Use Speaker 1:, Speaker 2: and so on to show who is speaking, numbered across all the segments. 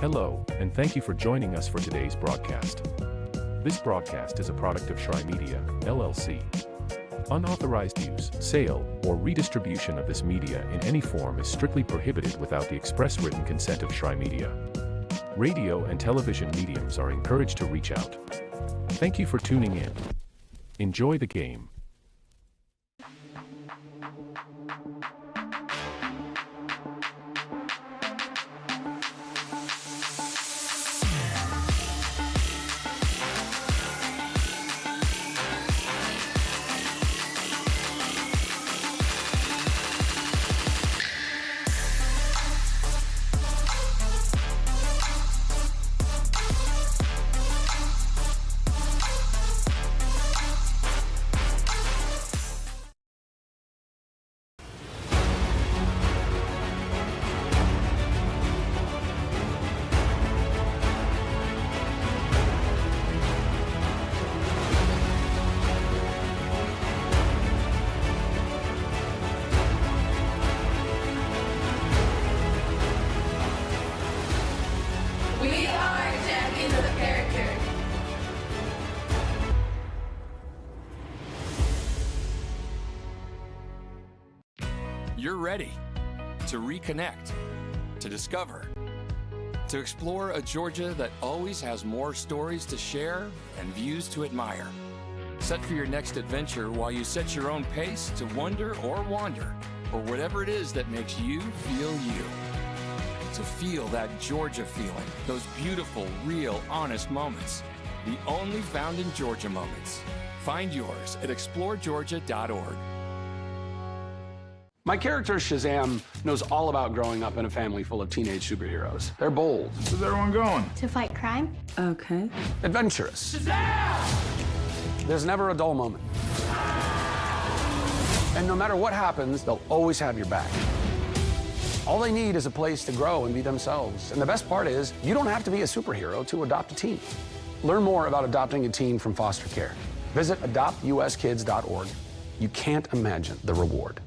Speaker 1: Hello, and thank you for joining us for today's broadcast. This broadcast is a product of Shry Media, LLC. Unauthorized use, sale, or redistribution of this media in any form is strictly prohibited without the express written consent of Shry Media. Radio and television mediums are encouraged to reach out. Thank you for tuning in. Enjoy the game.
Speaker 2: You're ready to reconnect, to discover, to explore a Georgia that always has more stories to share and views to admire. Set for your next adventure while you set your own pace to wonder or wander, or whatever it is that makes you feel you. To feel that Georgia feeling, those beautiful, real, honest moments. The only found in Georgia moments. Find yours at exploregeorgia.org.
Speaker 3: My character, Shazam, knows all about growing up in a family full of teenage superheroes. They're bold.
Speaker 4: Where's everyone going?
Speaker 5: To fight crime?
Speaker 6: Okay.
Speaker 3: Adventurous. Shazam! There's never a dull moment. And no matter what happens, they'll always have your back. All they need is a place to grow and be themselves. And the best part is, you don't have to be a superhero to adopt a teen. Learn more about adopting a teen from foster care. Visit adoptuskids.org. You can't imagine the reward.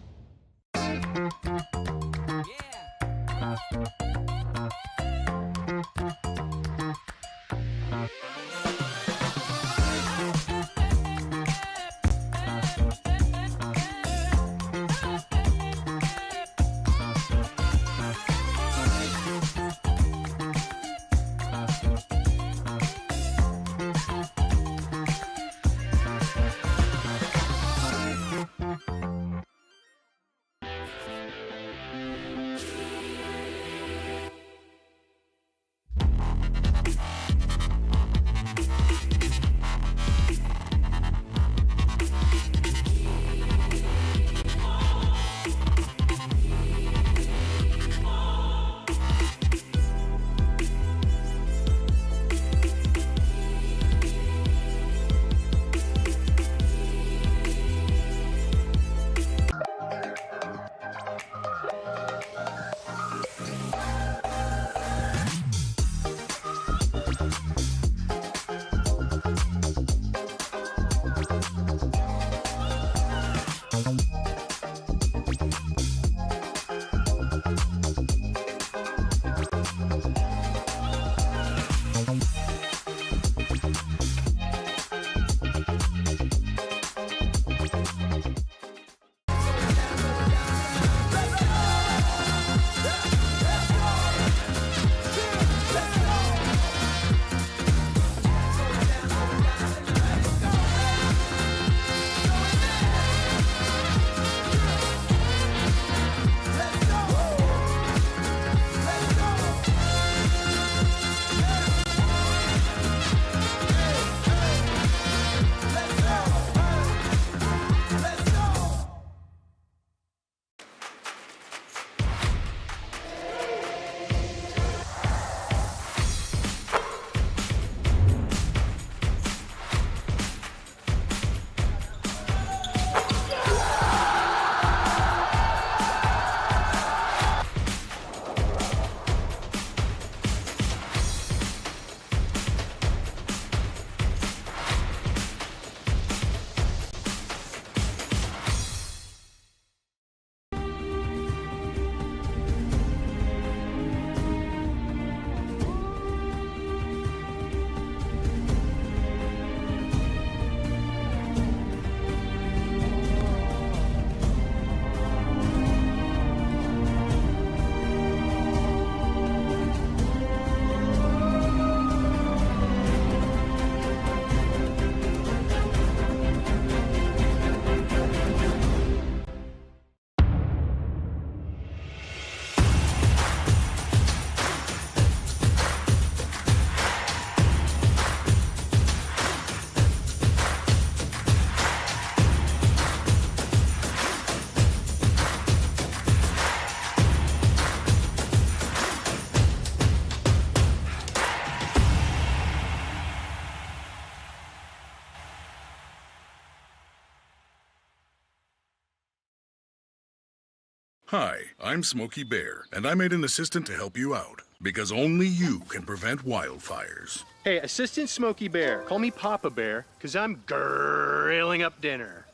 Speaker 4: Hi, I'm Smokey Bear, and I made an assistant to help you out, because only you can prevent wildfires.
Speaker 5: Hey, Assistant Smokey Bear. Call me Papa Bear, because I'm grilling up dinner.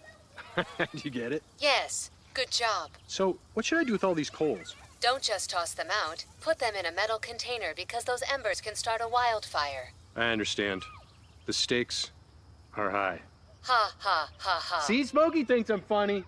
Speaker 5: Do you get it?
Speaker 6: Yes, good job.
Speaker 5: So, what should I do with all these coals?
Speaker 6: Don't just toss them out. Put them in a metal container because those embers can start a wildfire.
Speaker 5: I understand. The stakes are high.
Speaker 6: Ha ha ha ha.
Speaker 5: See, Smokey thinks I'm funny.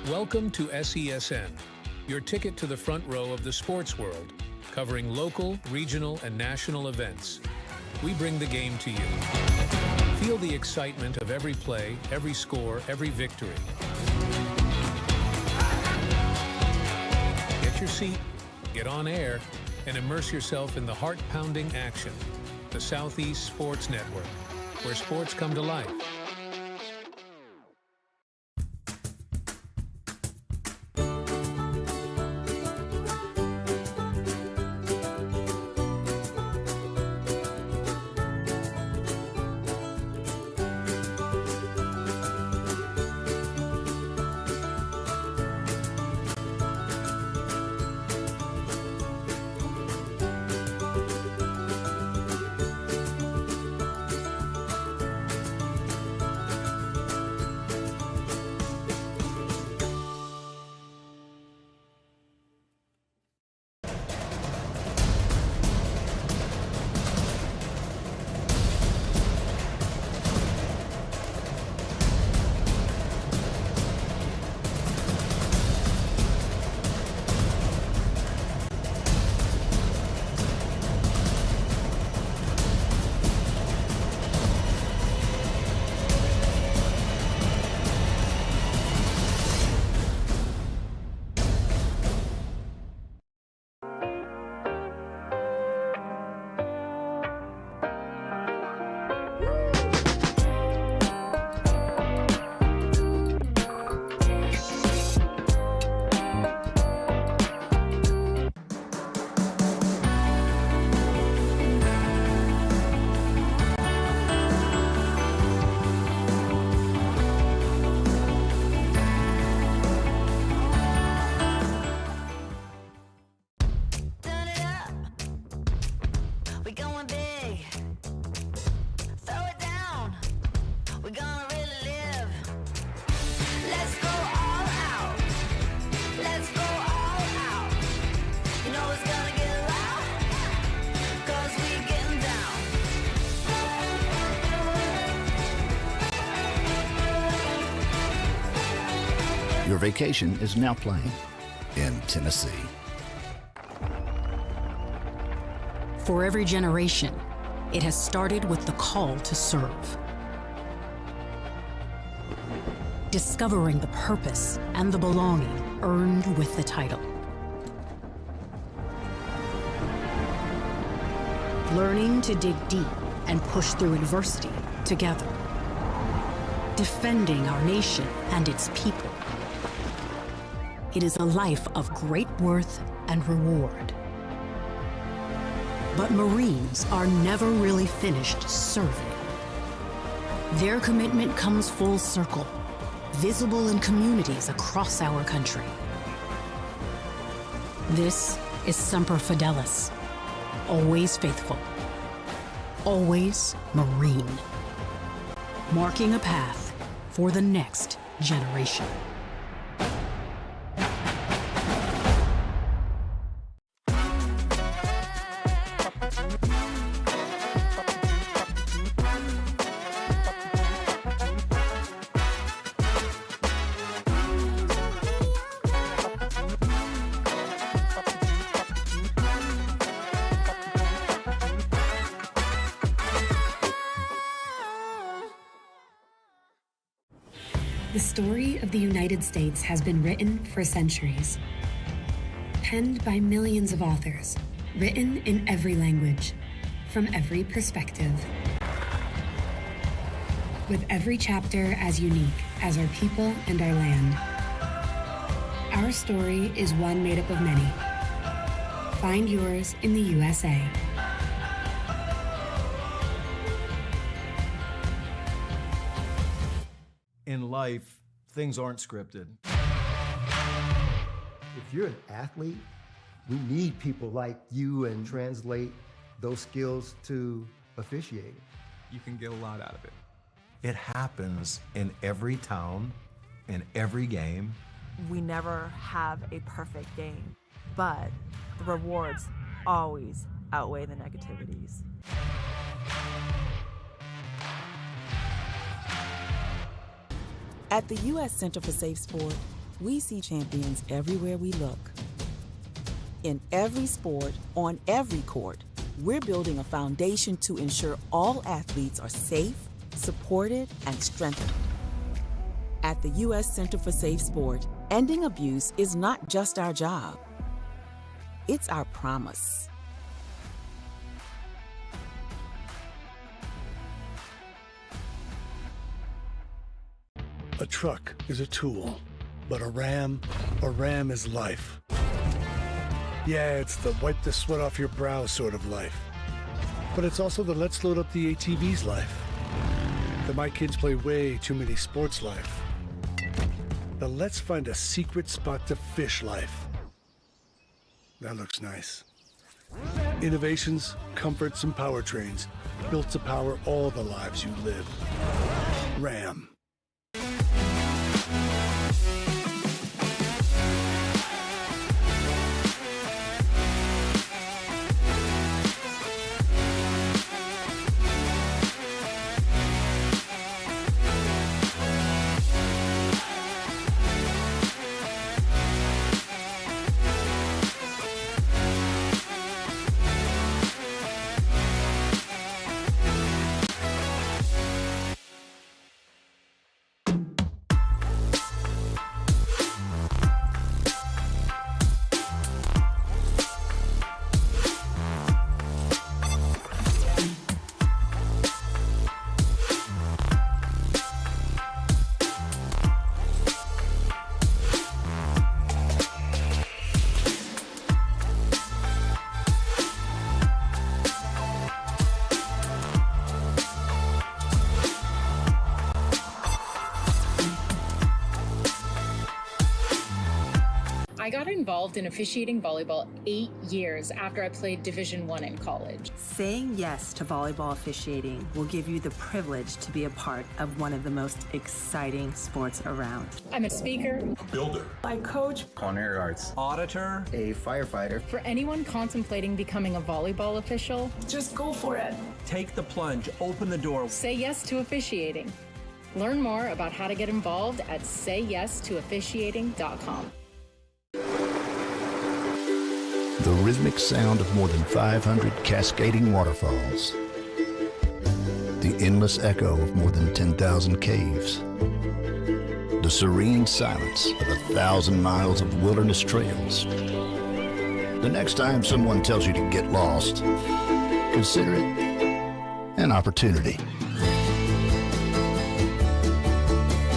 Speaker 7: Welcome to SESN, your ticket to the front row of the sports world, covering local, regional, and national events. We bring the game to you. Feel the excitement of every play, every score, every victory. Get your seat, get on air, and immerse yourself in the heart-pounding action. The Southeast Sports Network, where sports come to life.
Speaker 8: Your vacation is now playing in Tennessee.
Speaker 9: For every generation, it has started with the call to serve. Discovering the purpose and the belonging earned with the title. Learning to dig deep and push through adversity together. Defending our nation and its people. It is a life of great worth and reward. But Marines are never really finished serving. Their commitment comes full circle, visible in communities across our country. This is Semper Fidelis, always faithful, always Marine. Marking a path for the next generation.
Speaker 10: The story of the United States has been written for centuries. Penned by millions of authors, written in every language, from every perspective. With every chapter as unique as our people and our land. Our story is one made up of many. Find yours in the USA.
Speaker 11: In life, things aren't scripted.
Speaker 12: If you're an athlete, we need people like you and translate those skills to officiating.
Speaker 13: You can get a lot out of it.
Speaker 11: It happens in every town, in every game.
Speaker 14: We never have a perfect game, but the rewards always outweigh the negativities.
Speaker 15: At the U.S. Center for Safe Sport, we see champions everywhere we look. In every sport, on every court, we're building a foundation to ensure all athletes are safe, supported, and strengthened. At the U.S. Center for Safe Sport, ending abuse is not just our job. It's our promise.
Speaker 16: A truck is a tool, but a ram is life. Yeah, it's the wipe the sweat off your brow sort of life. But it's also the let's load up the ATV's life. The my kids play way too many sports life. The let's find a secret spot to fish life. That looks nice. Innovations, comforts, and powertrains built to power all the lives you live. Ram.
Speaker 17: I got involved in officiating volleyball 8 years after I played Division I in college.
Speaker 18: Saying yes to volleyball officiating will give you the privilege to be a part of one of the most exciting sports around.
Speaker 17: I'm a speaker,
Speaker 4: a builder,
Speaker 17: I coach,
Speaker 13: culinary arts, auditor,
Speaker 12: a firefighter.
Speaker 17: For anyone contemplating becoming a volleyball official, just go for it.
Speaker 13: Take the plunge, open the door.
Speaker 17: Say yes to officiating. Learn more about how to get involved at sayyes2officiating.com.
Speaker 8: The rhythmic sound of more than 500 cascading waterfalls. The endless echo of more than 10,000 caves. The serene silence of 1,000 miles of wilderness trails. The next time someone tells you to get lost, consider it an opportunity.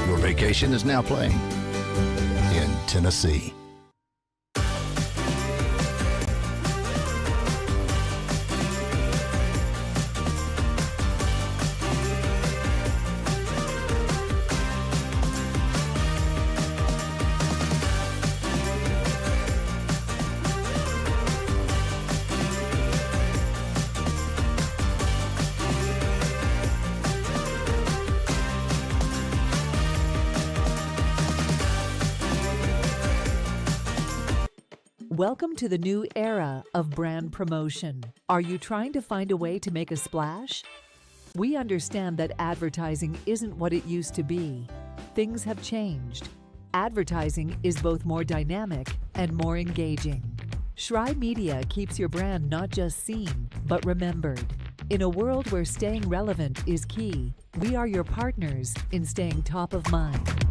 Speaker 8: Your vacation is now playing in Tennessee.
Speaker 19: Welcome to the new era of brand promotion. Are you trying to find a way to make a splash? We understand that advertising isn't what it used to be. Things have changed. Advertising is both more dynamic and more engaging. Shry Media keeps your brand not just seen, but remembered. In a world where staying relevant is key, we are your partners in staying top of mind.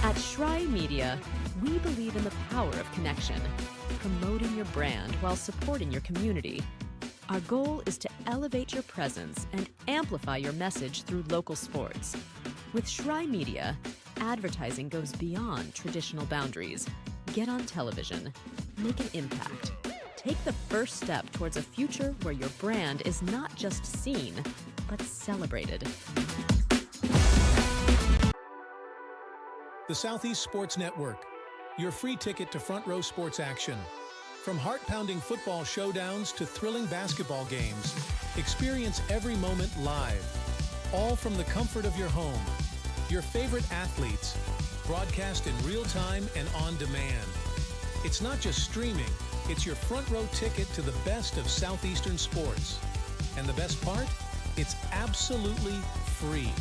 Speaker 20: At Shry Media, we believe in the power of connection, promoting your brand while supporting your community. Our goal is to elevate your presence and amplify your message through local sports. With Shry Media, advertising goes beyond traditional boundaries. Get on television, make an impact. Take the first step towards a future where your brand is not just seen, but celebrated.
Speaker 7: The Southeast Sports Network, your free ticket to front row sports action. From heart-pounding football showdowns to thrilling basketball games, experience every moment live, all from the comfort of your home. Your favorite athletes, broadcast in real time and on demand. It's not just streaming, it's your front row ticket to the best of Southeastern sports. And the best part? It's absolutely free.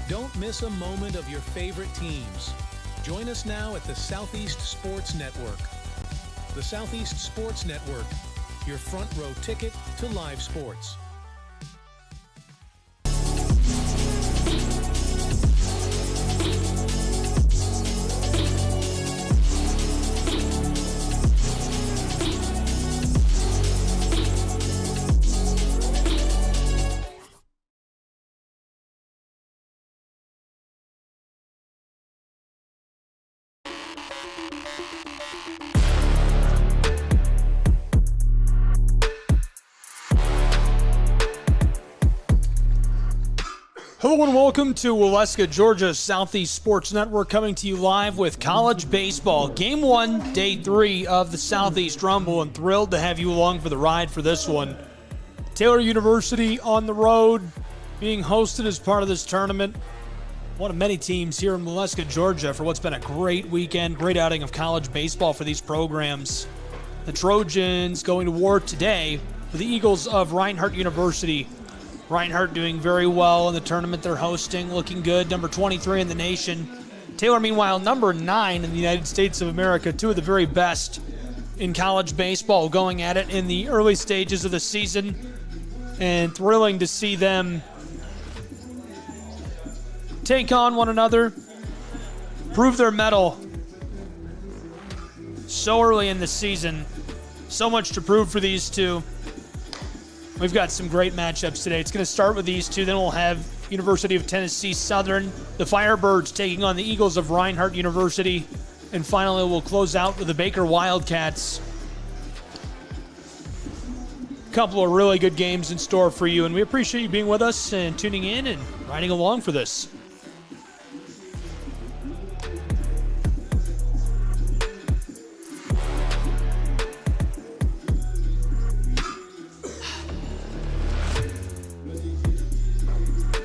Speaker 7: Don't miss a moment of your favorite teams. Join us now at the Southeast Sports Network. The Southeast Sports Network, your front row ticket to live sports.
Speaker 21: Hello and welcome to Waleska, Georgia's Southeast Sports Network, coming to you live with college baseball. Game 1, Day 3 of the Southeast Rumble, and thrilled to have you along for the ride for this one. Taylor University on the road, being hosted as part of this tournament. One of many teams here in Waleska, Georgia, for what's been a great weekend, great outing of college baseball for these programs. The Trojans going to war today with the Eagles of Reinhardt University. Reinhardt doing very well in the tournament they're hosting, looking good, number 23 in the nation. Taylor, meanwhile, number 9 in the United States of America, two of the very best in college baseball going at it in the early stages of the season. And thrilling to see them take on one another, prove their mettle so early in the season. So much to prove for these two. We've got some great matchups today. It's going to start with these two. Then we'll have University of Tennessee Southern, the Firebirds taking on the Eagles of Reinhardt University. And finally, we'll close out with the Baker Wildcats. A couple of really good games in store for you, and we appreciate you being with us and tuning in and riding along for this.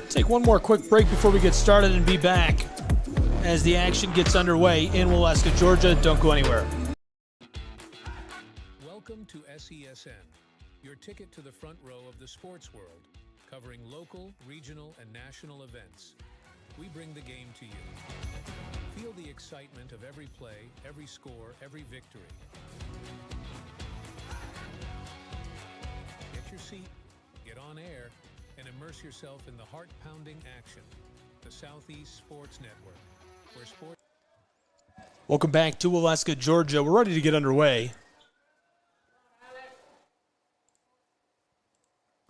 Speaker 21: Take one more quick break before we get started and be back as the action gets underway in Waleska, Georgia. Don't go anywhere.
Speaker 7: Welcome to SESN, your ticket to the front row of the sports world, covering local, regional, and national events. We bring the game to you. Feel the excitement of every play, every score, every victory. Get your seat, get on air, and immerse yourself in the heart-pounding action. The Southeast Sports Network, where sport...
Speaker 21: Welcome back to Waleska, Georgia. We're ready to get underway.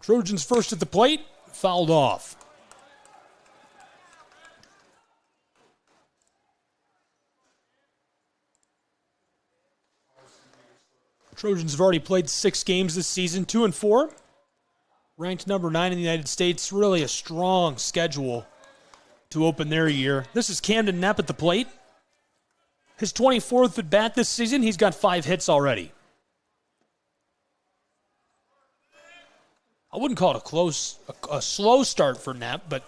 Speaker 21: Trojans first at the plate, fouled off. Trojans have already played 6 games this season, 2-4. Ranked number 9 in the United States. Really a strong schedule to open their year. This is Camden Knapp at the plate. His 24th at bat this season. He's got 5 hits already. I wouldn't call it a slow start for Knapp, but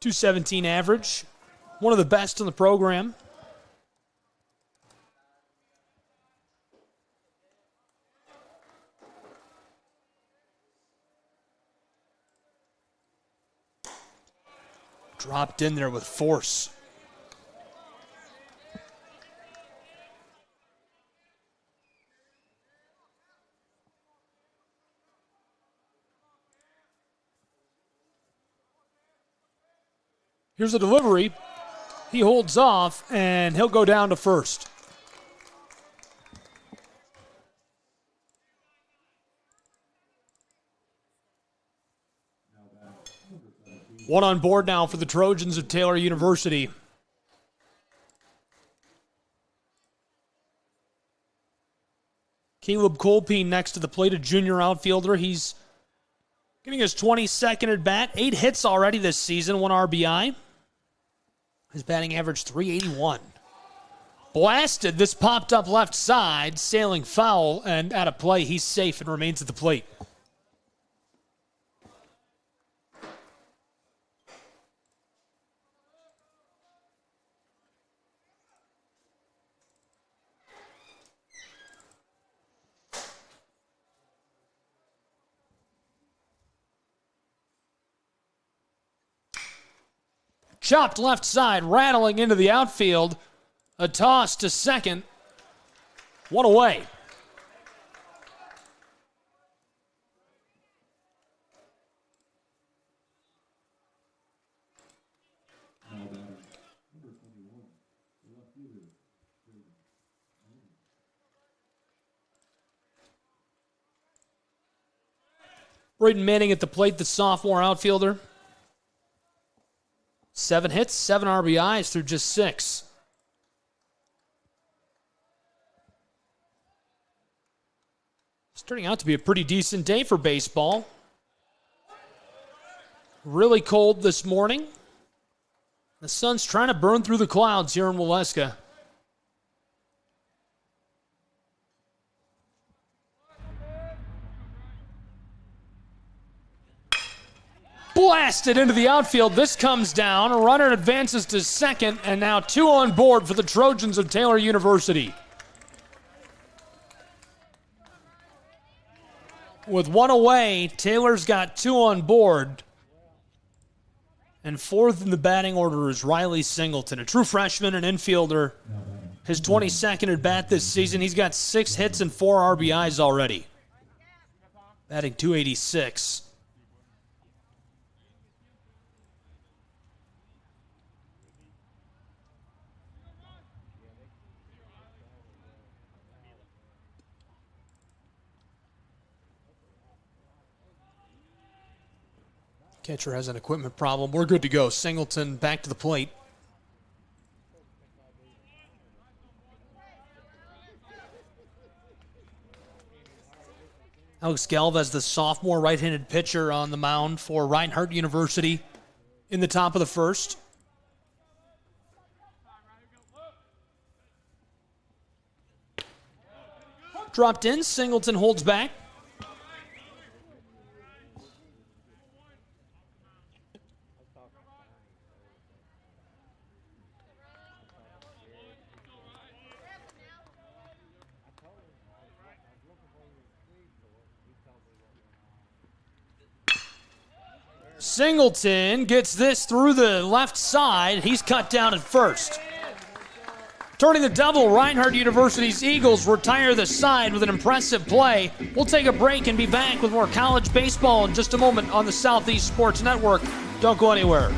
Speaker 21: 217 average. One of the best in the program. Dropped in there with force. Here's a delivery. He holds off, and he'll go down to first. One on board now for the Trojans of Taylor University. Caleb Colpine next to the plate, a junior outfielder. He's getting his 22nd at bat. 8 hits already this season, 1 RBI. His batting average, .381. Blasted. This popped up left side, sailing foul, and out of play. He's safe and remains at the plate. Chopped left side, rattling into the outfield. A toss to second. 1 away. Braden Manning at the plate, the sophomore outfielder. 7 hits, 7 RBIs through just 6. It's turning out to be a pretty decent day for baseball. Really cold this morning. The sun's trying to burn through the clouds here in Waleska. Blasted into the outfield. This comes down. A runner advances to second, and now 2 on board for the Trojans of Taylor University. With 1 away, Taylor's got 2 on board. And 4th in the batting order is Riley Singleton, a true freshman and infielder. His 22nd at bat this season. He's got 6 hits and 4 RBIs already. Batting .286. Catcher has an equipment problem. We're good to go. Singleton back to the plate. Alex Galvez, the sophomore right-handed pitcher on the mound for Reinhardt University in the top of the first. Dropped in. Singleton holds back. Singleton gets this through the left side. He's cut down at first. Turning the double, Reinhardt University's Eagles retire the side with an impressive play. We'll take a break and be back with more college baseball in just a moment on the Southeast Sports Network. Don't go anywhere.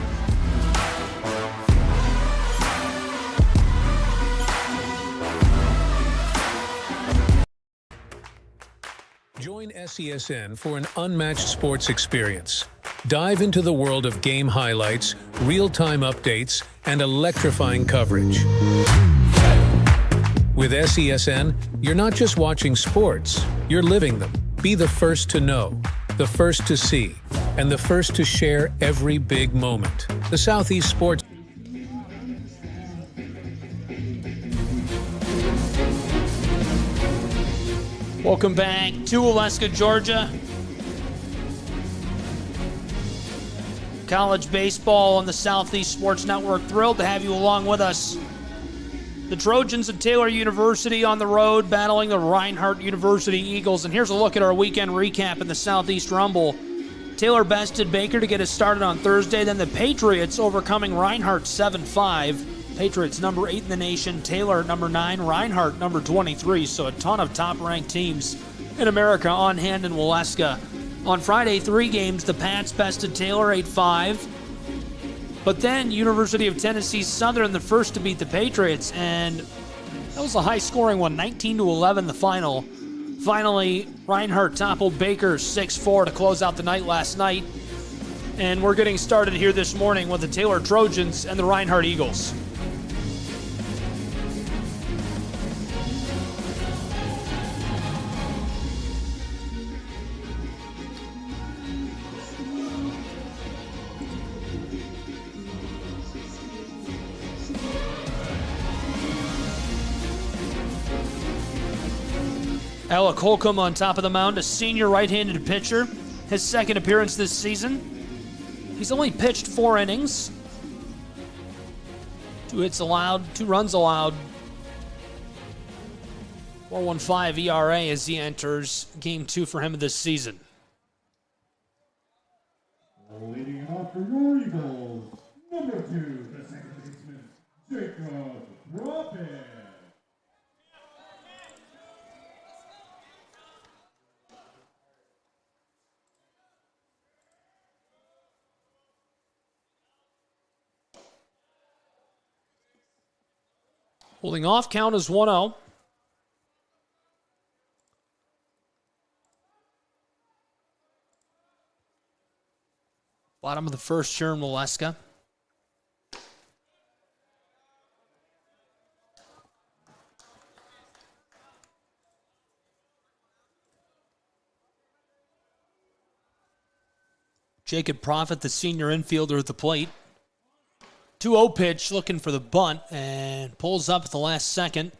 Speaker 7: Join SESN for an unmatched sports experience. Dive into the world of game highlights, real-time updates, and electrifying coverage. With SESN, you're not just watching sports, you're living them. Be the first to know, the first to see, and the first to share every big moment. The Southeast Sports.
Speaker 21: Welcome back to Waleska, Georgia. College baseball on the Southeast Sports Network. Thrilled to have you along with us. The Trojans at Taylor University on the road battling the Reinhardt University Eagles. And here's a look at our weekend recap in the Southeast Rumble. Taylor bested Baker to get us started on Thursday. Then the Patriots overcoming Reinhardt 7-5. Patriots number 8 in the nation, Taylor number 9, Reinhardt number 23. So a ton of top-ranked teams in America on hand in Waleska. On Friday, 3 games, the Pats bested Taylor 8-5. But then University of Tennessee Southern, the first to beat the Patriots, and that was a high-scoring one, 19-11 the final. Finally, Reinhardt toppled Baker 6-4 to close out the night last night. And we're getting started here this morning with the Taylor Trojans and the Reinhardt Eagles. Alec Holcomb on top of the mound, a senior right-handed pitcher. His second appearance this season. He's only pitched 4 innings. 2 hits allowed, 2 runs allowed. 4.15 ERA as he enters Game 2 for him this season.
Speaker 1: Leading it off for your Eagles, number 2, the second baseman, Jacob Robin.
Speaker 21: Holding off, count is 1-0. Bottom of the first here in Waleska. Jacob Profit, the senior infielder at the plate. 2-0 pitch, looking for the bunt, and pulls up at the last second.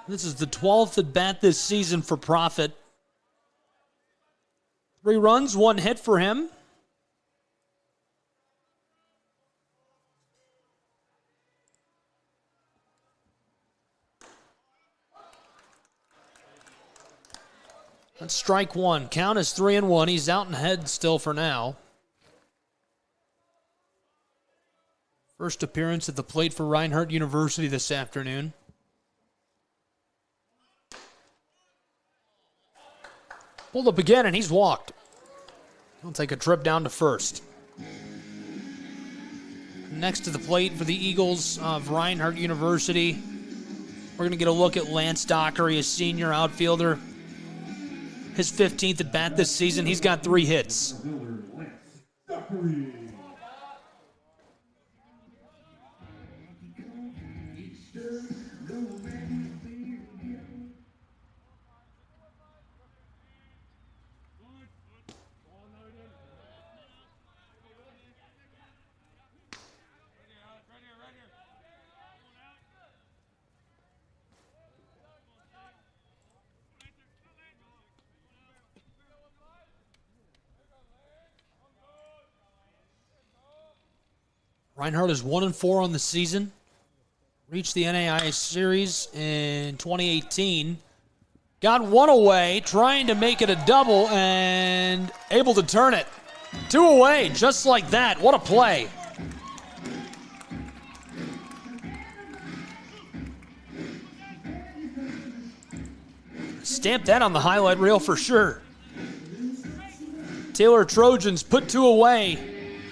Speaker 21: This is the 12th at bat this season for Profit. 3 runs, 1 hit for him. That's strike 1. Count is 3-1. He's out and ahead still for now. First appearance at the plate for Reinhardt University this afternoon. Pulled up again, and he's walked. He'll take a trip down to first. Next to the plate for the Eagles of Reinhardt University, we're going to get a look at Lance Dockery, a senior outfielder. his 15th at bat this season. He's got 3 hits. Reinhardt is 1-4 on the season. Reached the NAIA Series in 2018. Got one away, trying to make it a double, and able to turn it. 2 away, just like that. What a play. Stamp that on the highlight reel for sure. Taylor Trojans put 2 away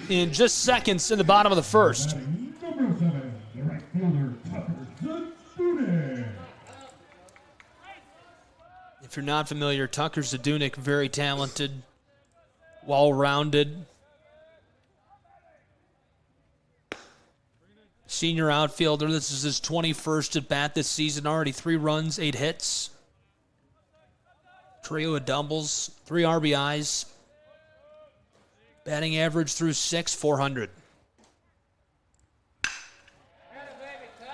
Speaker 21: in just seconds in the bottom of the first.
Speaker 1: Number 7, the right fielder, Tucker Zadunik.
Speaker 21: If you're not familiar, Tucker Zadunik, very talented, well-rounded. Senior outfielder. This is his 21st at bat this season. Already 3 runs, 8 hits. Trio of doubles, 3 RBIs. Batting average through 6, 400.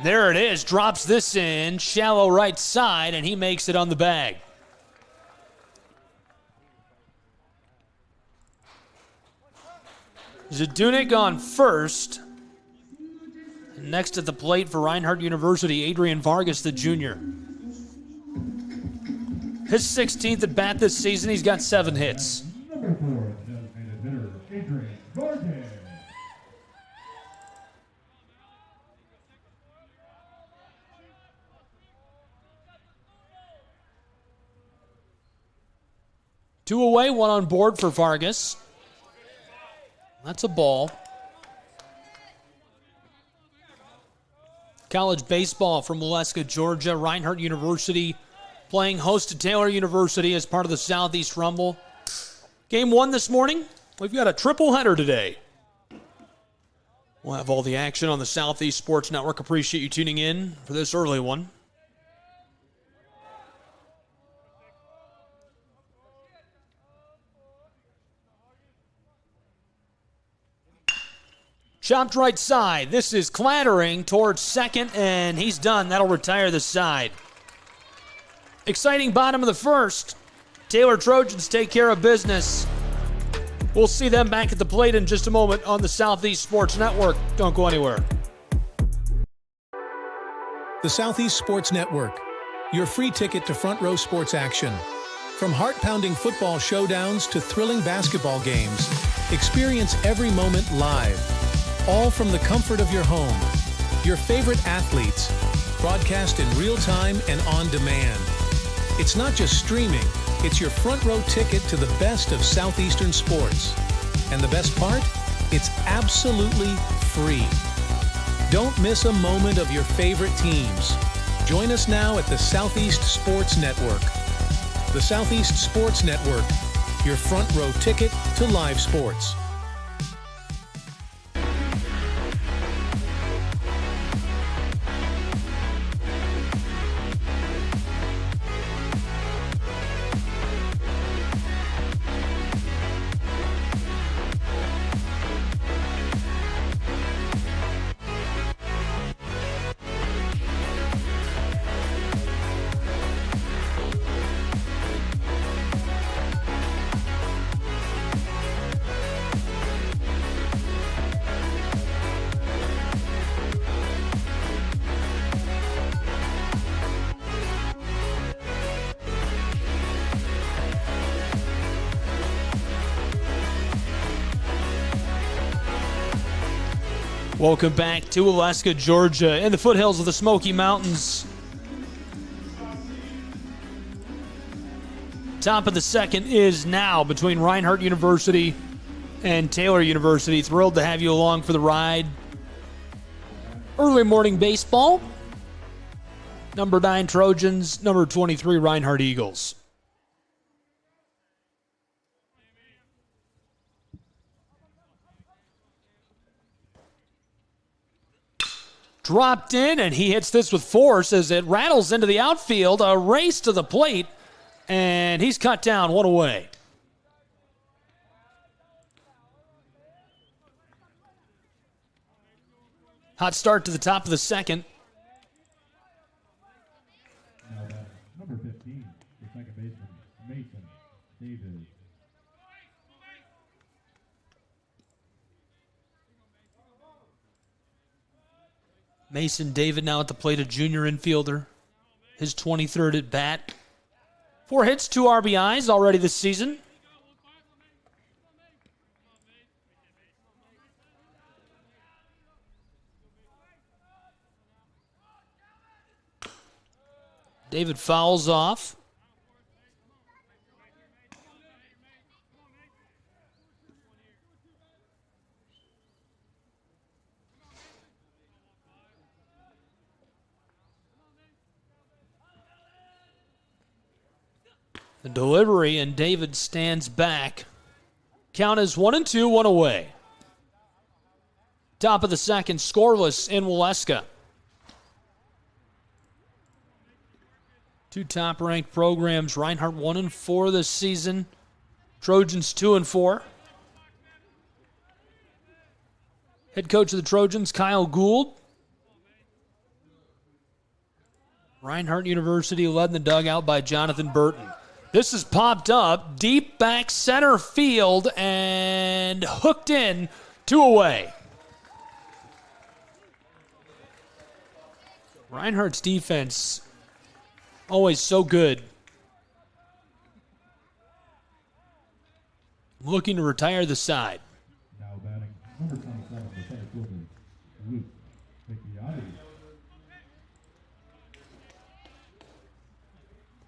Speaker 21: There it is. Drops this in. Shallow right side, and he makes it on the bag. Zadunik on first. Next at the plate for Reinhardt University, Adrian Vargas, the junior. His 16th at bat this season. He's got 7 hits.
Speaker 1: Number 4, designated hitter, Adrian Vargas.
Speaker 21: Two away, 1 on board for Vargas. That's a ball. College baseball from Waleska, Georgia. Reinhardt University playing host to Taylor University as part of the Southeast Rumble. Game 1 this morning. We've got a triple header today. We'll have all the action on the Southeast Sports Network. Appreciate you tuning in for this early one. Chopped right side. This is clattering towards second, and he's done. That'll retire the side. Exciting bottom of the first. Taylor Trojans take care of business. We'll see them back at the plate in just a moment on the Southeast Sports Network. Don't go anywhere.
Speaker 7: The Southeast Sports Network, your free ticket to front row sports action. From heart-pounding football showdowns to thrilling basketball games, experience every moment live. All from the comfort of your home. Your favorite athletes, broadcast in real time and on demand. It's not just streaming, it's your front row ticket to the best of Southeastern sports. And the best part? It's absolutely free. Don't miss a moment of your favorite teams. Join us now at the Southeast Sports Network. The Southeast Sports Network, your front row ticket to live sports.
Speaker 21: Welcome back to Waleska, Georgia, in the foothills of the Smoky Mountains. Top of the second is now between Reinhardt University and Taylor University. Thrilled to have you along for the ride. Early morning baseball. Number 9 Trojans, number 23 Reinhardt Eagles. Dropped in, and he hits this with force as it rattles into the outfield. A race to the plate, and he's cut down, one away. Hot start to the top of the second.
Speaker 1: Now that's number 15, the second baseman, Mason David.
Speaker 21: Mason David now at the plate, a junior infielder. His 23rd at bat. 4 hits, 2 RBIs already this season. David fouls off. The delivery, and David stands back. Count is 1-2, 1 away. Top of the second, scoreless in Waleska. 2 top-ranked programs. Reinhardt 1-4 this season. Trojans 2-4. Head coach of the Trojans, Kyle Gould. Reinhardt University led in the dugout by Jonathan Burton. This is popped up, deep back center field, and hooked in, 2 away. Reinhardt's defense, always so good. Looking to retire the side.
Speaker 1: Now batting number 27, the center fielder, Luke Picchiotti.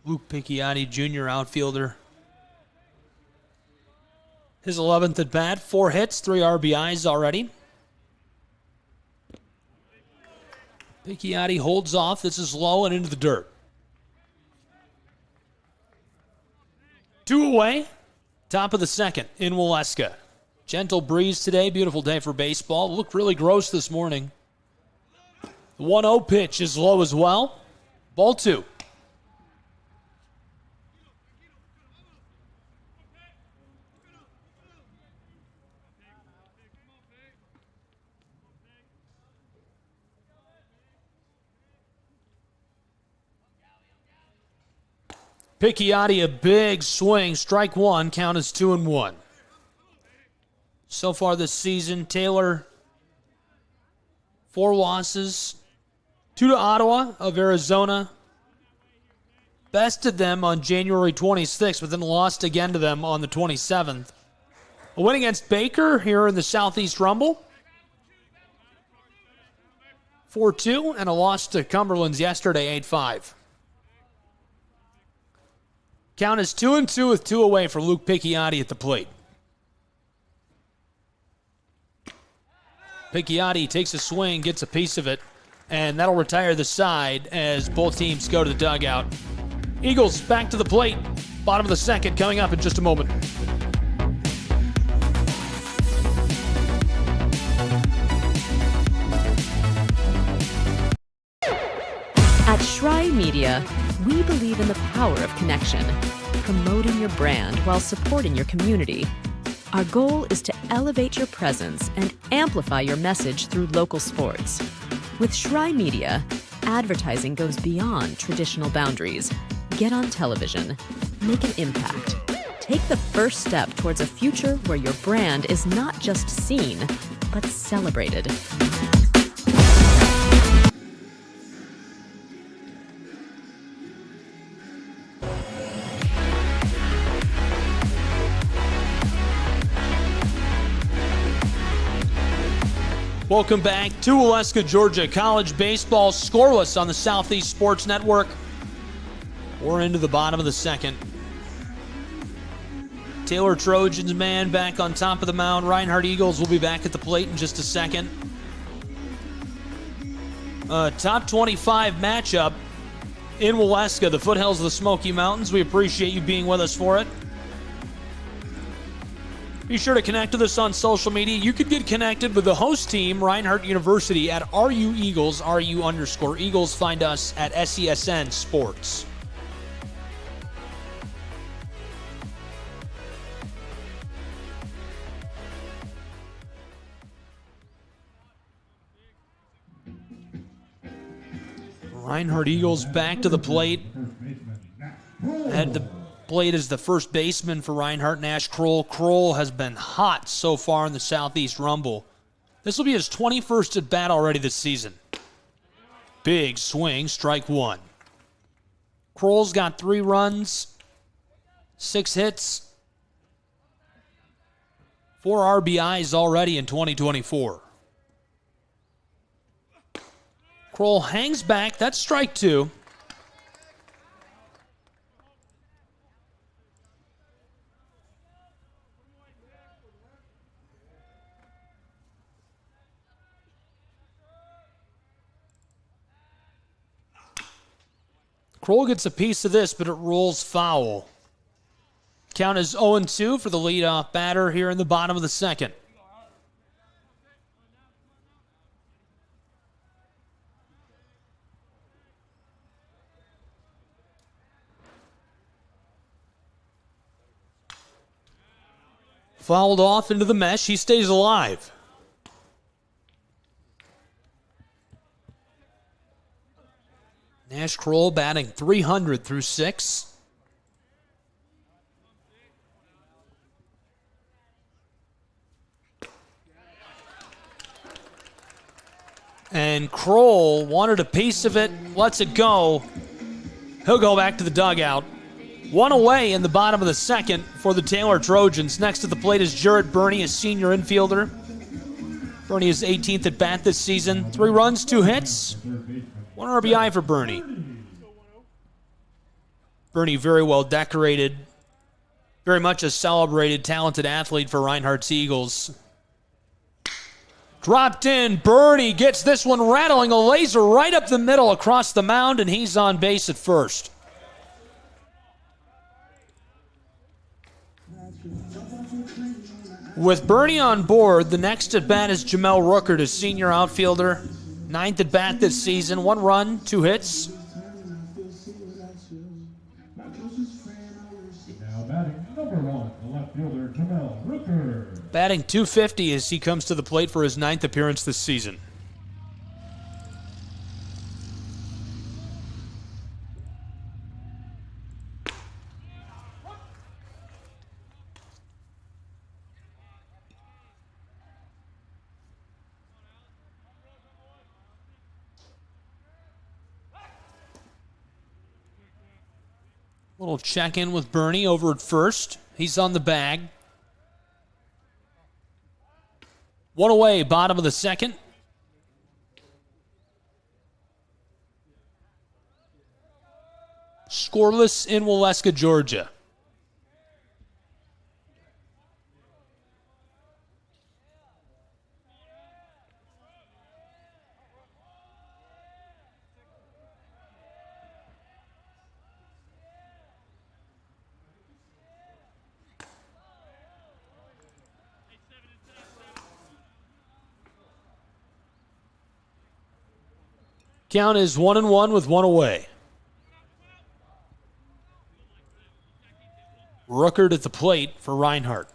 Speaker 21: Luke Picchiotti, junior outfielder. His 11th at bat, 4 hits, 3 RBIs already. Picchiotti holds off. This is low and into the dirt. 2 away. Top of the second in Waleska. Gentle breeze today. Beautiful day for baseball. Looked really gross this morning. The 1-0 pitch is low as well. Ball 2. Picchiotti, a big swing. Strike 1. Count is 2-1. So far this season, Taylor, 4 losses. 2 to Ottawa of Arizona. Bested them on January 26th, but then lost again to them on the 27th. A win against Baker here in the Southeast Rumble. 4-2, and a loss to Cumberland's yesterday, 8-5. Count is 2-2 with 2 away for Luke Picchiotti at the plate. Picchiotti takes a swing, gets a piece of it, and that'll retire the side as both teams go to the dugout. Eagles back to the plate. Bottom of the second coming up in just a moment.
Speaker 20: At Schrei Media, we believe in the power of connection, promoting your brand while supporting your community. Our goal is to elevate your presence and amplify your message through local sports. With Schrei Media, advertising goes beyond traditional boundaries. Get on television, make an impact. Take the first step towards a future where your brand is not just seen, but celebrated.
Speaker 21: Welcome back to Waleska, Georgia. College baseball scoreless on the Southeast Sports Network. We're into the bottom of the second. Taylor Trojans man back on top of the mound. Reinhardt Eagles will be back at the plate in just a second. Top 25 matchup in Waleska, the foothills of the Smoky Mountains. We appreciate you being with us for it. Be sure to connect with us on social media. You could get connected with the host team, Reinhardt University, at RU Eagles, RU_Eagles. Find us at SESN Sports. Reinhardt Eagles back to the plate. At the plate is the first baseman for Reinhardt, Nash Kroll. Kroll has been hot so far in the Southeast Rumble. This will be his 21st at bat already this season. Big swing, strike one. Kroll's got 3 runs, 6 hits, 4 RBIs already in 2024. Kroll hangs back. That's strike 2. Kroll gets a piece of this, but it rolls foul. Count is 0-2 for the leadoff batter here in the bottom of the second. Fouled off into the mesh. He stays alive. Nash Kroll batting .300 through 6. And Kroll wanted a piece of it, lets it go. He'll go back to the dugout. 1 away in the bottom of the second for the Taylor Trojans. Next to the plate is Jarrett Burney, a senior infielder. Burney is 18th at bat this season. 3 runs, 2 hits. 1 RBI for Burney. Burney very well decorated. Very much a celebrated, talented athlete for Reinhardt's Eagles. Dropped in. Burney gets this one rattling. A laser right up the middle across the mound, and he's on base at first. With Burney on board, the next at bat is Jamel Ruckert, a senior outfielder. 9th at bat this season. 1 run, 2 hits.
Speaker 1: Now batting number 1, the left fielder, Jamel Ruckert.
Speaker 21: Batting .250 as he comes to the plate for his 9th appearance this season. Little check-in with Burney over at first. He's on the bag. 1 away, bottom of the second. Scoreless in Waleska, Georgia. Count is 1-1 with 1 away. Ruckert at the plate for Reinhardt.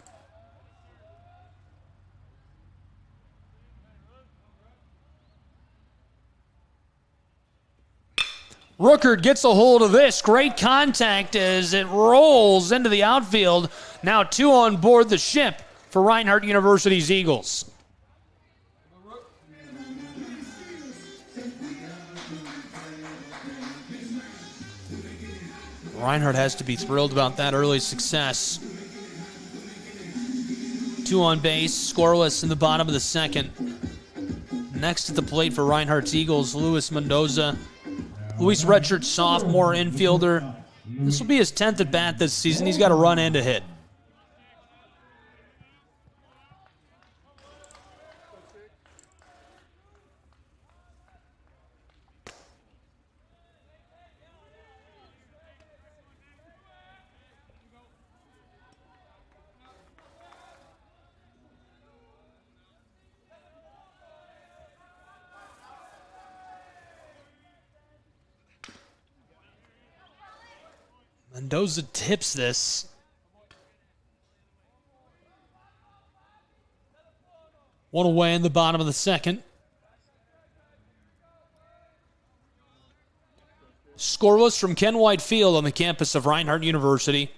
Speaker 21: Ruckert gets a hold of this. Great contact as it rolls into the outfield. Now 2 on board the ship for Reinhardt University's Eagles. Reinhardt has to be thrilled about that early success. 2 on base, scoreless in the bottom of the second. Next at the plate for Reinhardt's Eagles, Luis Mendoza. Luis redshirt sophomore infielder. This will be his 10th at bat this season. He's got a run and a hit. Mendoza tips this. One away in the bottom of the second. Scoreless from Ken White Field on the campus of Reinhardt University.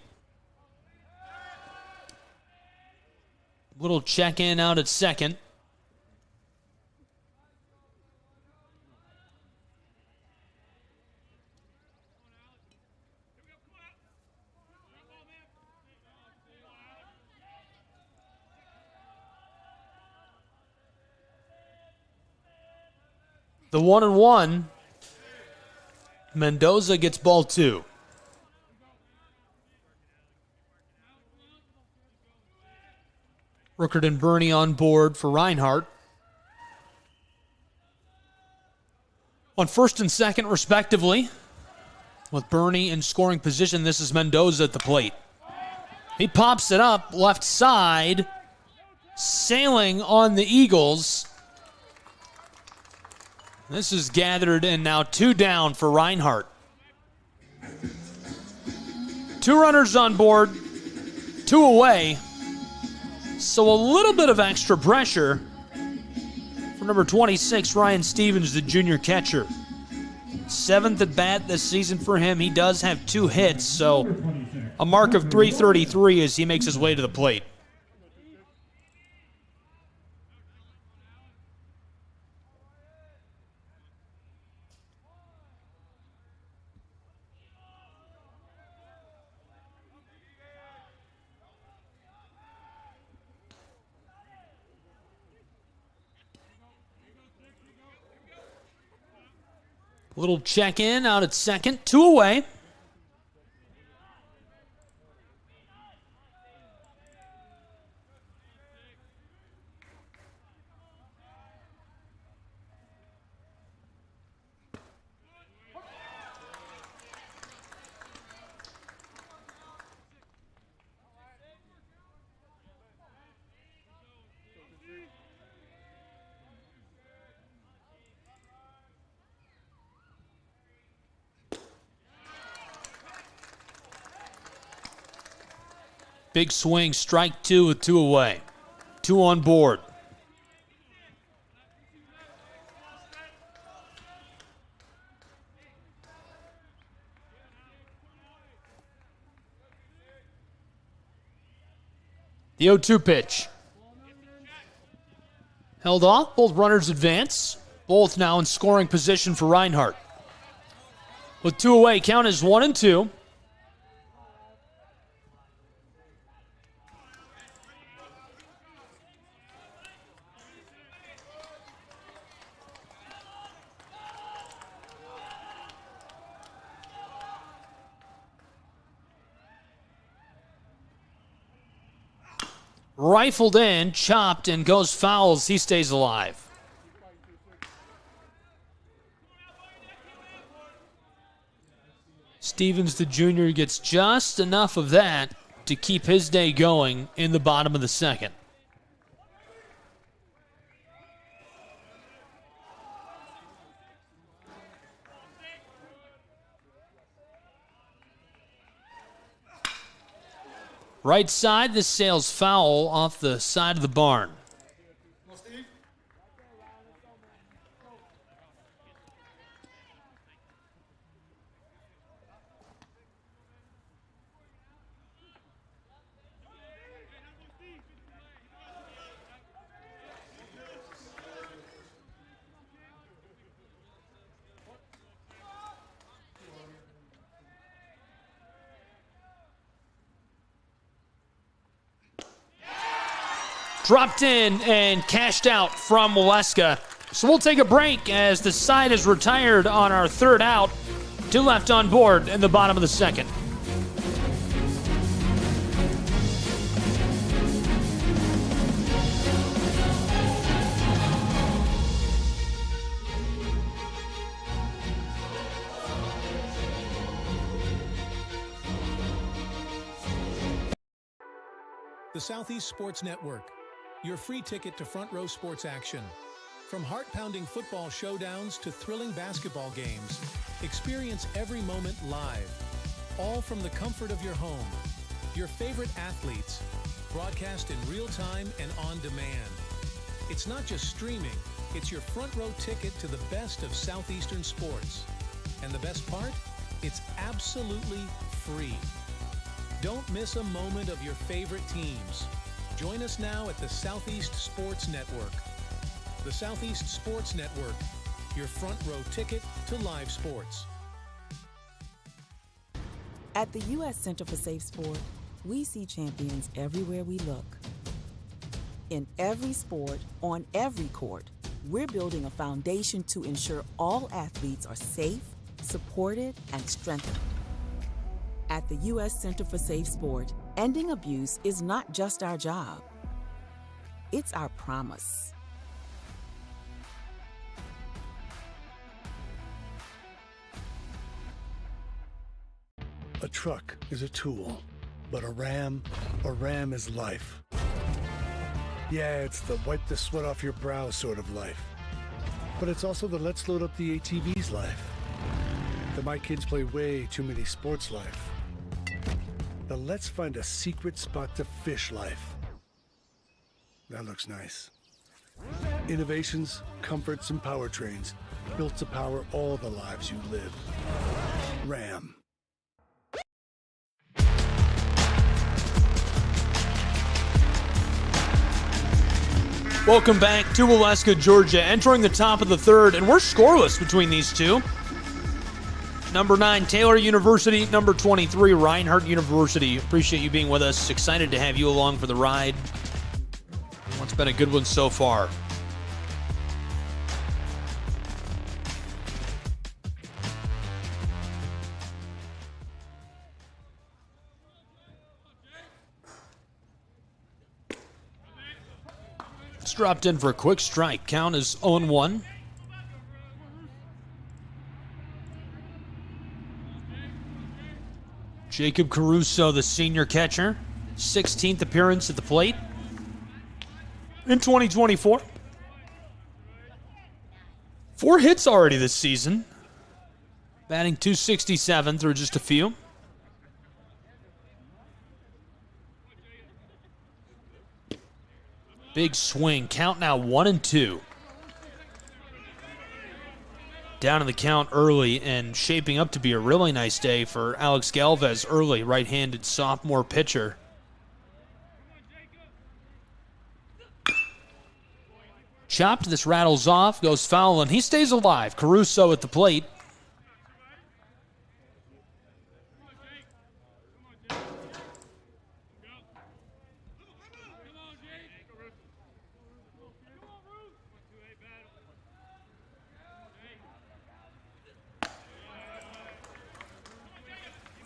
Speaker 21: Little check-in out at second. The 1-1. Mendoza gets ball 2. Ruckert and Bernie on board for Reinhardt. On first and second, respectively, with Bernie in scoring position, this is Mendoza at the plate. He pops it up, left side, sailing on the Eagles. This is gathered, and now 2 down for Reinhardt. 2 runners on board, 2 away. So a little bit of extra pressure for number 26, Ryan Stevens, the junior catcher. 7th at bat this season for him. He does have 2 hits, so a mark of .333 as he makes his way to the plate. Little check-in out at second. 2 away. Big swing, strike 2 with 2 away. 2 on board. The 0-2 pitch. Held off, both runners advance. Both now in scoring position for Reinhardt. With 2 away, count is 1-2. Rifled in, chopped, and goes fouls. He stays alive. Stevens, the junior, gets just enough of that to keep his day going in the bottom of the second. Right side, this sails foul off the side of the barn. Dropped in and cashed out from Waleska. So we'll take a break as the side is retired on our third out. 2 left on board in the bottom of the second.
Speaker 7: The Southeast Sports Network, your free ticket to front row sports action. From heart-pounding football showdowns to thrilling basketball games, experience every moment live. all from the comfort of your home. Your favorite athletes, broadcast in real time and on demand. It's not just streaming, it's your front row ticket to the best of Southeastern sports. And the best part? It's absolutely free. Don't miss a moment of your favorite teams. Join us now at the Southeast Sports Network. The Southeast Sports Network, your front row ticket to live sports.
Speaker 15: At the U.S. Center for Safe Sport, we see champions everywhere we look. In every sport, on every court, we're building a foundation to ensure all athletes are safe, supported, and strengthened. At the U.S. Center for Safe Sport, ending abuse is not just our job. It's our promise.
Speaker 16: A truck is a tool, but a ram is life. Yeah, it's the wipe the sweat off your brow sort of life. But it's also the let's load up the ATV's life. The my kids play way too many sports life. The let's find a secret spot to fish life. That looks nice. Innovations, comforts, and powertrains built to power all the lives you live. Ram.
Speaker 21: Welcome back to Waleska, Georgia, entering the top of the third, and we're scoreless between these two. Number 9, Taylor University. Number 23, Reinhardt University. Appreciate you being with us. Excited to have you along for the ride. It's been a good one so far. It's dropped in for a quick strike. Count is 0-1. Jacob Caruso, the senior catcher. 16th appearance at the plate in 2024. 4 hits already this season. Batting .267 through just a few. Big swing. Count now 1-2. Down in the count early and shaping up to be a really nice day for Alex Galvez early, right-handed sophomore pitcher. Chopped, this rattles off, goes foul, and he stays alive. Caruso at the plate.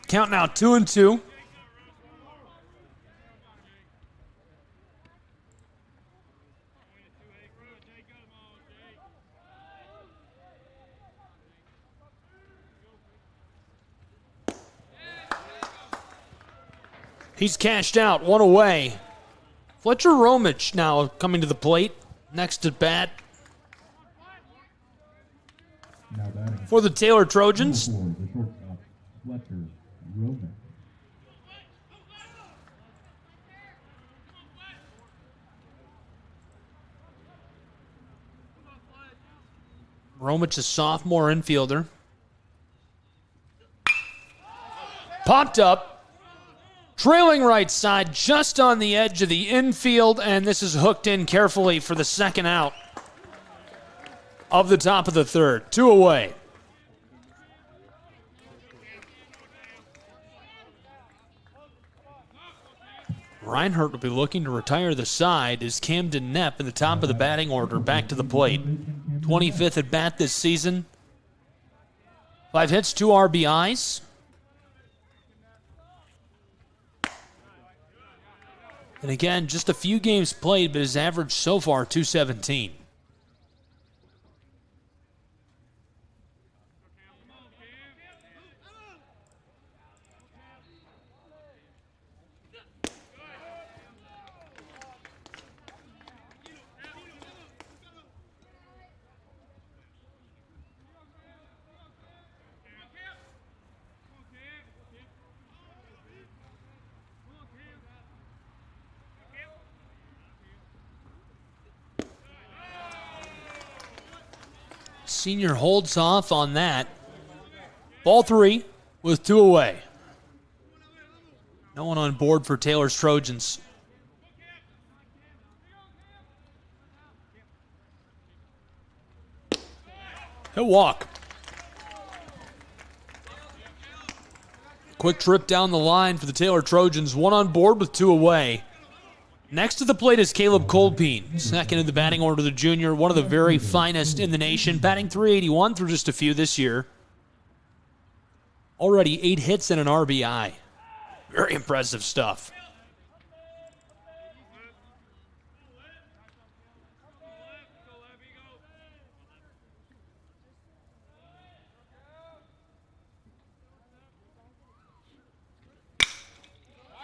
Speaker 21: Count now 2-2. He's cashed out, 1 away. Fletcher Romich now coming to the plate. Next at bat for the Taylor Trojans. Romich, a sophomore infielder. Popped up. Trailing right side, just on the edge of the infield, and this is hooked in carefully for the second out of the top of the third. 2 away. Reinhardt will be looking to retire the side as Camden Knepp in the top of the batting order back to the plate. 25th at bat this season. 5 hits, 2 RBIs. And again, just a few games played, but his average so far, .217. Senior holds off on that. Ball 3 with 2 away. No one on board for Taylor's Trojans. He'll walk. Quick trip down the line for the Taylor Trojans. 1 on board with 2 away. Next to the plate is Caleb Colpeen, second in the batting order, the junior, one of the very finest in the nation, batting .381 through just a few this year. Already 8 hits and an RBI. Very impressive stuff.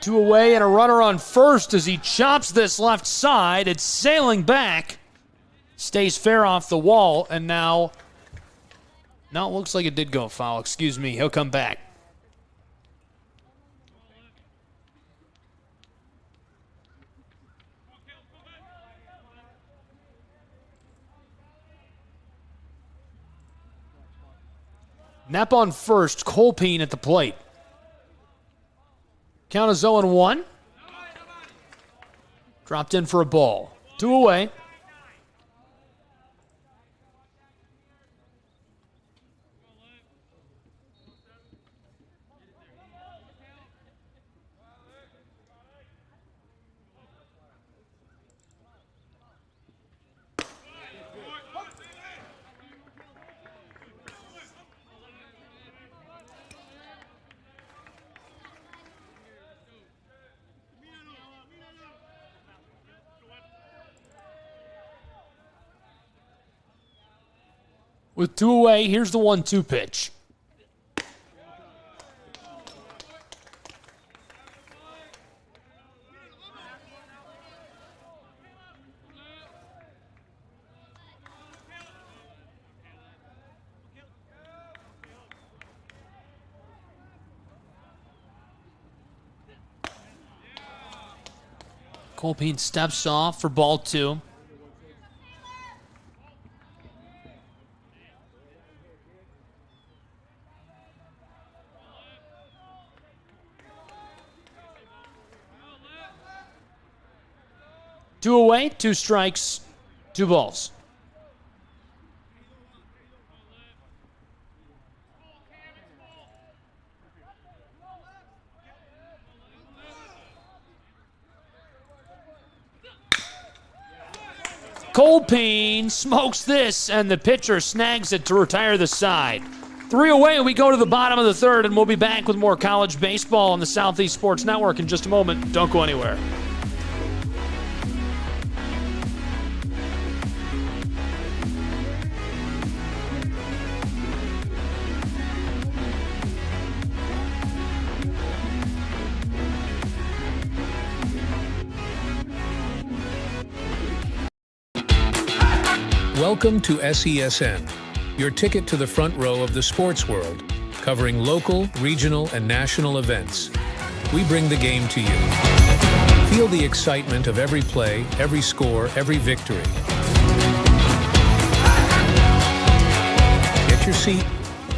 Speaker 21: Two away and a runner on first as he chops this left side. It's sailing back. Stays fair off the wall, and now... No, it looks like it did go foul. Excuse me. He'll come back. Knapp on first. Colpeen at the plate. Count is 0-1. Dropped in for a ball. 2 away. With 2 away, here's the 1-2 pitch. Colpeen steps off for ball 2. Two away, 2 strikes, 2 balls. Colpeen smokes this, and the pitcher snags it to retire the side. 3 away, and we go to the bottom of the 3rd, and we'll be back with more college baseball on the Southeast Sports Network in just a moment. Don't go anywhere.
Speaker 7: Welcome to SESN, your ticket to the front row of the sports world, covering local, regional, and national events. We bring the game to you. Feel the excitement of every play, every score, every victory. Get your seat,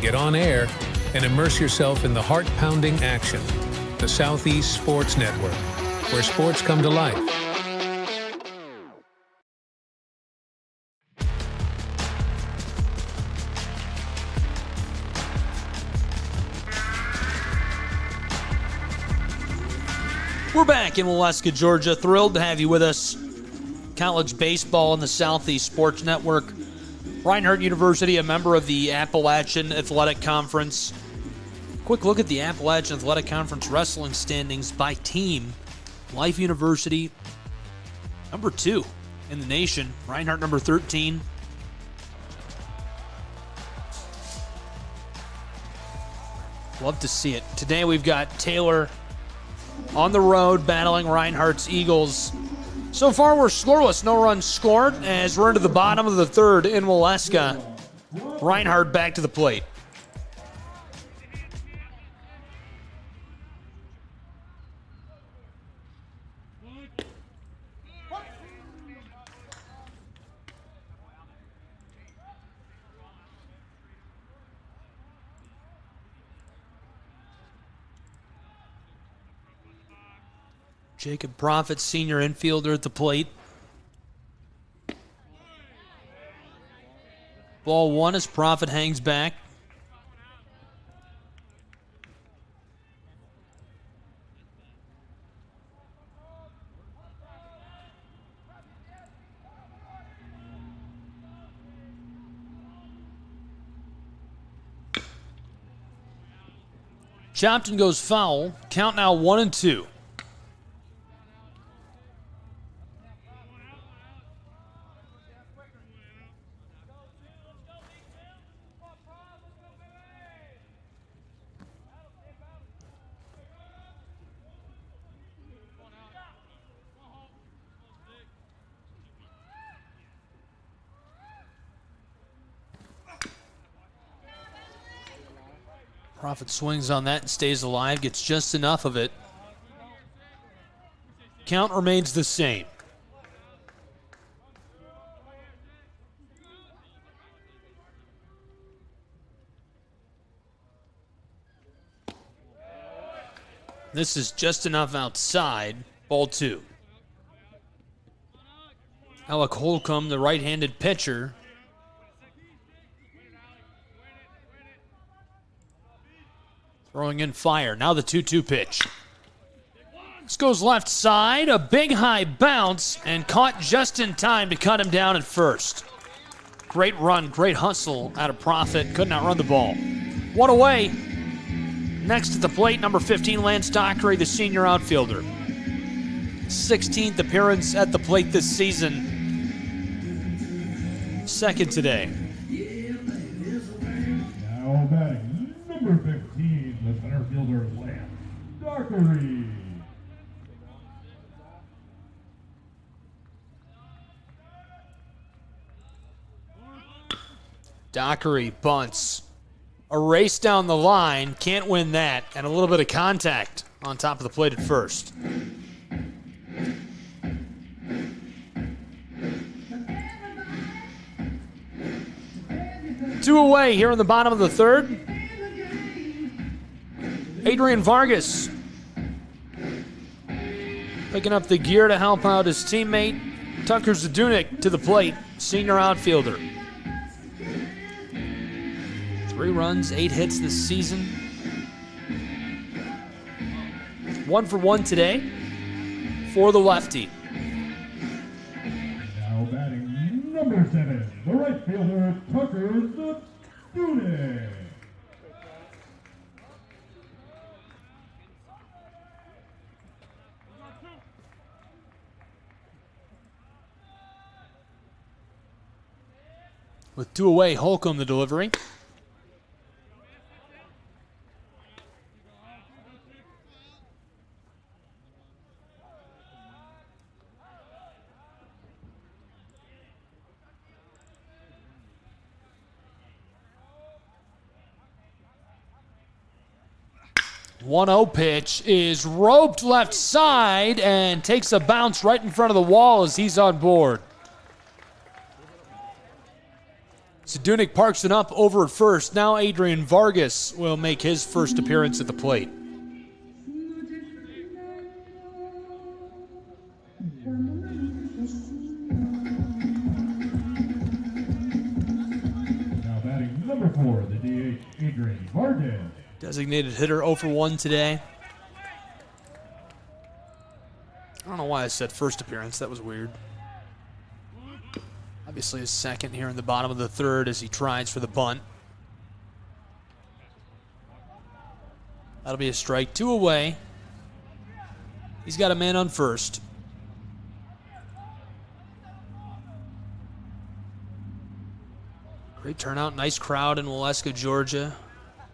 Speaker 7: get on air, and immerse yourself in the heart-pounding action. The Southeast Sports Network, where sports come to life.
Speaker 21: We're back in Waleska, Georgia. Thrilled to have you with us. College baseball in the Southeast Sports Network. Reinhardt University, a member of the Appalachian Athletic Conference. Quick look at the Appalachian Athletic Conference wrestling standings by team. Life University, number 2 in the nation. Reinhardt, number 13. Love to see it. Today we've got Taylor on the road battling Reinhardt's Eagles. So far we're scoreless, no runs scored as we're into the bottom of the 3rd in Waleska. Reinhardt back to the plate. Jacob Profit, senior infielder at the plate. Ball one as Profit hangs back. Chopped and goes foul. Count now 1-2. Profit swings on that and stays alive, gets just enough of it. Count remains the same. This is just enough outside. Ball two. Alec Holcomb, the right-handed pitcher. Throwing in fire. Now the 2-2 pitch. This goes left side. A big high bounce and caught just in time to cut him down at first. Great run, great hustle out of Profit. Could not run the ball. One away. Next at the plate, number 15, Lance Dockery, the senior outfielder. 16th appearance at the plate this season. Second today.
Speaker 1: Now batting, number 15, the center fielder, Lance Dockery.
Speaker 21: Dockery bunts. A race down the line, can't win that, and a little bit of contact on top of the plate at first. Two away here in the bottom of the third. Adrian Vargas picking up the gear to help out his teammate. Tucker Zadunik to the plate, senior outfielder. 3 runs, 8 hits this season. 1 for 1 today for the lefty.
Speaker 1: Now batting number 7, the right fielder, Tucker Zadunik.
Speaker 21: With 2 away, Holcomb the delivery. One-0 pitch is roped left side and takes a bounce right in front of the wall as he's on board. Zadunik parks it up over at first. Now Adrian Vargas will make his first appearance at the plate.
Speaker 1: Now batting number 4, the DH, Adrian Vargas.
Speaker 21: Designated hitter 0 for 1 today. I don't know why I said first appearance. That was weird. Obviously his second here in the bottom of the third as he tries for the bunt. That'll be a strike. 2 away. He's got a man on first. Great turnout. Nice crowd in Waleska, Georgia.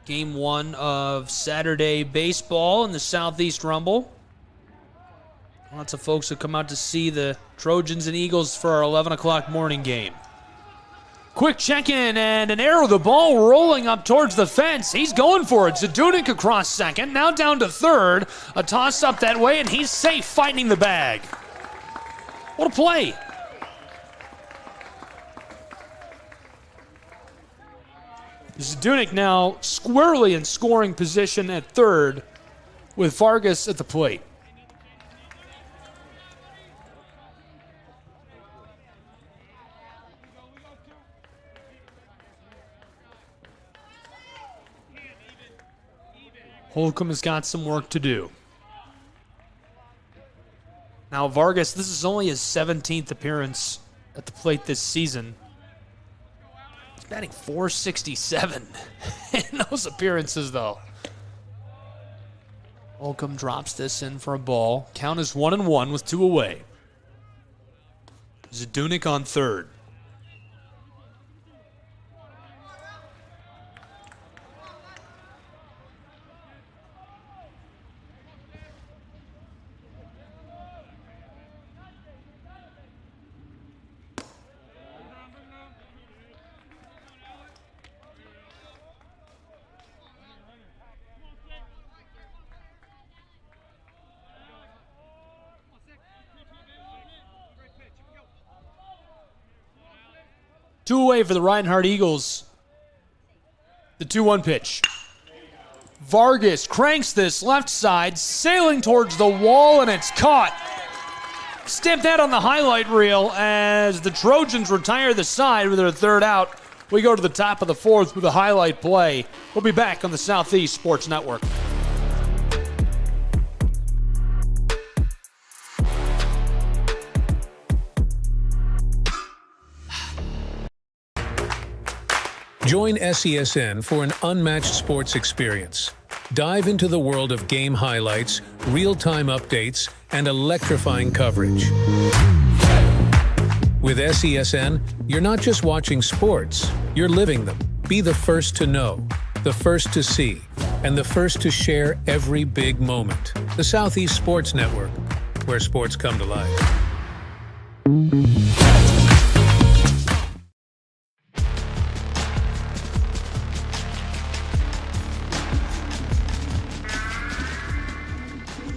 Speaker 21: Game 1 of Saturday baseball in the Southeast Rumble. Lots of folks have come out to see the Trojans and Eagles for our 11 o'clock morning game. Quick check-in and an arrow. The ball rolling up towards the fence. He's going for it. Zadunik across second. Now down to third. A toss up that way, and he's safe fighting the bag. What a play. Zadunik now squarely in scoring position at third with Vargas at the plate. Holcomb has got some work to do. Now Vargas, this is only his 17th appearance at the plate this season. He's batting .467 in those appearances, though. Holcomb drops this in for a ball. Count is 1-1 with 2 away. Zadunik on third. Two away for the Reinhardt Eagles. The 2-1 pitch. Vargas cranks this left side, sailing towards the wall, and it's caught. Stamp that on the highlight reel as the Trojans retire the side with their third out. We go to the top of the fourth with a highlight play. We'll be back on the Southeast Sports Network.
Speaker 7: Join SESN for an unmatched sports experience. Dive into the world of game highlights, real-time updates, and electrifying coverage. With SESN, you're not just watching sports, you're living them. Be the first to know, the first to see, and the first to share every big moment. The Southeast Sports Network, where sports come to life.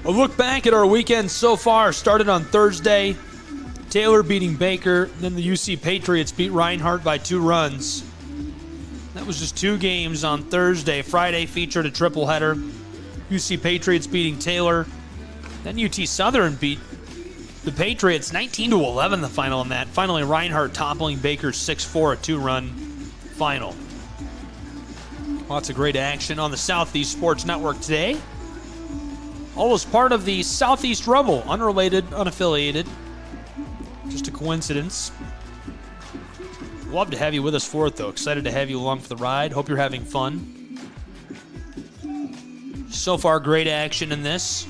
Speaker 21: A look back at our weekend so far started on Thursday. Taylor beating Baker, then the UC Patriots beat Reinhardt by 2 runs. That was just 2 games on Thursday. Friday featured a triple header. UC Patriots beating Taylor. Then UT Southern beat the Patriots 19-11 the final in that. Finally, Reinhardt toppling Baker 6-4, a 2-run final. Lots of great action on the Southeast Sports Network today. All was part of the Southeast Rumble, unrelated, unaffiliated. Just a coincidence. Love to have you with us for it, though. Excited to have you along for the ride. Hope you're having fun. So far, great action in this.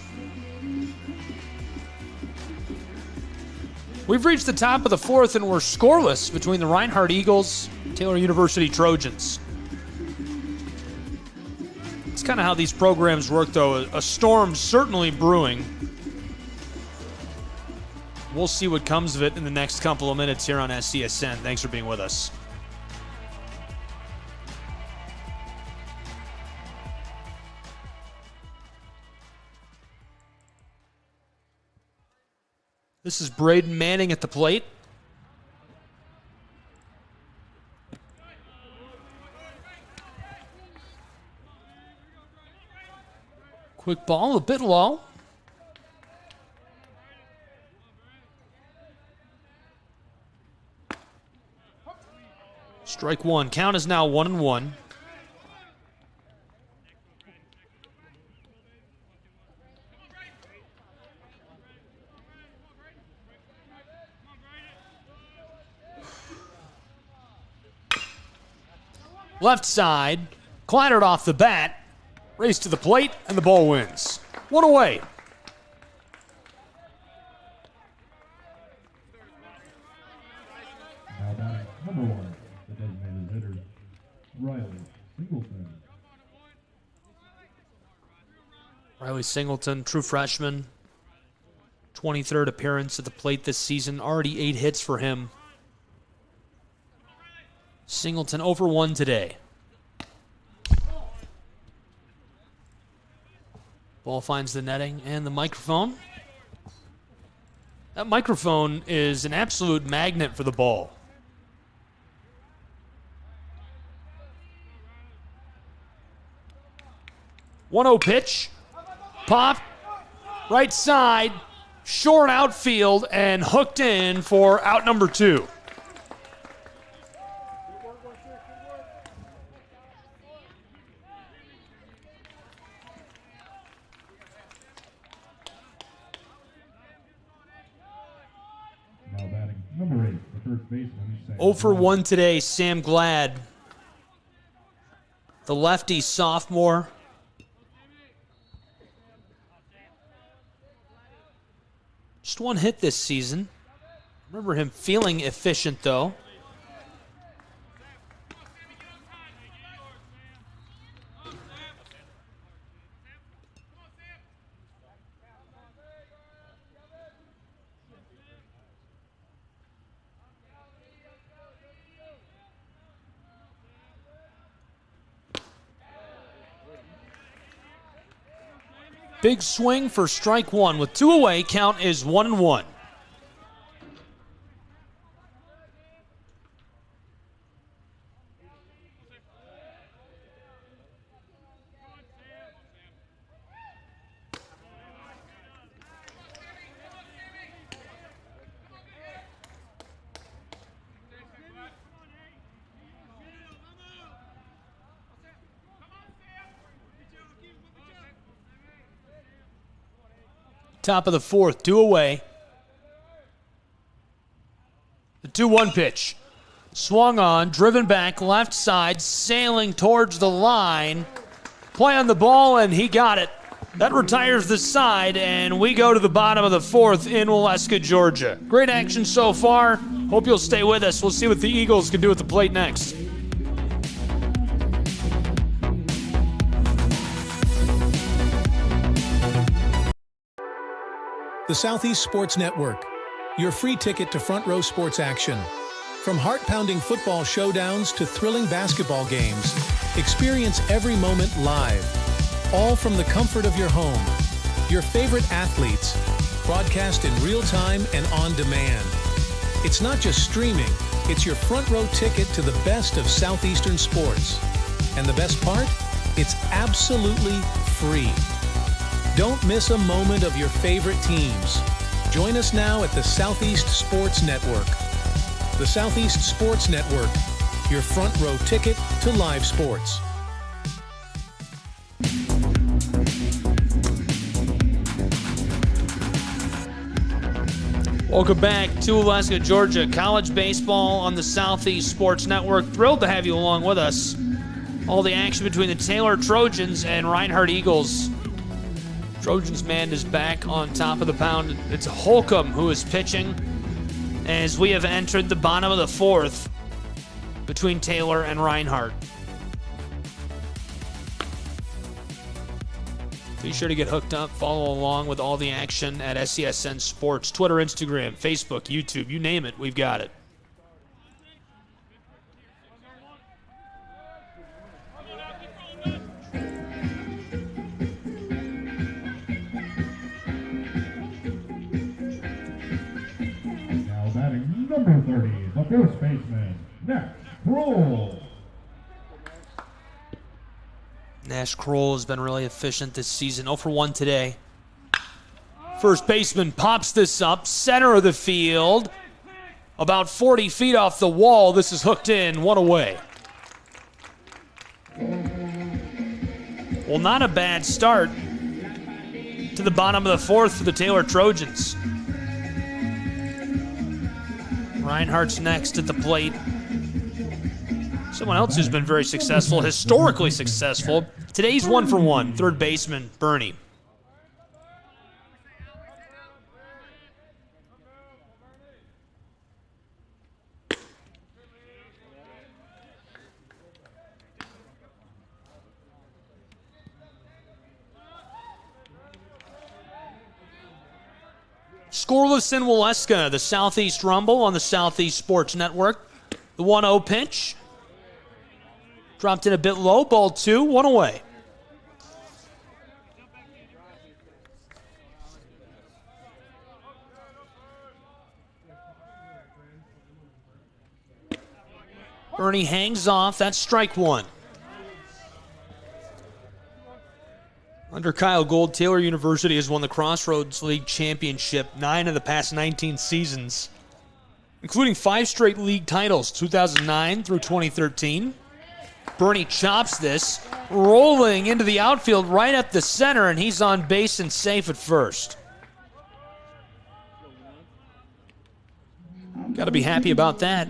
Speaker 21: We've reached the top of the fourth, and we're scoreless between the Reinhardt Eagles and Taylor University Trojans. It's kind of how these programs work, though. A storm certainly brewing. We'll see what comes of it in the next couple of minutes here on SCSN. Thanks for being with us. This is Braden Manning at the plate. Quick ball, a bit low. Strike one. Count is now 1-1. Left side, clattered off the bat. Race to the plate, and the ball wins. 1 away.
Speaker 1: Now batting number 1, the designated hitter, Riley Singleton.
Speaker 21: Riley Singleton, true freshman. 23rd appearance at the plate this season. Already 8 hits for him. Singleton over 1 today. Ball finds the netting and the microphone. That microphone is an absolute magnet for the ball. .1-0 pitch. Pop. Right side. Short outfield and hooked in for out number 2.
Speaker 1: first baseman.
Speaker 21: 0 for 1 today, Sam Glad. The lefty sophomore. Just one hit this season. Remember him feeling efficient, though. Big swing for strike one. With 2 away, count is 1-1. Top of the fourth, 2 away. The 2-1 pitch. Swung on, driven back, left side, sailing towards the line. Play on the ball, and he got it. That retires the side, and we go to the bottom of the fourth in Waleska, Georgia. Great action so far. Hope you'll stay with us. We'll see what the Eagles can do at the plate next.
Speaker 7: The Southeast Sports Network, your free ticket to front row sports action. From heart-pounding football showdowns to thrilling basketball games, experience every moment live, all from the comfort of your home. Your favorite athletes, broadcast in real time and on demand. It's not just streaming, it's your front row ticket to the best of Southeastern sports. And the best part? It's absolutely free. Don't miss a moment of your favorite teams. Join us now at the Southeast Sports Network. The Southeast Sports Network, your front row ticket to live sports.
Speaker 21: Welcome back to Waleska, Georgia. College baseball on the Southeast Sports Network. Thrilled to have you along with us. All the action between the Taylor Trojans and Reinhardt Eagles. Trojans man is back on top of the pound. It's Holcomb who is pitching as we have entered the bottom of the fourth between Taylor and Reinhardt. Be sure to get hooked up, follow along with all the action at SCSN Sports, Twitter, Instagram, Facebook, YouTube, you name it, we've got it.
Speaker 1: Number 30, the first baseman, Nash Kroll.
Speaker 21: Nash Kroll has been really efficient this season. 0 for 1 today. First baseman pops this up, center of the field. About 40 feet off the wall. This is hooked in, 1 away. Well, not a bad start to the bottom of the fourth for the Taylor Trojans. Reinhardt's next at the plate. Someone else who's been very successful, historically successful. Today's 1 for 1, third baseman, Bernie. Scoreless in Waleska, the Southeast Rumble on the Southeast Sports Network. The 1-0 pitch. Dropped in a bit low, ball 2, 1 away. Bernie hangs off, that's strike 1. Under Kyle Gold, Taylor University has won the Crossroads League Championship 9 of the past 19 seasons, including 5 straight league titles, 2009 through 2013. Bernie chops this, rolling into the outfield right up the center, and he's on base and safe at first. Got to be happy about that.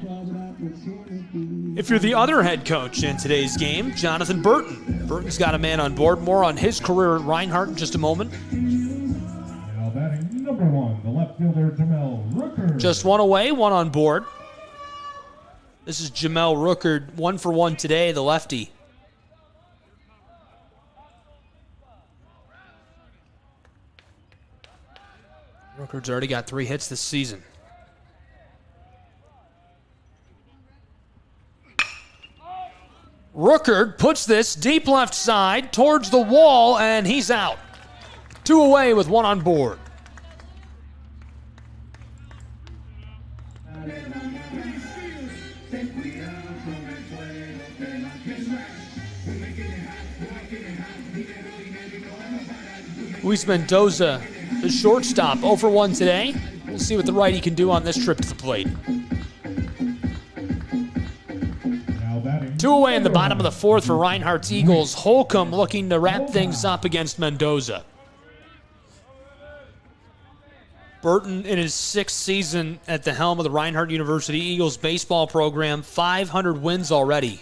Speaker 21: If you're the other head coach in today's game, Jonathan Burton. Burton's got a man on board. More on his career at Reinhardt in just a moment.
Speaker 1: Now batting number 1, the left fielder, Jamel Rooker.
Speaker 21: Just one away, one on board. This is Jamel Rooker, 1 for 1 today, the lefty. Rooker's already got 3 hits this season. Rooker puts this deep left side towards the wall, and he's out. 2 away with 1 on board. Luis Mendoza, the shortstop, 0 for 1 today. We'll see what the righty can do on this trip to the plate. 2 away in the bottom of the 4th for Reinhardt's Eagles. Holcomb looking to wrap things up against Mendoza. Burton in his 6th season at the helm of the Reinhardt University Eagles baseball program. 500 wins already.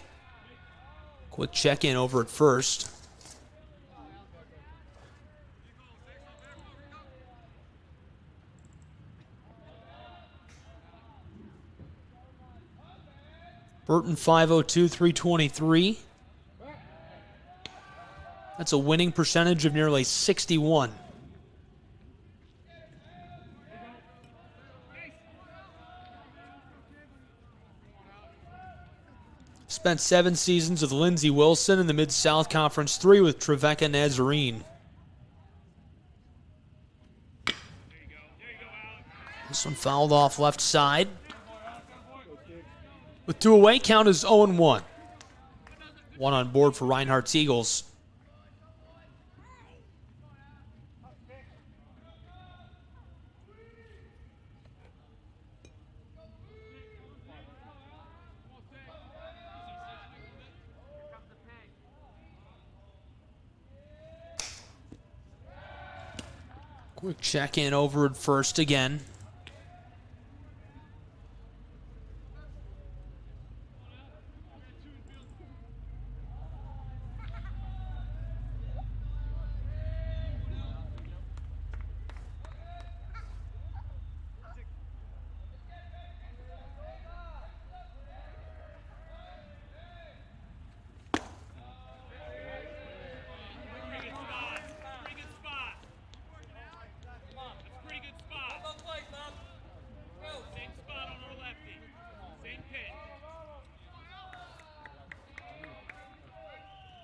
Speaker 21: Quick check-in over at first. Burton 502, 323. That's a winning percentage of nearly 61. Spent 7 seasons with Lindsey Wilson in the Mid-South Conference, 3 with Trevecca Nazarene. This one fouled off left side. With 2 away, count is 0-1. 1 on board for Reinhardt's Eagles. Quick check-in over at first again.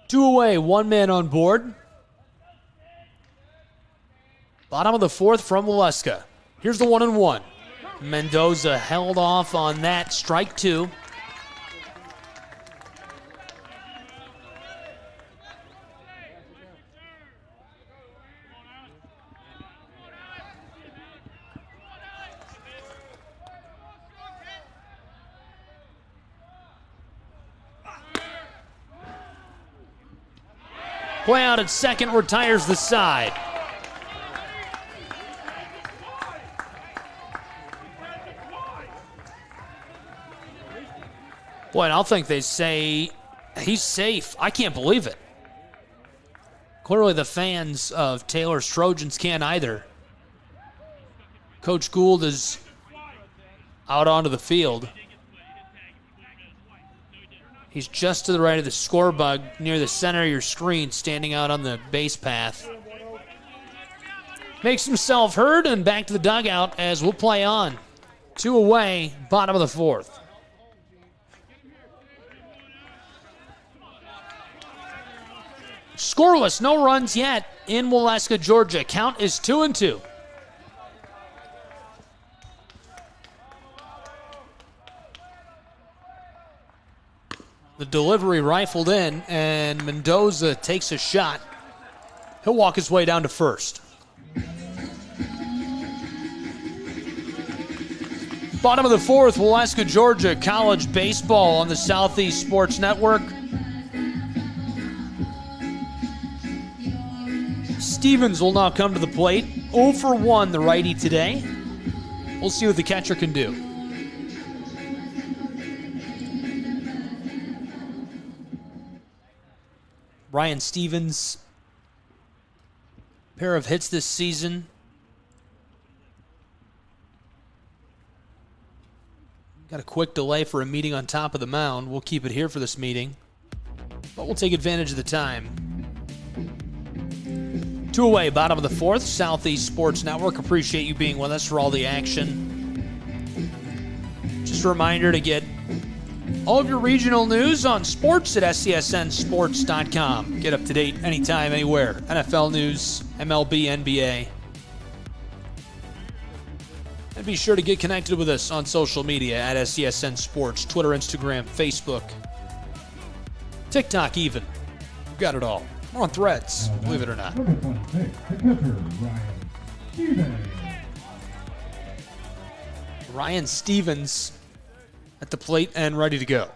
Speaker 21: Two away, 1 man on board. Bottom of the 4th from Waleska. Here's the 1-1. Mendoza held off on that. Strike 2. Play out at second, retires the side. Boy, and I'll think they say he's safe. I can't believe it. Clearly the fans of Taylor's Trojans can't either. Coach Gould is out onto the field. He's just to the right of the score bug, near the center of your screen, standing out on the base path. Makes himself heard, and back to the dugout as we'll play on. 2 away, bottom of the 4th. Scoreless, no runs yet in Waleska, Georgia. Count is 2-2. The delivery rifled in, and Mendoza takes a shot. He'll walk his way down to first. Bottom of the 4th, Waleska, Georgia, college baseball on the Southeast Sports Network. Stevens will now come to the plate. 0 for 1, the righty today. We'll see what the catcher can do. Ryan Stevens, pair of hits this season. Got a quick delay for a meeting on top of the mound. We'll keep it here for this meeting, but we'll take advantage of the time. 2 away, bottom of the fourth. Southeast Sports Network. Appreciate you being with us for all the action. Just a reminder to get all of your regional news on sports at scsnsports.com. Get up to date anytime, anywhere. NFL news, MLB, NBA. And be sure to get connected with us on social media at SCSN Sports, Twitter, Instagram, Facebook, TikTok even. We've got it all. We're on Threads, believe it or not.
Speaker 1: Number 26, the catcher, Ryan Stevens.
Speaker 21: Ryan Stevens at the plate and ready to go.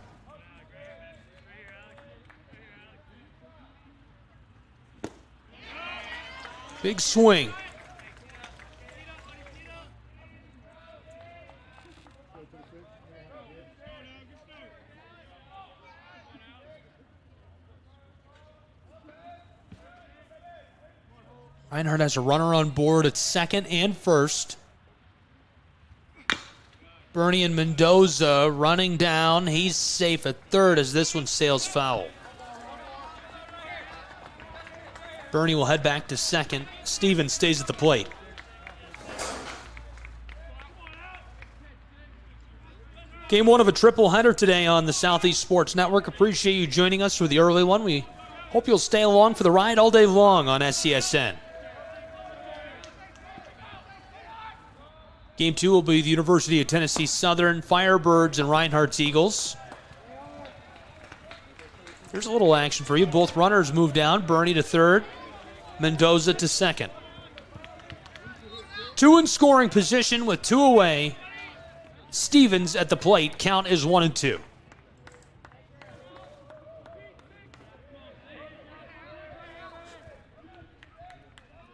Speaker 21: Big swing. Reinhardt has a runner on board at second and first. Bernie and Mendoza running down. He's safe at third as this one sails foul. Bernie will head back to second. Stevens stays at the plate. Game one of a triple header today on the Southeast Sports Network. Appreciate you joining us for the early one. We hope you'll stay along for the ride all day long on SCSN. Game two will be the University of Tennessee Southern Firebirds and Reinhardt's Eagles. There's a little action for you. Both runners move down. Bernie to third, Mendoza to second. Two in scoring position with 2 away. Stevens at the plate. Count is 1-2.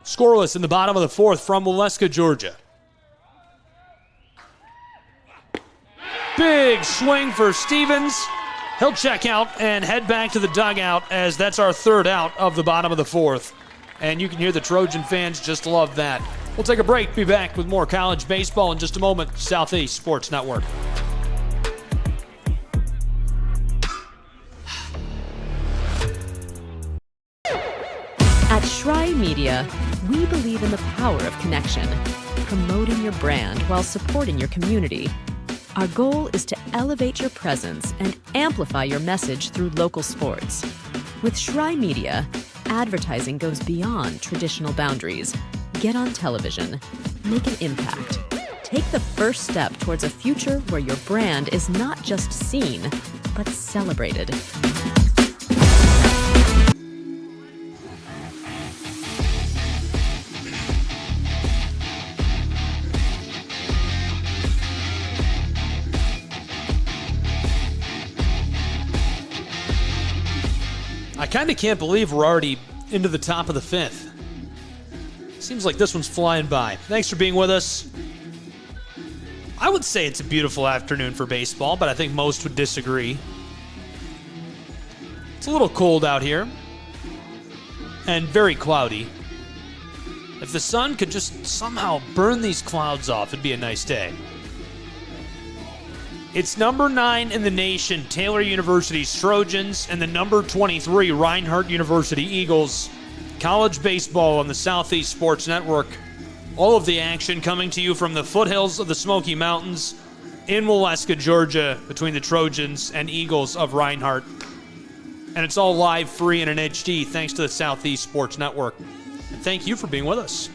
Speaker 21: Scoreless in the bottom of the fourth from Waleska, Georgia. Big swing for Stevens. He'll check out and head back to the dugout as that's our third out of the bottom of the fourth. And you can hear the Trojan fans just love that. We'll take a break. Be back with more college baseball in just a moment. Southeast Sports Network.
Speaker 20: At Schrei Media, we believe in the power of connection, promoting your brand while supporting your community. Our goal is to elevate your presence and amplify your message through local sports. With Schrei Media, advertising goes beyond traditional boundaries. Get on television. Make an impact. Take the first step towards a future where your brand is not just seen, but celebrated.
Speaker 21: I kind of can't believe we're already into the top of the fifth. Seems like this one's flying by. Thanks for being with us. I would say it's a beautiful afternoon for baseball, but I think most would disagree. It's a little cold out here and very cloudy. If the sun could just somehow burn these clouds off, it'd be a nice day. It's number 9 in the nation, Taylor University's Trojans, and the number 23 Reinhardt University Eagles. College baseball on the Southeast Sports Network. All of the action coming to you from the foothills of the Smoky Mountains in Waleska, Georgia, between the Trojans and Eagles of Reinhardt. And it's all live, free, and in HD thanks to the Southeast Sports Network. And thank you for being with us.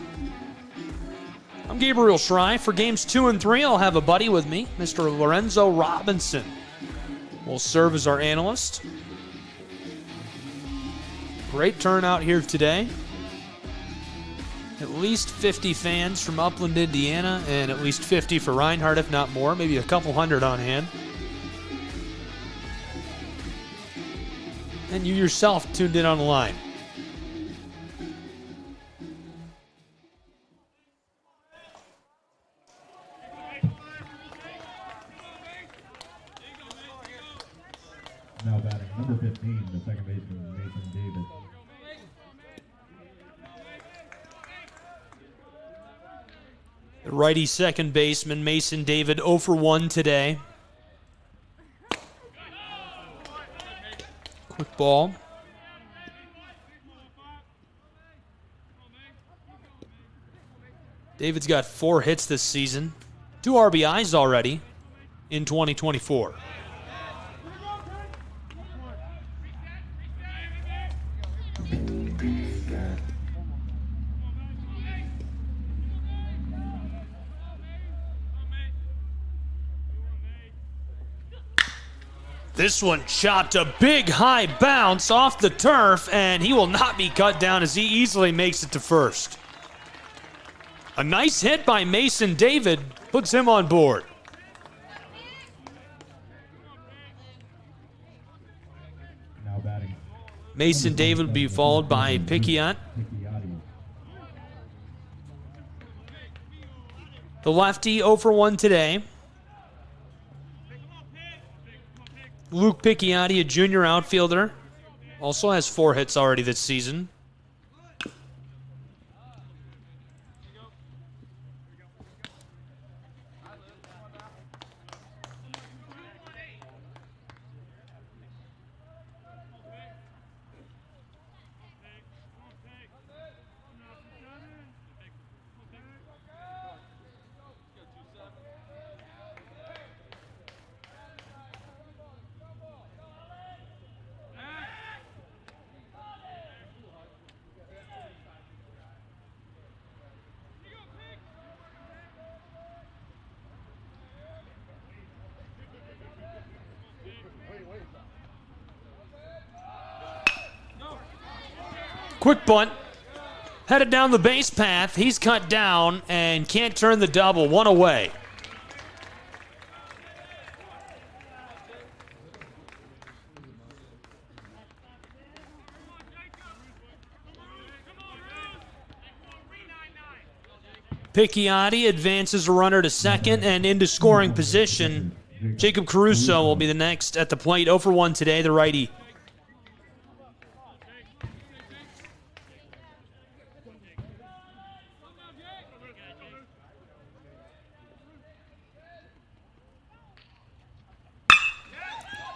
Speaker 21: I'm Gabriel Schrei. For games 2 and 3, I'll have a buddy with me, Mr. Lorenzo Robinson. Will serve as our analyst. Great turnout here today. At least 50 fans from Upland, Indiana, and at least 50 for Reinhardt, if not more. Maybe a couple hundred on hand. And you yourself tuned in on the line.
Speaker 1: Now batting number 15, the second baseman, Mason David.
Speaker 21: The righty second baseman, Mason David, 0 for 1 today. Quick ball. David's got 4 hits this season, 2 RBIs already in 2024. This one chopped a big high bounce off the turf, and he will not be cut down as he easily makes it to first. A nice hit by Mason David puts him on board.
Speaker 1: Now batting.
Speaker 21: Mason David will be followed by Picciott. The lefty 0 for 1 today. Luke Picchiotti, a junior outfielder, also has 4 hits already this season. Quick bunt. Headed down the base path. He's cut down and can't turn the double. 1 away. Picchiotti advances a runner to second and into scoring position. Jacob Caruso will be the next at the plate. 0 for 1 today, the righty.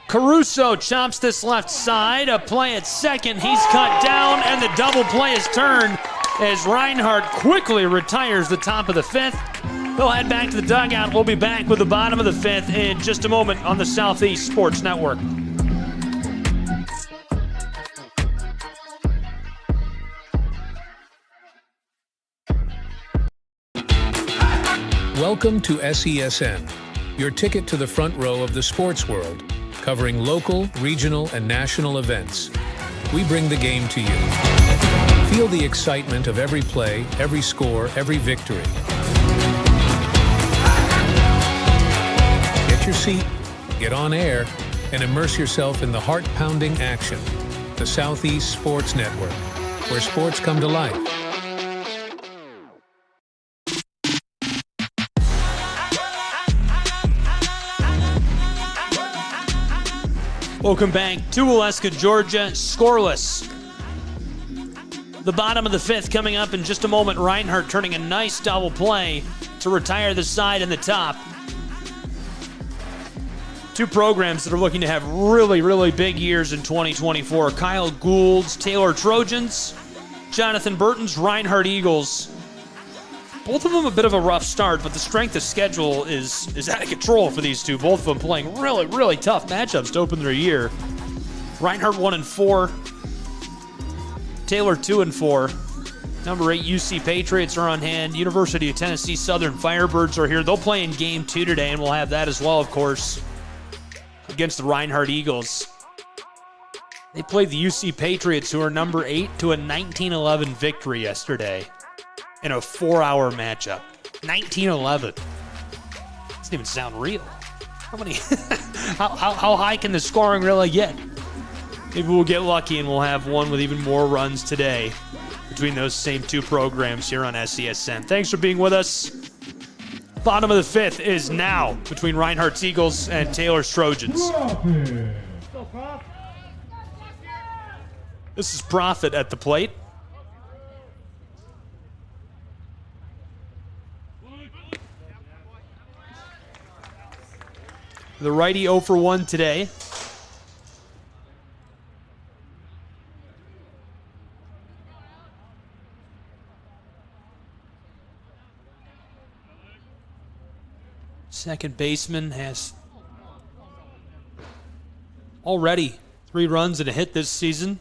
Speaker 21: Caruso chops this left side. A play at second. He's cut down, and the double play is turned as Reinhardt quickly retires the top of the 5th. They'll head back to the dugout. We'll be back with the bottom of the 5th in just a moment on the Southeast Sports Network.
Speaker 7: Welcome to SESN, your ticket to the front row of the sports world, covering local, regional, and national events. We bring the game to you. Feel the excitement of every play, every score, every victory. Get your seat, get on air, and immerse yourself in the heart-pounding action. The Southeast Sports Network, where sports come to life.
Speaker 21: Welcome back to Waleska, Georgia. Scoreless. The bottom of the 5th coming up in just a moment. Reinhardt turning a nice double play to retire the side and the top. 2 programs that are looking to have really, really big years in 2024. Kyle Gould's Taylor Trojans, Jonathan Burton's Reinhardt Eagles. Both of them a bit of a rough start, but the strength of schedule is out of control for these two. Both of them playing really, really tough matchups to open their year. Reinhardt 1-4. Taylor 2-4. Number 8 UC Patriots are on hand. University of Tennessee Southern Firebirds are here. They'll play in game 2 today, and we'll have that as well, of course, against the Reinhardt Eagles. They played the UC Patriots, who are number 8, to a 19-11 victory yesterday in a 4-hour matchup. 19-11. Doesn't even sound real. How many? how high can the scoring really get? Maybe we'll get lucky and we'll have one with even more runs today between those same 2 programs here on SESN. Thanks for being with us. Bottom of the 5th is now between Reinhardt's Eagles and Taylor's Trojans. This is Profit at the plate. The righty 0 for 1 today. Second baseman has already 3 runs and a hit this season.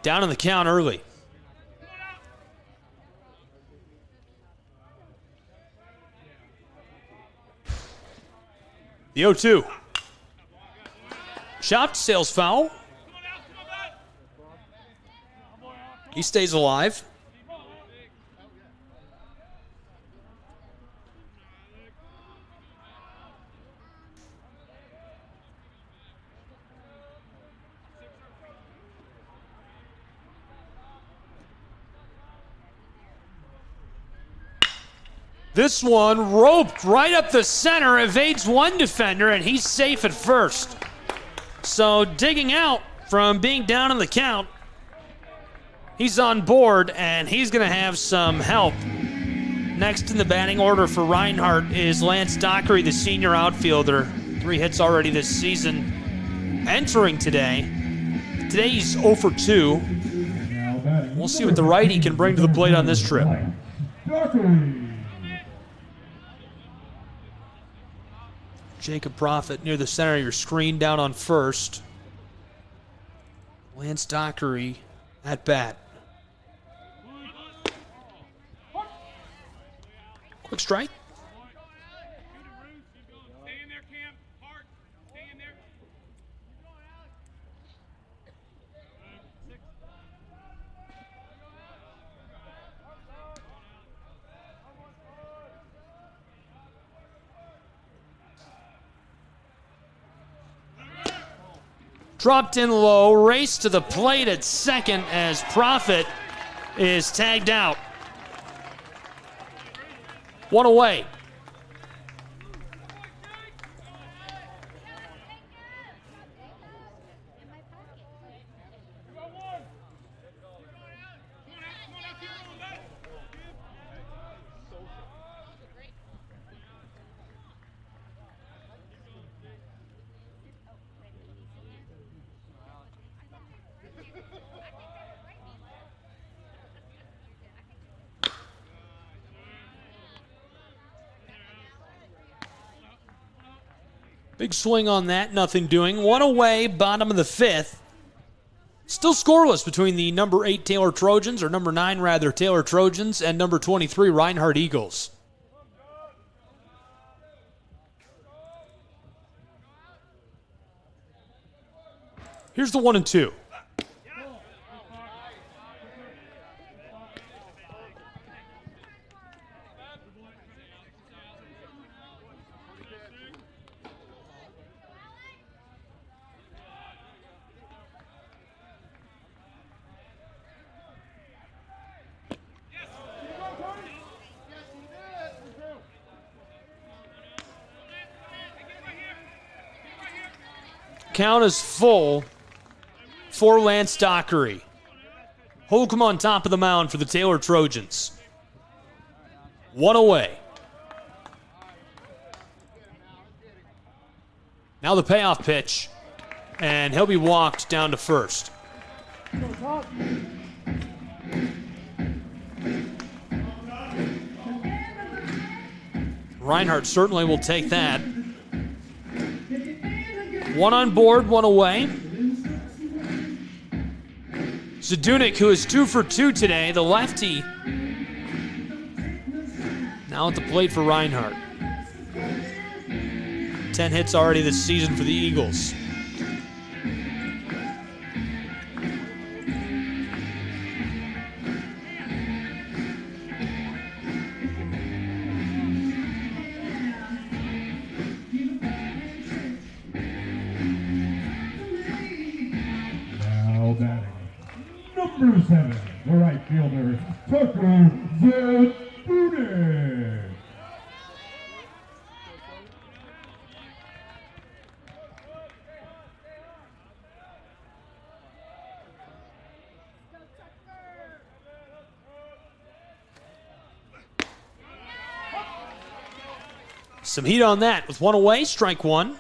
Speaker 21: Down in the count early. The 0-2. Chopped, sails foul. He stays alive. This one roped right up the center, evades one defender, and he's safe at first. So digging out from being down in the count, he's on board, and he's going to have some help. Next in the batting order for Reinhardt is Lance Dockery, the senior outfielder. 3 hits already this season. Entering today. Today he's 0 for 2. We'll see what the righty can bring to the plate on this trip. Jacob Profit near the center of your screen, down on first. Lance Dockery at bat. Quick strike. Dropped in low, race to the plate at second as Profit is tagged out. 1 away. Big swing on that, nothing doing. 1 away, bottom of the 5th. Still scoreless between the number 8 Taylor Trojans, or number 9 rather, Taylor Trojans, and number 23 Reinhardt Eagles. Here's the 1-2. Count is full for Lance Dockery. Holcomb on top of the mound for the Taylor Trojans. 1 away. Now the payoff pitch, and he'll be walked down to first. Reinhardt certainly will take that. 1 on board, 1 away. Zadunik, who is 2 for 2 today, the lefty, now at the plate for Reinhardt. 10 hits already this season for the Eagles.
Speaker 1: Number 7, the right fielder, Tucker Zadunik. Booty.
Speaker 21: Some heat on that with one away, strike one.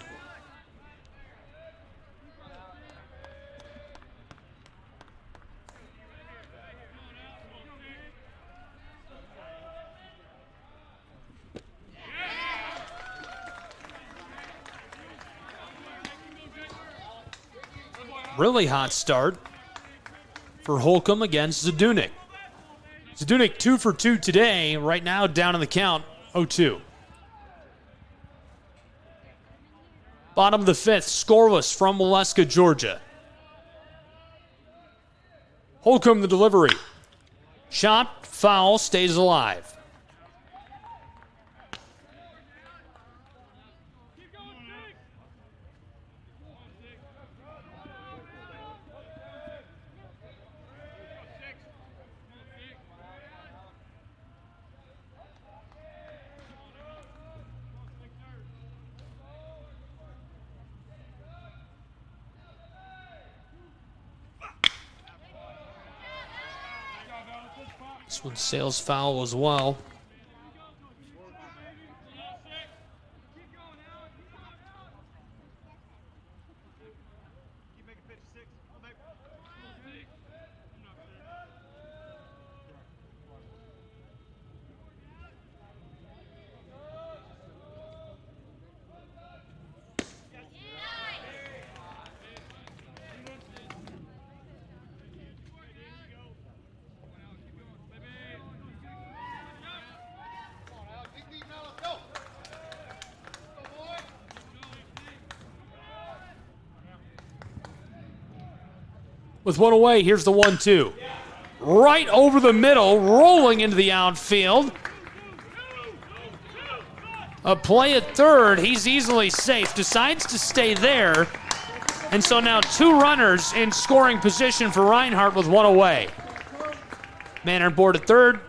Speaker 21: Really hot start for Holcomb against Zadunik. Zadunik 2 for 2 today, right now down in the count, 0-2. Bottom of the fifth, scoreless from Waleska, Georgia. Holcomb the delivery. Shot, foul, stays alive. This one sails foul as well. With one away, here's the 1-2. Right over the middle, rolling into the outfield. A play at third, he's easily safe, decides to stay there. And so now two runners in scoring position for Reinhardt with one away. Man on board at third.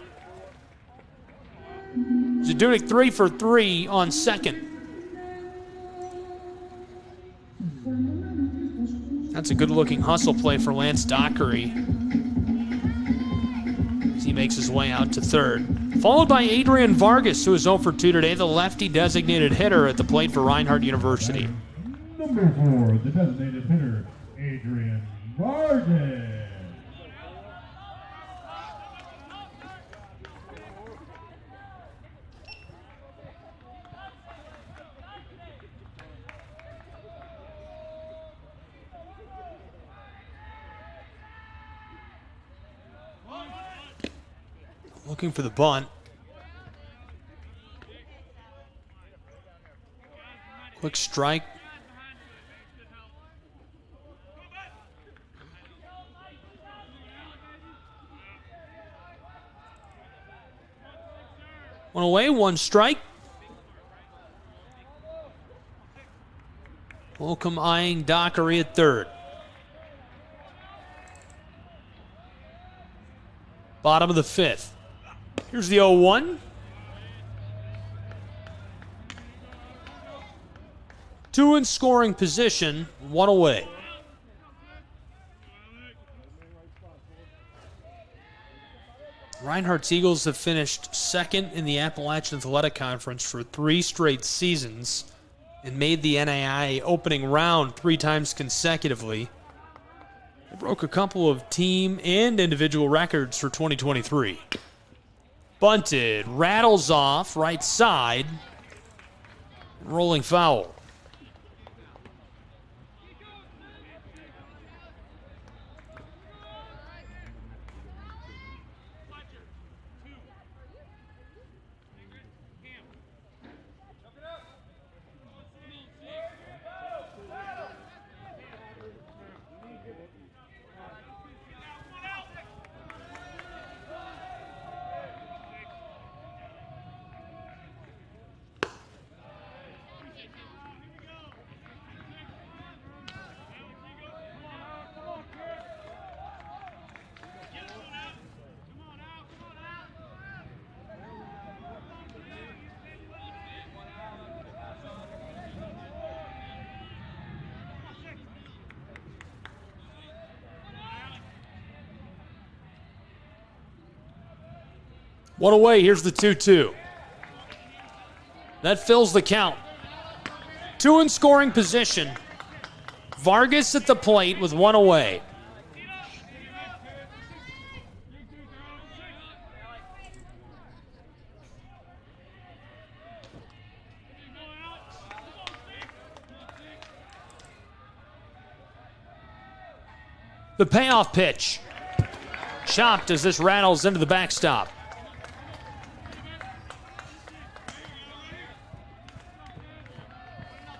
Speaker 21: Zadunik 3 for 3 on second. That's a good-looking hustle play for Lance Dockery as he makes his way out to third. Followed by Adrian Vargas, who is 0 for 2 today, the lefty designated hitter at the plate for Reinhardt University.
Speaker 1: Number 4, the designated hitter, Adrian Vargas.
Speaker 21: Looking for the bunt. Quick strike. One away, one strike. Holcomb eyeing Dockery at third. Bottom of the fifth. Here's the 0-1. 2 in scoring position, 1 away. Reinhardt's Eagles have finished second in the Appalachian Athletic Conference for 3 straight seasons and made the NAIA opening round 3 times consecutively. They broke a couple of team and individual records for 2023. Bunted, rattles off, right side, rolling foul. One away, here's the 2-2. That fills the count. 2 in scoring position. Vargas at the plate with 1 away. The payoff pitch. Chopped as this rattles into the backstop.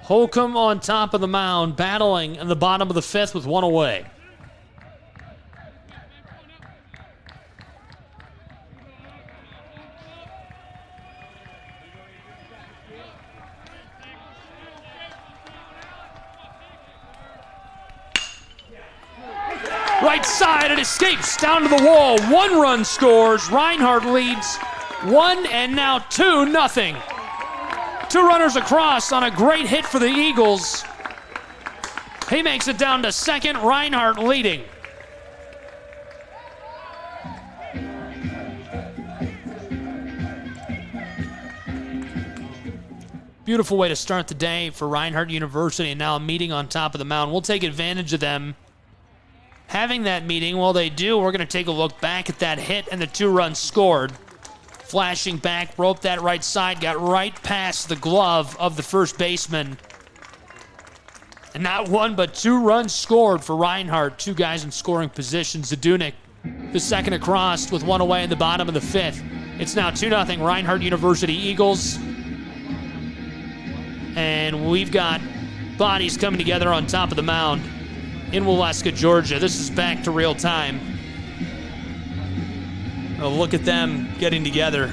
Speaker 21: Holcomb on top of the mound, battling in the bottom of the 5th with 1 away. Right side, it escapes down to the wall. 1 run scores. Reinhardt leads 1 and now 2-0. 2 runners across on a great hit for the Eagles. He makes it down to second. Reinhardt leading. Beautiful way to start the day for Reinhardt University, and now a meeting on top of the mound. We'll take advantage of them having that meeting. While they do, we're going to take a look back at that hit and the 2 runs scored. Flashing back, roped that right side, got right past the glove of the first baseman. And not 1 but 2 runs scored for Reinhardt. 2 guys in scoring position. Zadunik, the second across with 1 away in the bottom of the 5th. It's now 2-0 Reinhardt University Eagles. And we've got bodies coming together on top of the mound in Waleska, Georgia. This is back to real time. Oh, look at them getting together.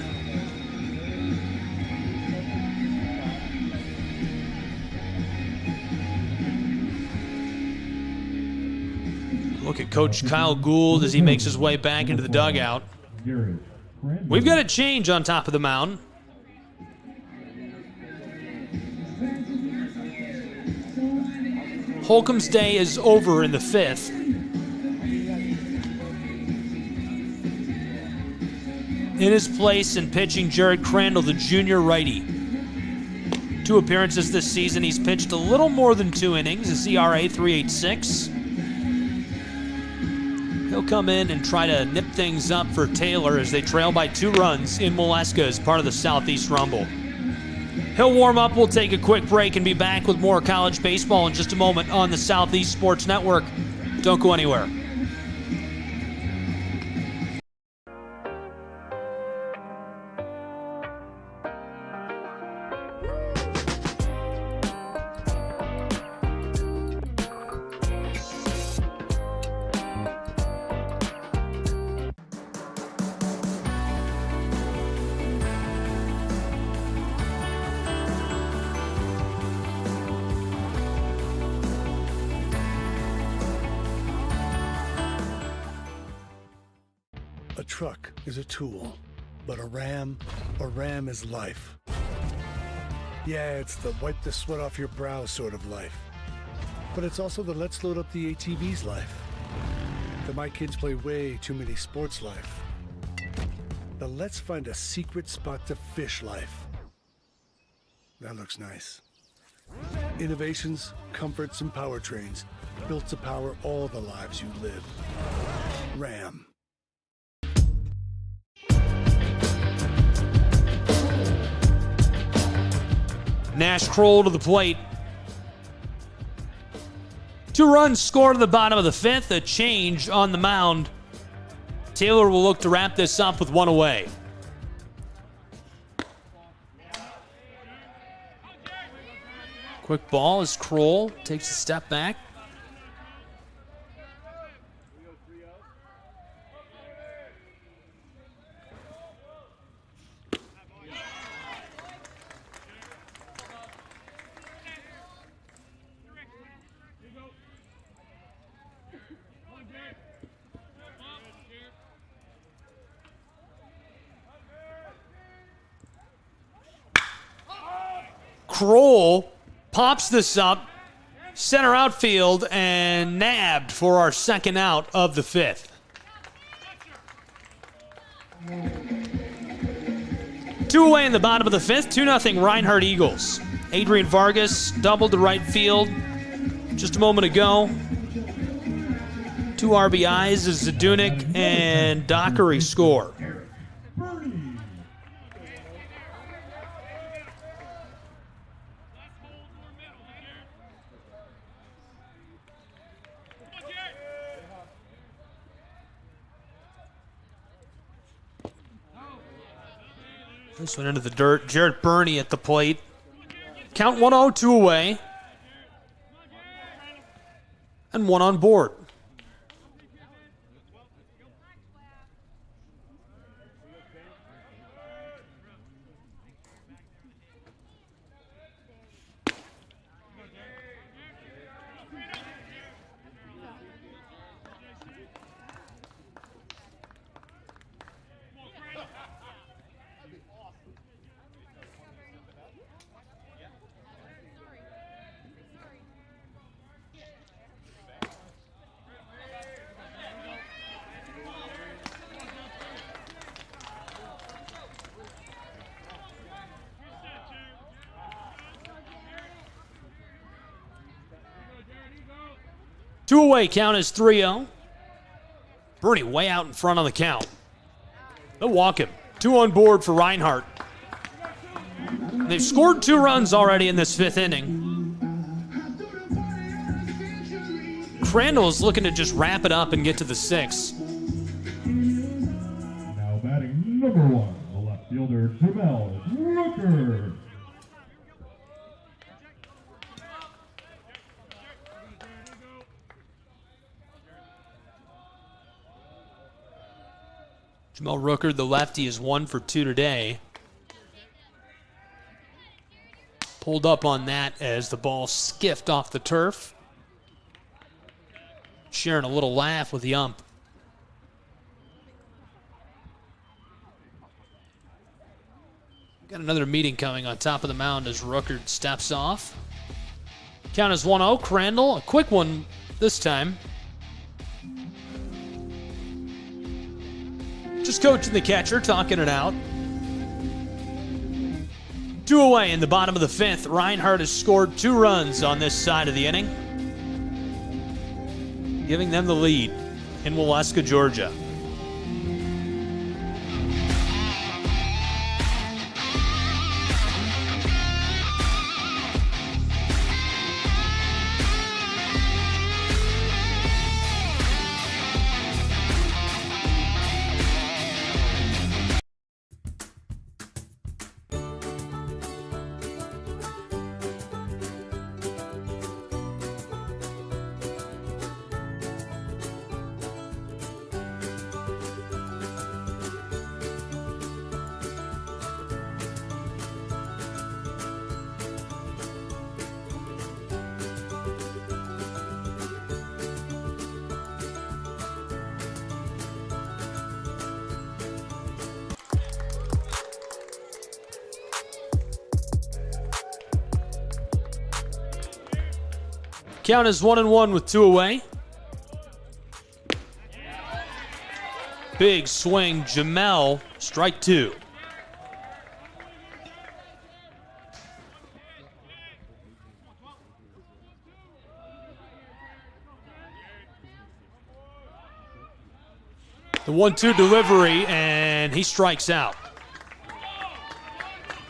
Speaker 21: Look at Coach Kyle Gould as he makes his way back into the dugout. We've got a change on top of the mound. Holcomb's day is over in the 5th. In his place in pitching, Jared Crandall, the junior righty. 2 appearances this season. He's pitched a little more than 2 innings, his ERA 3.86. He'll come in and try to nip things up for Taylor as they trail by 2 runs in Waleska as part of the Southeast Rumble. He'll warm up. We'll take a quick break and be back with more college baseball in just a moment on the Southeast Sports Network. Don't go anywhere.
Speaker 16: A truck is a tool, but a ram is life. Yeah, it's the wipe the sweat off your brow sort of life. But it's also the let's load up the ATV's life. The my kids play way too many sports life. The let's find a secret spot to fish life. That looks nice. Innovations, comforts, and powertrains built to power all the lives you live. Ram.
Speaker 21: Nash Kroll to the plate. 2 runs scored at the bottom of the 5th. A change on the mound. Taylor will look to wrap this up with 1 away. Quick ball as Kroll takes a step back. Kroll pops this up, center outfield, and nabbed for our second out of the 5th. Two away in the bottom of the fifth, 2-0 Reinhardt Eagles. Adrian Vargas doubled to right field just a moment ago. 2 RBIs as Zadunik and Dockery score. This one into the dirt. Jarrett Burney at the plate. Count 1-0, 2 away. And 1 on board. Two away, count is 3-0. Burney way out in front on the count. They'll walk him. 2 on board for Reinhardt. They've scored 2 runs already in this 5th inning. Crandall's looking to just wrap it up and get to the 6th.
Speaker 1: Now batting number 1, the left fielder, Jamel Rooker.
Speaker 21: Jamel Rooker, the lefty, is 1 for 2 today. Pulled up on that as the ball skiffed off the turf. Sharing a little laugh with the ump. Got another meeting coming on top of the mound as Rooker steps off. Count is 1-0. Crandall, a quick one this time. Just coaching the catcher, talking it out. 2 away in the bottom of the 5th. Reinhardt has scored 2 runs on this side of the inning, giving them the lead in Waleska, Georgia. Count is 1-1 with 2 away. Big swing, Jamel, strike 2. The 1-2 delivery, and he strikes out.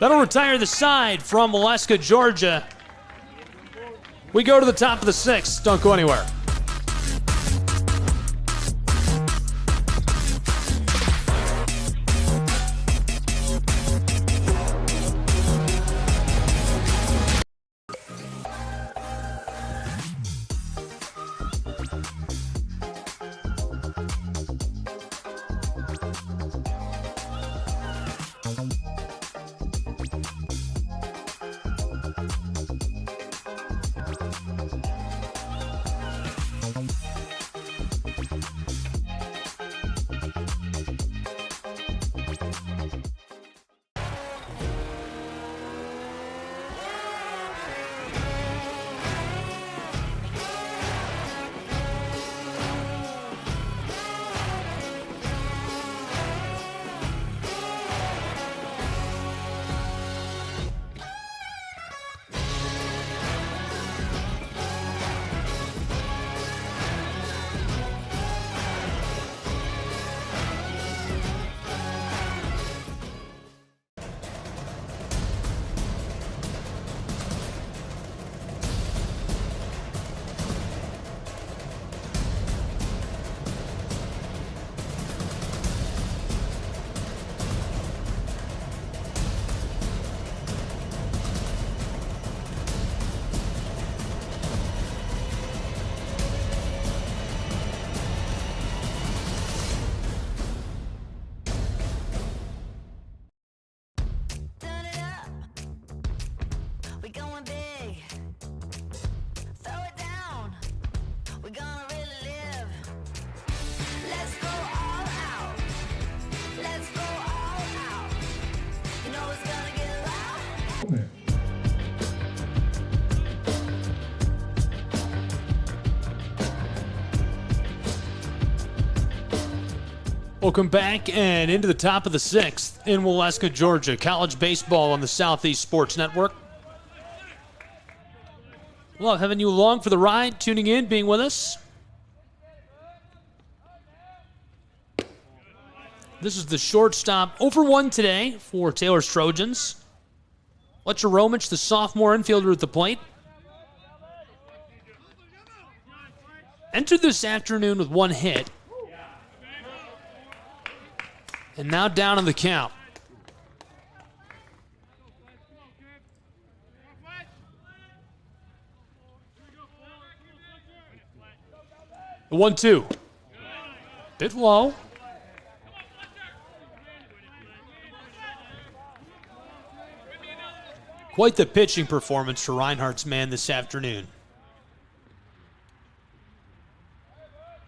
Speaker 21: That'll retire the side from Waleska, Georgia. We go to the top of the 6th. Don't go anywhere. Welcome back and into the top of the 6th in Waleska, Georgia. College baseball on the Southeast Sports Network. Love having you along for the ride, tuning in, being with us. This is the shortstop 0-for-1 today for Taylor's Trojans. Fletcher Romich, the sophomore infielder at the plate. Entered this afternoon with 1 hit. And now down in the count. The 1-2. Bit low. Quite the pitching performance for Reinhardt's man this afternoon.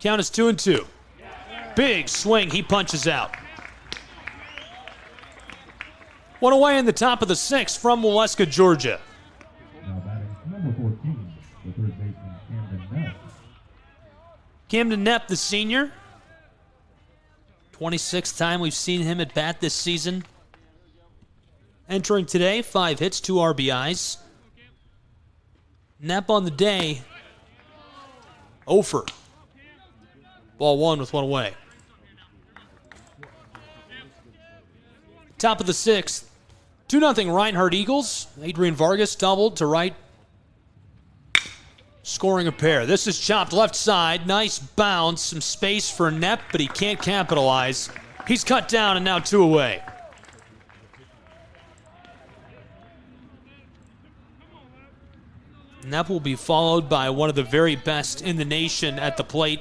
Speaker 21: Count is 2-2. Big swing, he punches out. 1 away in the top of the 6th from Waleska, Georgia.
Speaker 1: Now batting number 14, the third baseman Camden Neff.
Speaker 21: Camden Neff, the senior. 26th time we've seen him at bat this season. Entering today, 5 hits, 2 RBIs. Neff on the day, 0-for. Ball 1 with 1 away. Top of the 6th, 2-0 Reinhardt Eagles. Adrian Vargas doubled to right, scoring a pair. This is chopped left side. Nice bounce, some space for Nepp, but he can't capitalize. He's cut down and now 2 away. Nepp will be followed by one of the very best in the nation at the plate,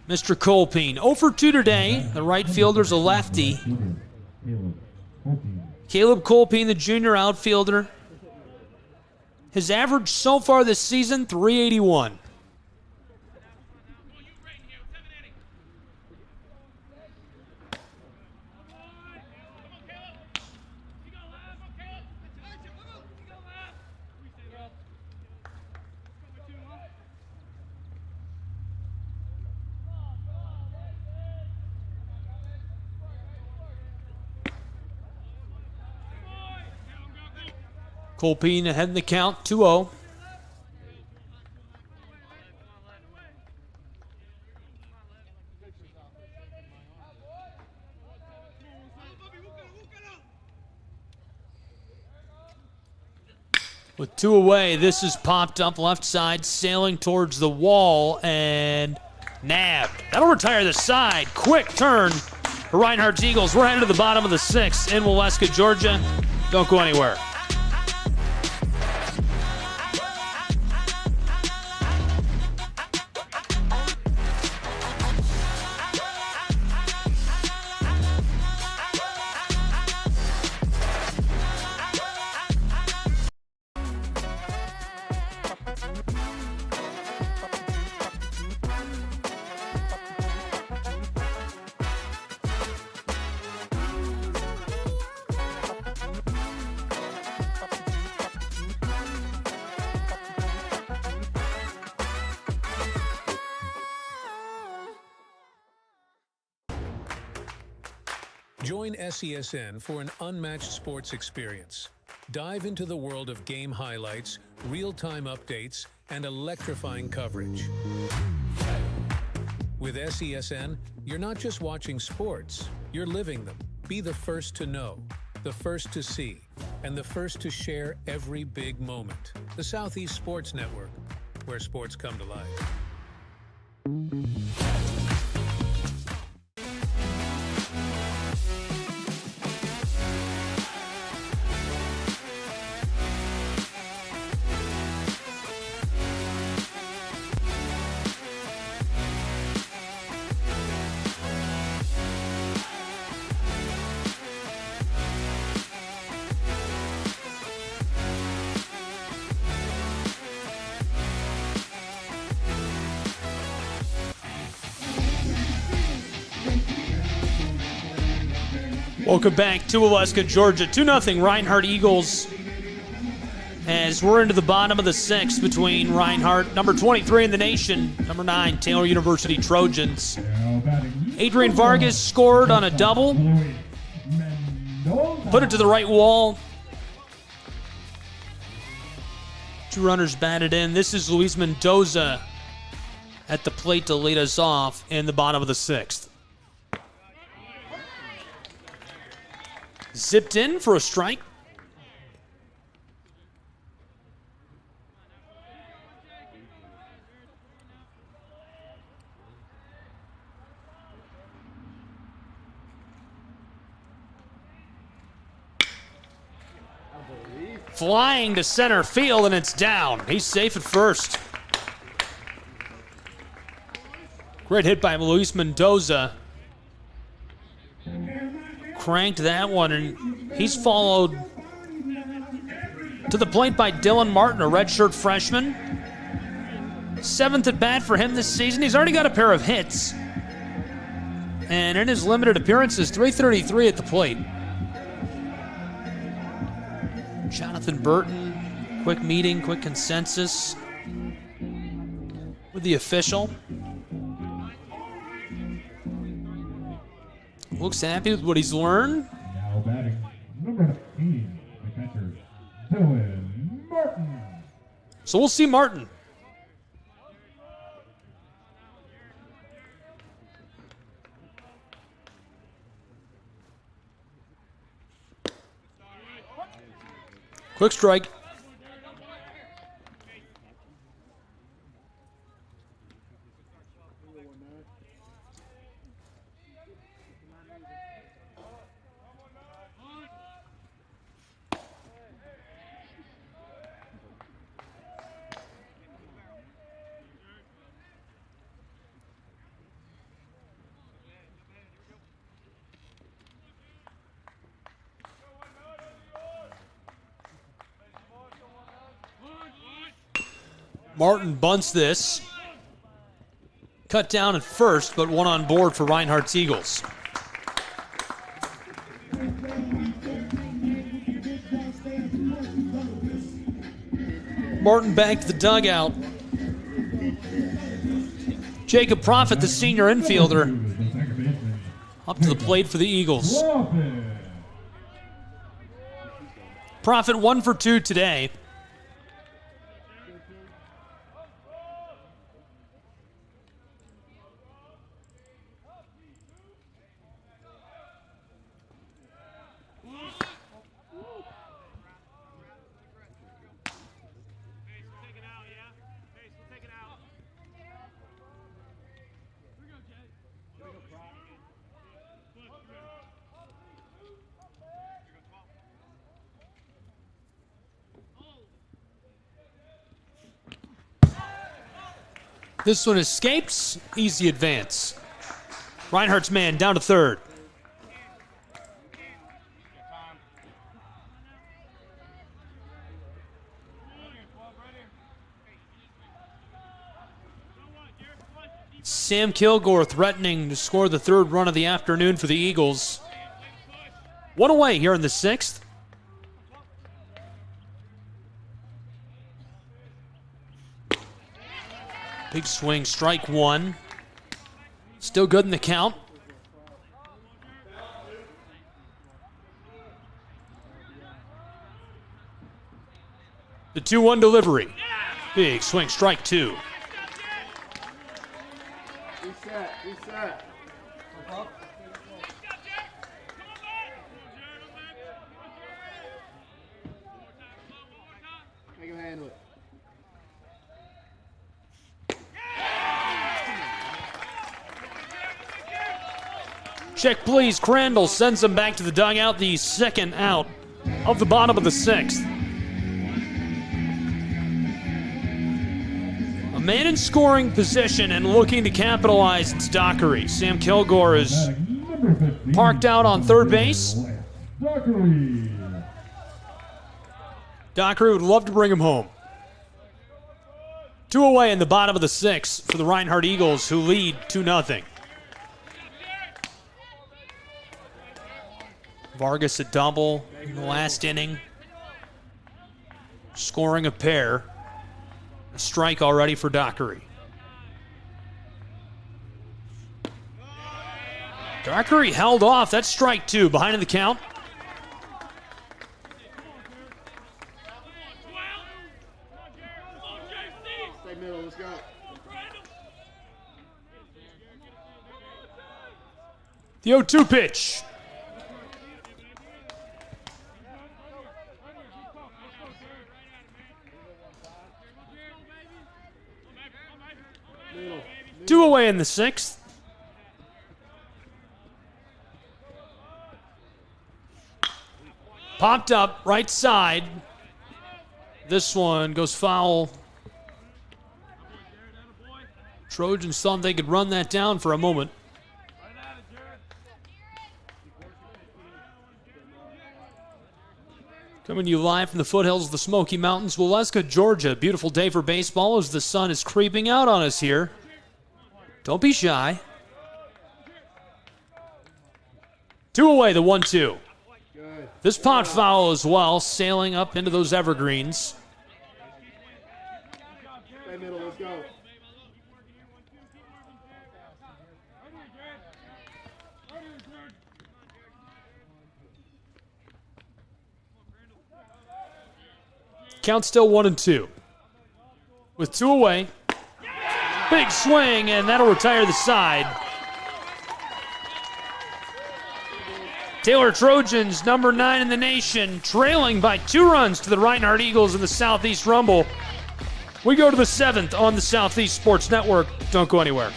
Speaker 21: Mr. Colpine. 0-for-2 today. The right fielder's a lefty. Caleb Colpine, the junior outfielder. His average so far this season, .381. Colpine ahead in the count, 2-0. With 2 away, this is popped up left side, sailing towards the wall, and nabbed. That'll retire the side. Quick turn for Reinhardt's Eagles. We're headed to the bottom of the 6th in Waleska, Georgia. Don't go anywhere.
Speaker 7: Join SESN for an unmatched sports experience. Dive into the world of game highlights, real-time updates, and electrifying coverage. With SESN, you're not just watching sports, you're living them. Be the first to know, the first to see, and the first to share every big moment. The Southeast Sports Network, where sports come to life.
Speaker 21: Welcome back to Waleska, Georgia. 2-0 Reinhardt Eagles as we're into the bottom of the 6th between Reinhardt, number 23 in the nation, number 9, Taylor University Trojans.
Speaker 1: Now batting
Speaker 21: Adrian Vargas scored on a double. Put it to the right wall. 2 runners batted in. This is Luis Mendoza at the plate to lead us off in the bottom of the 6th. Zipped in for a strike. Flying to center field, and it's down. He's safe at first. Great hit by Luis Mendoza. Cranked that one, and he's followed to the plate by Dylan Martin, a redshirt freshman. 7th at bat for him this season. He's already got a pair of hits. And in his limited appearances, .333 at the plate. Jonathan Burton, quick meeting, quick consensus with the official. Looks happy with what he's learned.
Speaker 1: Now batting number 15, the catcher, Dylan Martin.
Speaker 21: So we'll see Martin. Quick strike. Martin bunts this. Cut down at first, but one on board for Reinhardt's Eagles. Martin back to the dugout. Jacob Profit, the senior infielder, up to the plate for the Eagles. Profit 1 for 2 today. This one escapes. Easy advance. Reinhardt's man down to third. Sam Kilgore threatening to score the 3rd run of the afternoon for the Eagles. One away here in the 6th. Big swing, strike 1. Still good in the count. The 2-1 delivery. Big swing, strike 2.
Speaker 2: Reset. Make him handle it.
Speaker 21: Check please. Crandall sends him back to the dugout. The 2nd out of the bottom of the 6th. A man in scoring position and looking to capitalize. It's Dockery. Sam Kilgore is parked out on third base. Dockery would love to bring him home. 2 away in the bottom of the 6th for the Reinhardt Eagles, who lead 2-0. Vargas a double in the last inning. Scoring a pair. A strike already for Dockery. Dockery held off. That's strike 2. Behind in the count.
Speaker 2: Stay middle, let's go.
Speaker 21: The 0-2 pitch.
Speaker 2: Middle.
Speaker 21: 2 away in the 6th. Popped up, right side. This one goes foul. Trojans thought they could run that down for a moment. Coming to you live from the foothills of the Smoky Mountains, Waleska, Georgia. Beautiful day for baseball as the sun is creeping out on us here. Don't be shy. 2 away, the 1-2. This pot foul as well, sailing up into those evergreens.
Speaker 2: Stay middle, let's go.
Speaker 21: Count still 1-2. With 2 away. Big swing, and that'll retire the side. Taylor Trojans, number 9 in the nation, trailing by 2 runs to the Reinhardt Eagles in the Southeast Rumble. We go to the 7th on the Southeast Sports Network. Don't go anywhere.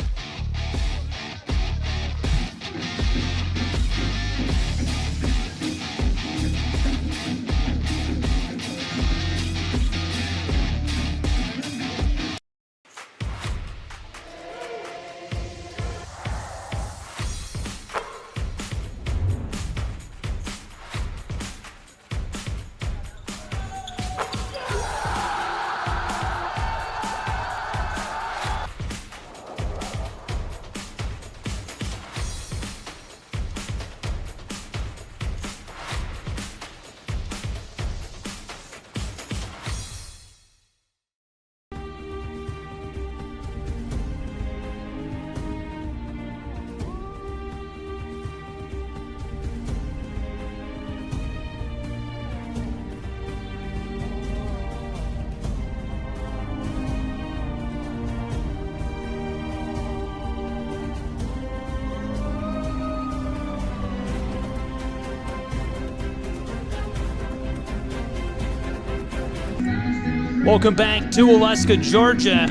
Speaker 21: Welcome back to Waleska, Georgia.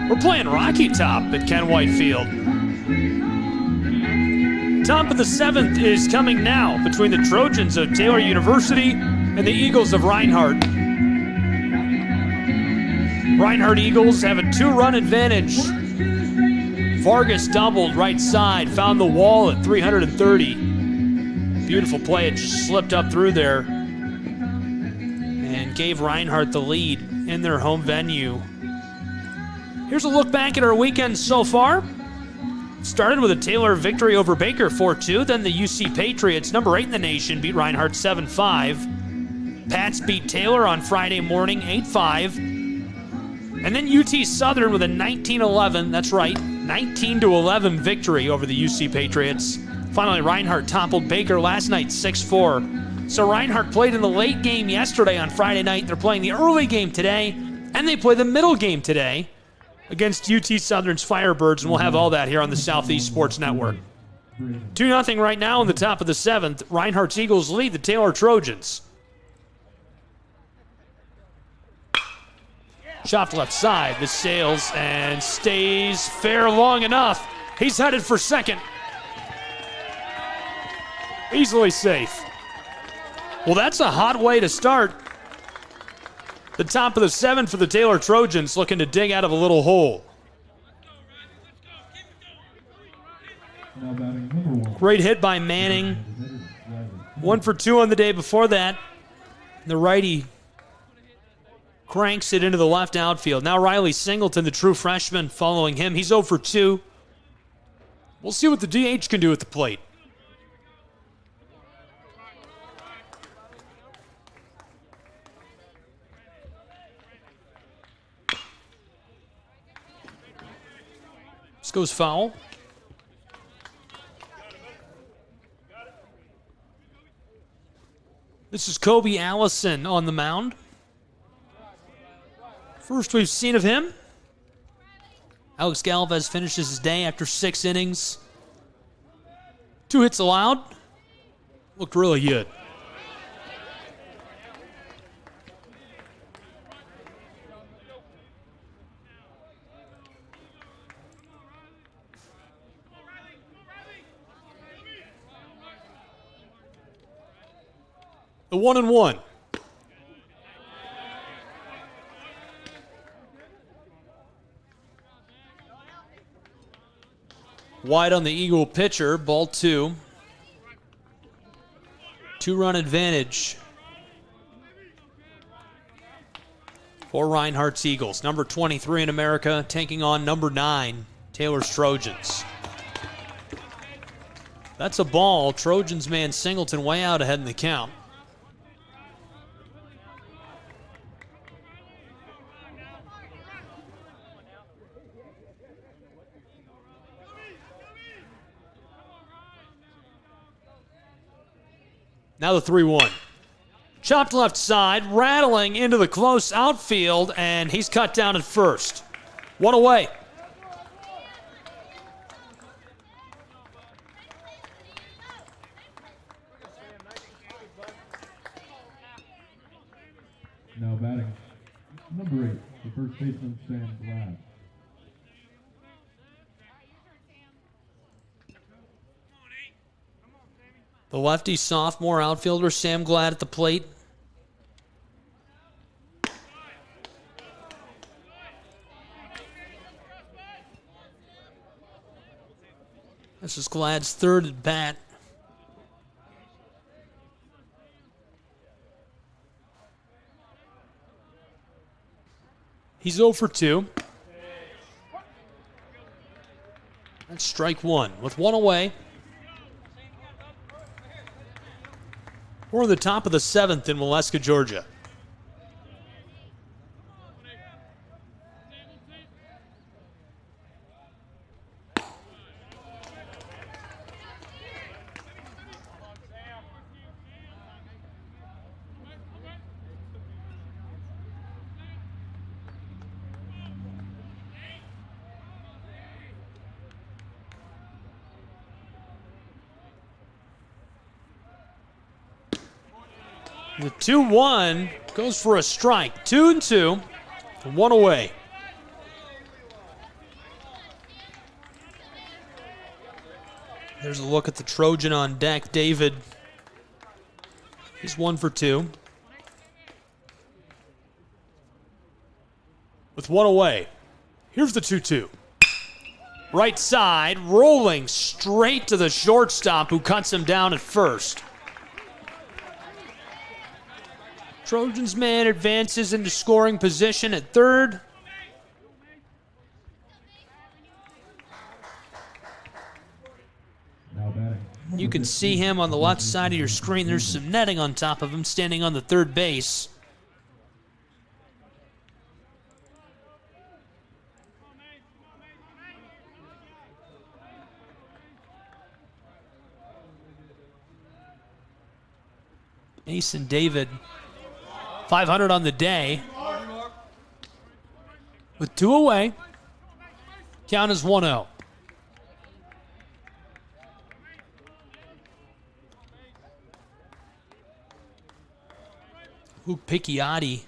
Speaker 21: We're playing Rocky Top at Ken White Field. Top of the 7th is coming now between the Trojans of Taylor University and the Eagles of Reinhardt. Reinhardt Eagles have a 2-run advantage. Vargas doubled right side, found the wall at 330. Beautiful play, it just slipped up through there and gave Reinhardt the lead in their home venue. Here's a look back at our weekend so far. Started with a Taylor victory over Baker 4-2, then the UC Patriots, number 8 in the nation, beat Reinhardt 7-5. Pats beat Taylor on Friday morning 8-5. And then UT Southern with a 19-11, that's right, 19-11 victory over the UC Patriots. Finally, Reinhardt toppled Baker last night 6-4. So Reinhardt played in the late game yesterday on Friday night. They're playing the early game today, and they play the middle game today against UT Southern's Firebirds, and we'll have all that here on the Southeast Sports Network. 2-0 right now in the top of the 7th. Reinhardt's Eagles lead the Taylor Trojans. Chopped left side. This sails and stays fair long enough. He's headed for second. Easily safe. Well, that's a hot way to start. The top of the 7th for the Taylor Trojans, looking to dig out of a little hole. Great hit by Manning. 1 for 2 on the day before that. The righty cranks it into the left outfield. Now Riley Singleton, the true freshman, following him. He's 0 for 2. We'll see what the DH can do at the plate. This goes foul. This is Kobe Allison on the mound. First we've seen of him. Alex Galvez finishes his day after 6 innings. 2 hits allowed. Looked really good. The 1-1. Wide on the Eagle pitcher, ball 2. 2-run advantage for Reinhardt's Eagles. Number 23 in America taking on number 9, Taylor's Trojans. That's a ball. Trojans man Singleton way out ahead in the count. Now the 3-1. Chopped left side, rattling into the close outfield, and he's cut down at first. 1 away.
Speaker 1: Now batting, number 8, the first baseman, Sam Glad.
Speaker 21: The lefty sophomore outfielder, Sam Glad at the plate. This is Glad's 3rd at bat. He's 0 for 2. That's strike 1 with 1 away. We're in the top of the 7th in Waleska, Georgia. The 2-1 goes for a strike. 2-2, 1 away. There's a look at the Trojan on deck. David, he's 1 for 2. With 1 away, here's the 2-2. Right side, rolling straight to the shortstop who cuts him down at first. Trojans man advances into scoring position at 3rd.
Speaker 1: Now batting.
Speaker 21: You can see him on the left side of your screen. There's some netting on top of him standing on the 3rd base. Mason David, 500 on the day. With 2 away, count is 1-0. Luke Picchiotti.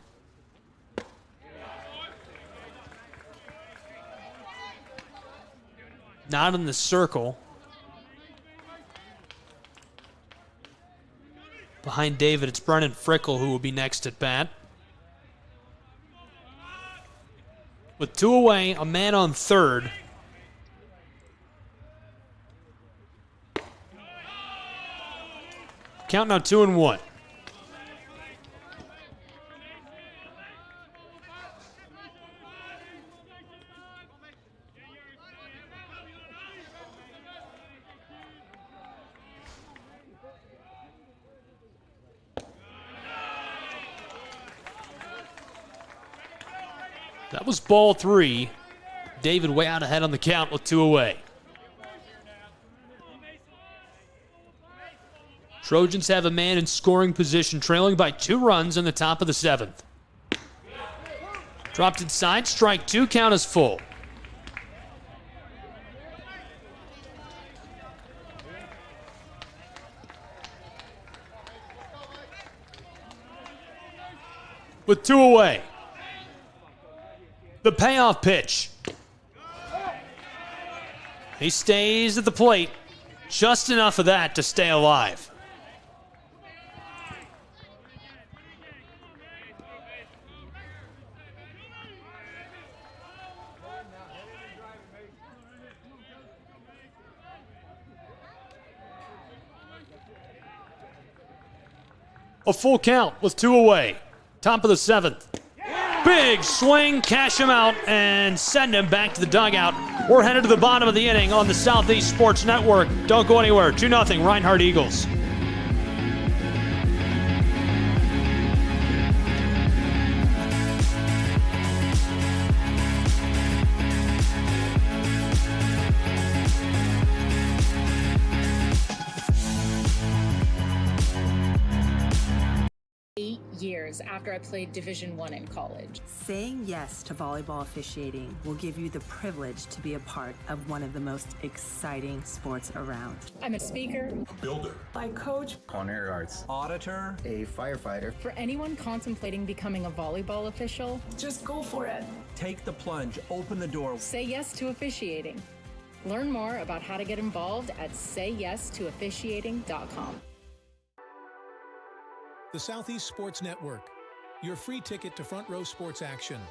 Speaker 21: Not in the circle. Behind David, it's Brennan Frickle who will be next at bat. With 2 away, a man on 3rd. Count now 2-1. That was ball 3. David way out ahead on the count with 2 away. Trojans have a man in scoring position, trailing by 2 runs in the top of the 7th. Dropped inside, strike 2, count is full. With 2 away. The payoff pitch. He stays at the plate. Just enough of that to stay alive. A full count with 2 away. Top of the 7th. Big swing, cash him out, and send him back to the dugout. We're headed to the bottom of the inning on the Southeast Sports Network. Don't go anywhere. 2-0, Reinhardt Eagles.
Speaker 17: Years after I played Division I in college.
Speaker 18: Saying yes to volleyball officiating will give you the privilege to be a part of one of the most exciting sports around.
Speaker 17: I'm a speaker,
Speaker 13: Builder.
Speaker 17: I coach,
Speaker 13: Culinary arts. Auditor.
Speaker 12: A firefighter.
Speaker 17: For anyone contemplating becoming a volleyball official, just go for it.
Speaker 13: Take the plunge. Open the door.
Speaker 17: Say yes to officiating. Learn more about how to get involved at sayyes2officiating.com.
Speaker 7: The Southeast Sports Network, your free ticket to front row sports action.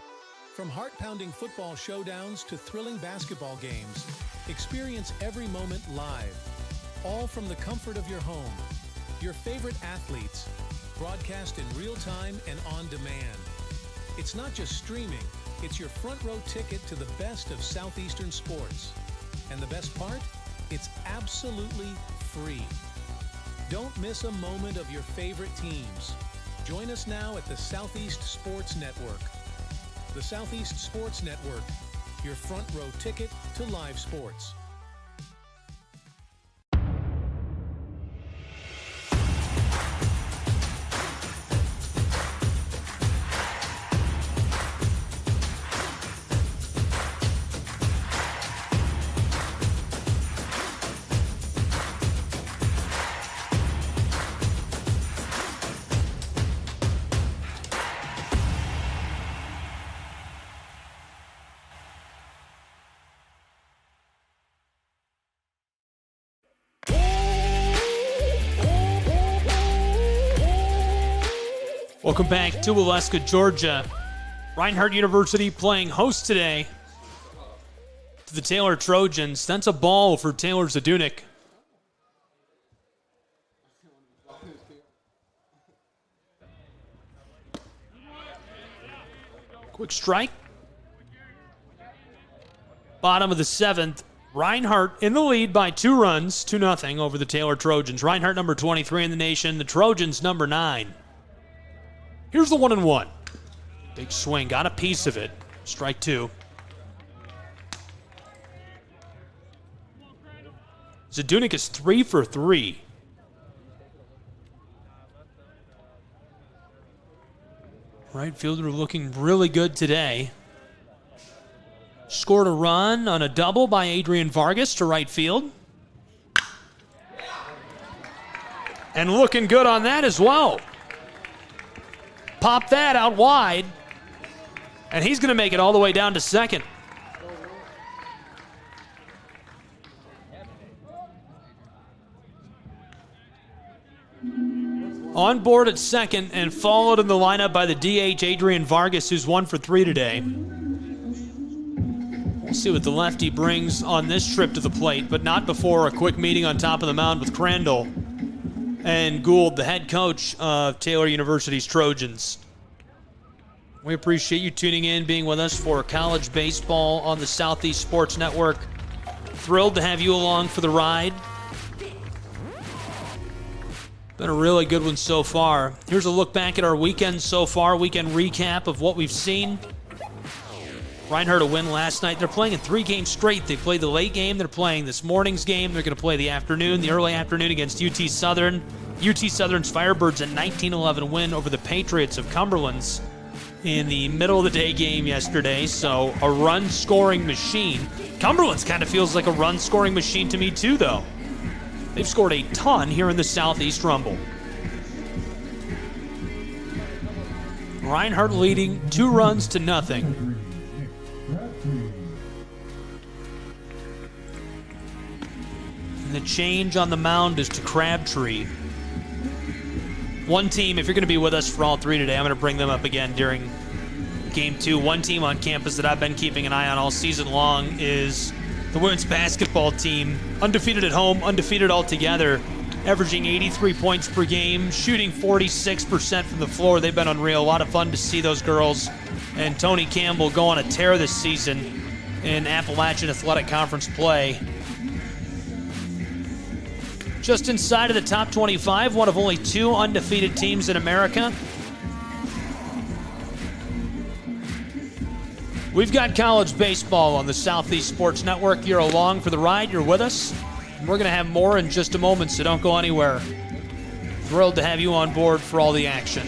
Speaker 7: From heart-pounding football showdowns to thrilling basketball games, experience every moment live, all from the comfort of your home. Your favorite athletes, broadcast in real time and on demand. It's not just streaming, it's your front row ticket to the best of Southeastern sports. And the best part? It's absolutely free. Don't miss a moment of your favorite teams. Join us now at the Southeast Sports Network. The Southeast Sports Network, your front row ticket to live sports.
Speaker 21: Welcome back to Waleska, Georgia. Reinhardt University playing host today to the Taylor Trojans. That's a ball for Taylor Zadunik. Quick strike. Bottom of the 7th. Reinhardt in the lead by 2 runs, 2-0 over the Taylor Trojans. Reinhardt number 23 in the nation. The Trojans number 9. Here's the 1-1. Big swing, got a piece of it. Strike 2. Zadunik is 3 for 3. Right fielder looking really good today. Scored a run on a double by Adrian Vargas to right field. And looking good on that as well. Pop that out wide. And he's going to make it all the way down to second. On board at second and followed in the lineup by the DH Adrian Vargas, who's 1 for 3 today. We'll see what the lefty brings on this trip to the plate, but not before a quick meeting on top of the mound with Crandall and Gould, the head coach of Taylor University's Trojans. We appreciate you tuning in, being with us for college baseball on the Southeast Sports Network. Thrilled to have you along for the ride. Been a really good one so far. Here's a look back at our weekend so far, weekend recap of what we've seen. Reinhardt a win last night. They're playing in 3 games straight. They played the late game. They're playing this morning's game. They're going to play the afternoon, the early afternoon against UT Southern. UT Southern's Firebirds a 19-11 win over the Patriots of Cumberland's in the middle of the day game yesterday, so a run-scoring machine. Cumberland's kind of feels like a run-scoring machine to me too, though. They've scored a ton here in the Southeast Rumble. Reinhardt leading 2 runs to nothing. And the change on the mound is to Crabtree. One team, if you're going to be with us for all 3 today, I'm going to bring them up again during Game 2. One team on campus that I've been keeping an eye on all season long is the women's basketball team. Undefeated at home, undefeated altogether, averaging 83 points per game, shooting 46% from the floor. They've been unreal. A lot of fun to see those girls. And Tony Campbell go on a tear this season in Appalachian Athletic Conference play. Just inside of the top 25, one of only 2 undefeated teams in America. We've got college baseball on the Southeast Sports Network. You're along for the ride. You're with us. And we're going to have more in just a moment, so don't go anywhere. Thrilled to have you on board for all the action.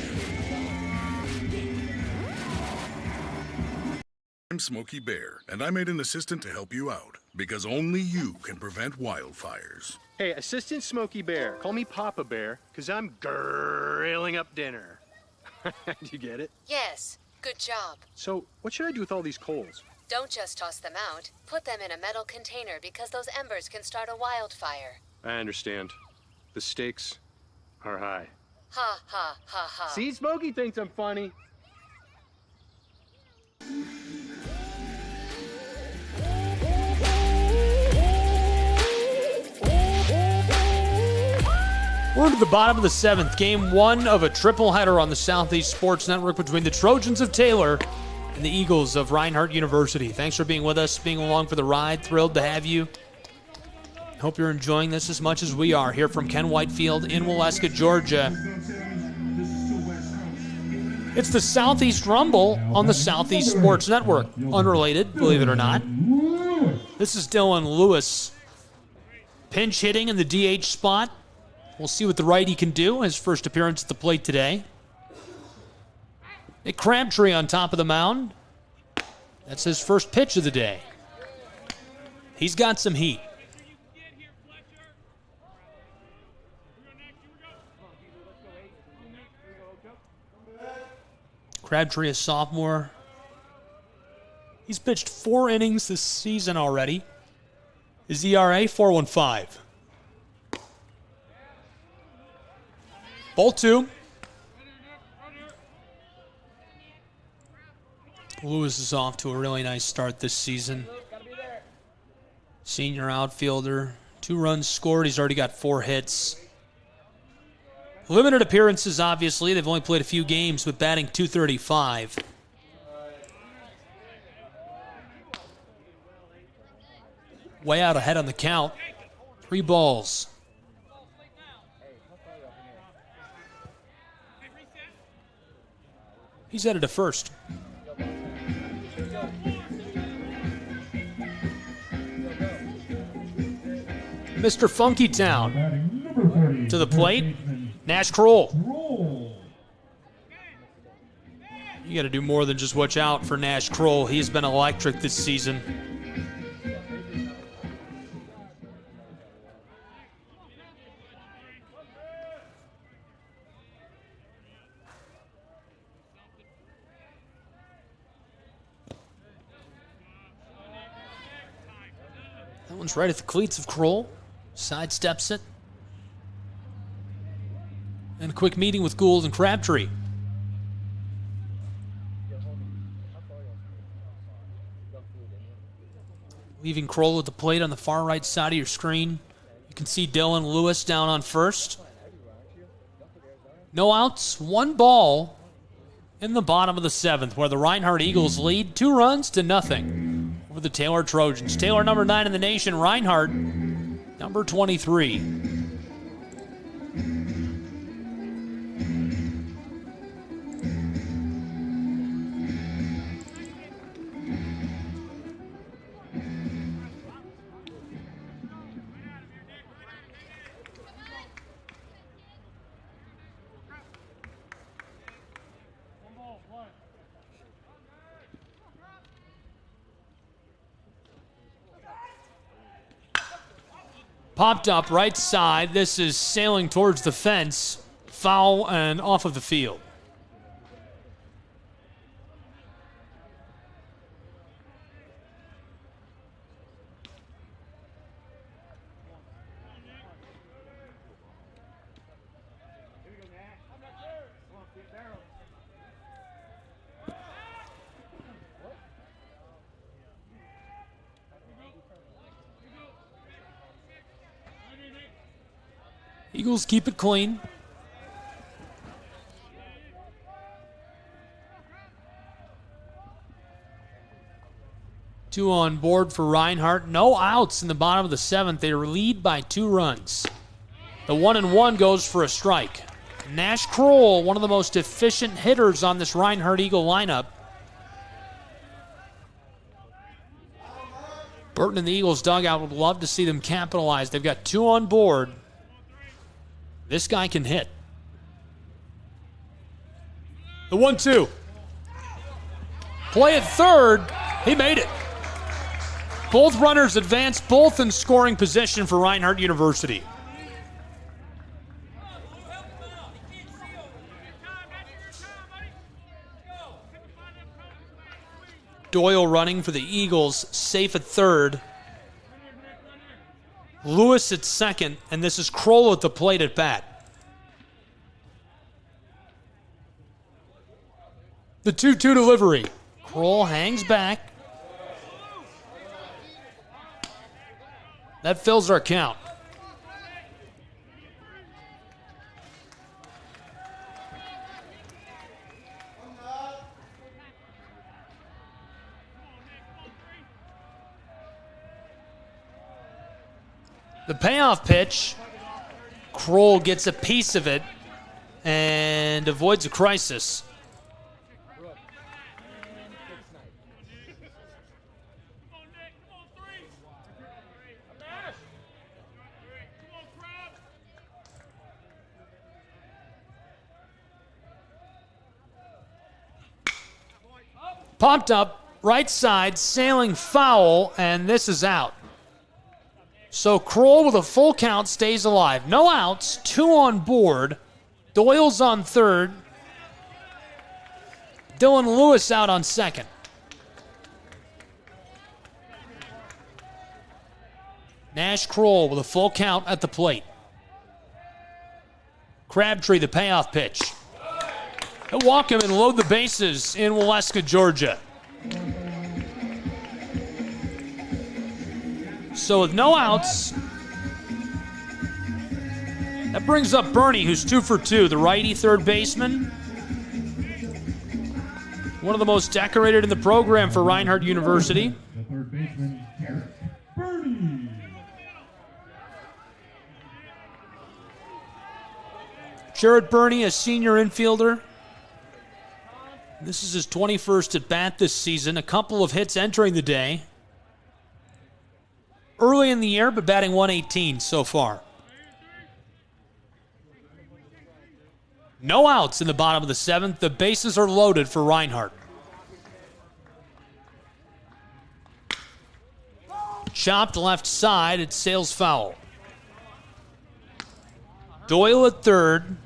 Speaker 4: I'm Smokey Bear, and I made an assistant to help you out, because only you can prevent wildfires.
Speaker 5: Hey, Assistant Smokey Bear, call me Papa Bear, because I'm grilling up dinner. Do you get it?
Speaker 6: Yes, good job.
Speaker 5: So, what should I do with all these coals?
Speaker 6: Don't just toss them out. Put them in a metal container because those embers can start a wildfire.
Speaker 5: I understand. The stakes are high.
Speaker 6: Ha, ha, ha, ha.
Speaker 5: See, Smokey thinks I'm funny.
Speaker 21: We're to the bottom of the 7th, Game 1 of a triple header on the Southeast Sports Network between the Trojans of Taylor and the Eagles of Reinhardt University. Thanks for being with us, being along for the ride. Thrilled to have you. Hope you're enjoying this as much as we are here from Ken Whitefield in Waleska, Georgia. It's the Southeast Rumble on the Southeast Sports Network. Unrelated, believe it or not. This is Dylan Lewis. Pinch hitting in the DH spot. We'll see what the righty can do. His first appearance at the plate today. A Crabtree on top of the mound. That's his first pitch of the day. He's got some heat. Crabtree, a sophomore. He's pitched 4 innings this season already. His ERA, 4.15. Ball 2. Lewis is off to a really nice start this season. Senior outfielder. 2 runs scored. He's already got 4 hits. Limited appearances, obviously. They've only played a few games with batting .235. Way out ahead on the count. 3 balls. He's headed to first. Mr. Funky Town to the plate. Nash Kroll. You got to do more than just watch out for Nash Kroll. He's been electric this season. That one's right at the cleats of Kroll. Sidesteps it. And a quick meeting with Gould and Crabtree. Leaving Kroll at the plate on the far right side of your screen. You can see Dylan Lewis down on first. No outs, 1 ball in the bottom of the 7th, where the Reinhardt Eagles lead 2 runs to nothing over the Taylor Trojans. Taylor, number 9 in the nation. Reinhardt, number 23. Popped up right side. This is sailing towards the fence. Foul and off of the field. Eagles keep it clean. Two on board for Reinhardt. No outs in the bottom of the 7th. They lead by 2 runs. The 1-1 goes for a strike. Nash Kroll, one of the most efficient hitters on this Reinhardt Eagle lineup. Burton and the Eagles dugout would love to see them capitalize. They've got 2 on board. This guy can hit. The 1-2. Play at third. He made it. Both runners advance, both in scoring position for Reinhardt University. Doyle running for the Eagles, safe at third. Lewis at second, and this is Kroll at the plate at bat. The 2-2 delivery. Kroll hangs back. That fills our count. The payoff pitch, Kroll gets a piece of it and avoids a crisis. Popped up, right side, sailing foul, and this is out. So Kroll with a full count stays alive. No outs, 2 on board. Doyle's on third. Dylan Lewis out on second. Nash Kroll with a full count at the plate. Crabtree, the payoff pitch. He'll walk him and load the bases in Waleska, Georgia. So with no outs, that brings up Bernie, who's 2 for 2, the righty third baseman. One of the most decorated in the program for Reinhardt University.
Speaker 1: The third baseman, Bernie.
Speaker 21: Jarrett Burney, a senior infielder. This is his 21st at bat this season. A couple of hits entering the day. Early in the year, but batting .118 so far. No outs in the bottom of the 7th. The bases are loaded for Reinhardt. Chopped left side. It sails foul. Doyle at third.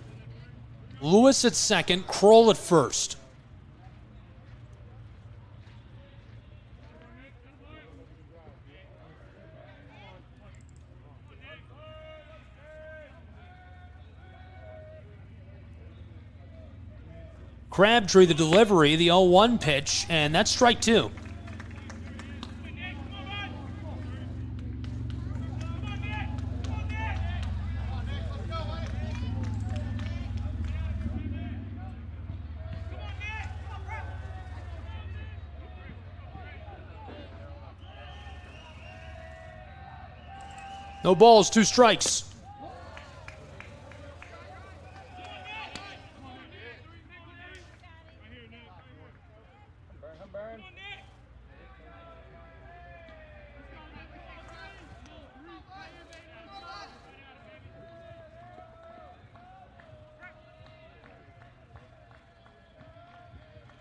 Speaker 21: Lewis at second. Kroll at first. Crabtree, the delivery, the 0-1 pitch, and that's strike 2. No balls, 2 strikes.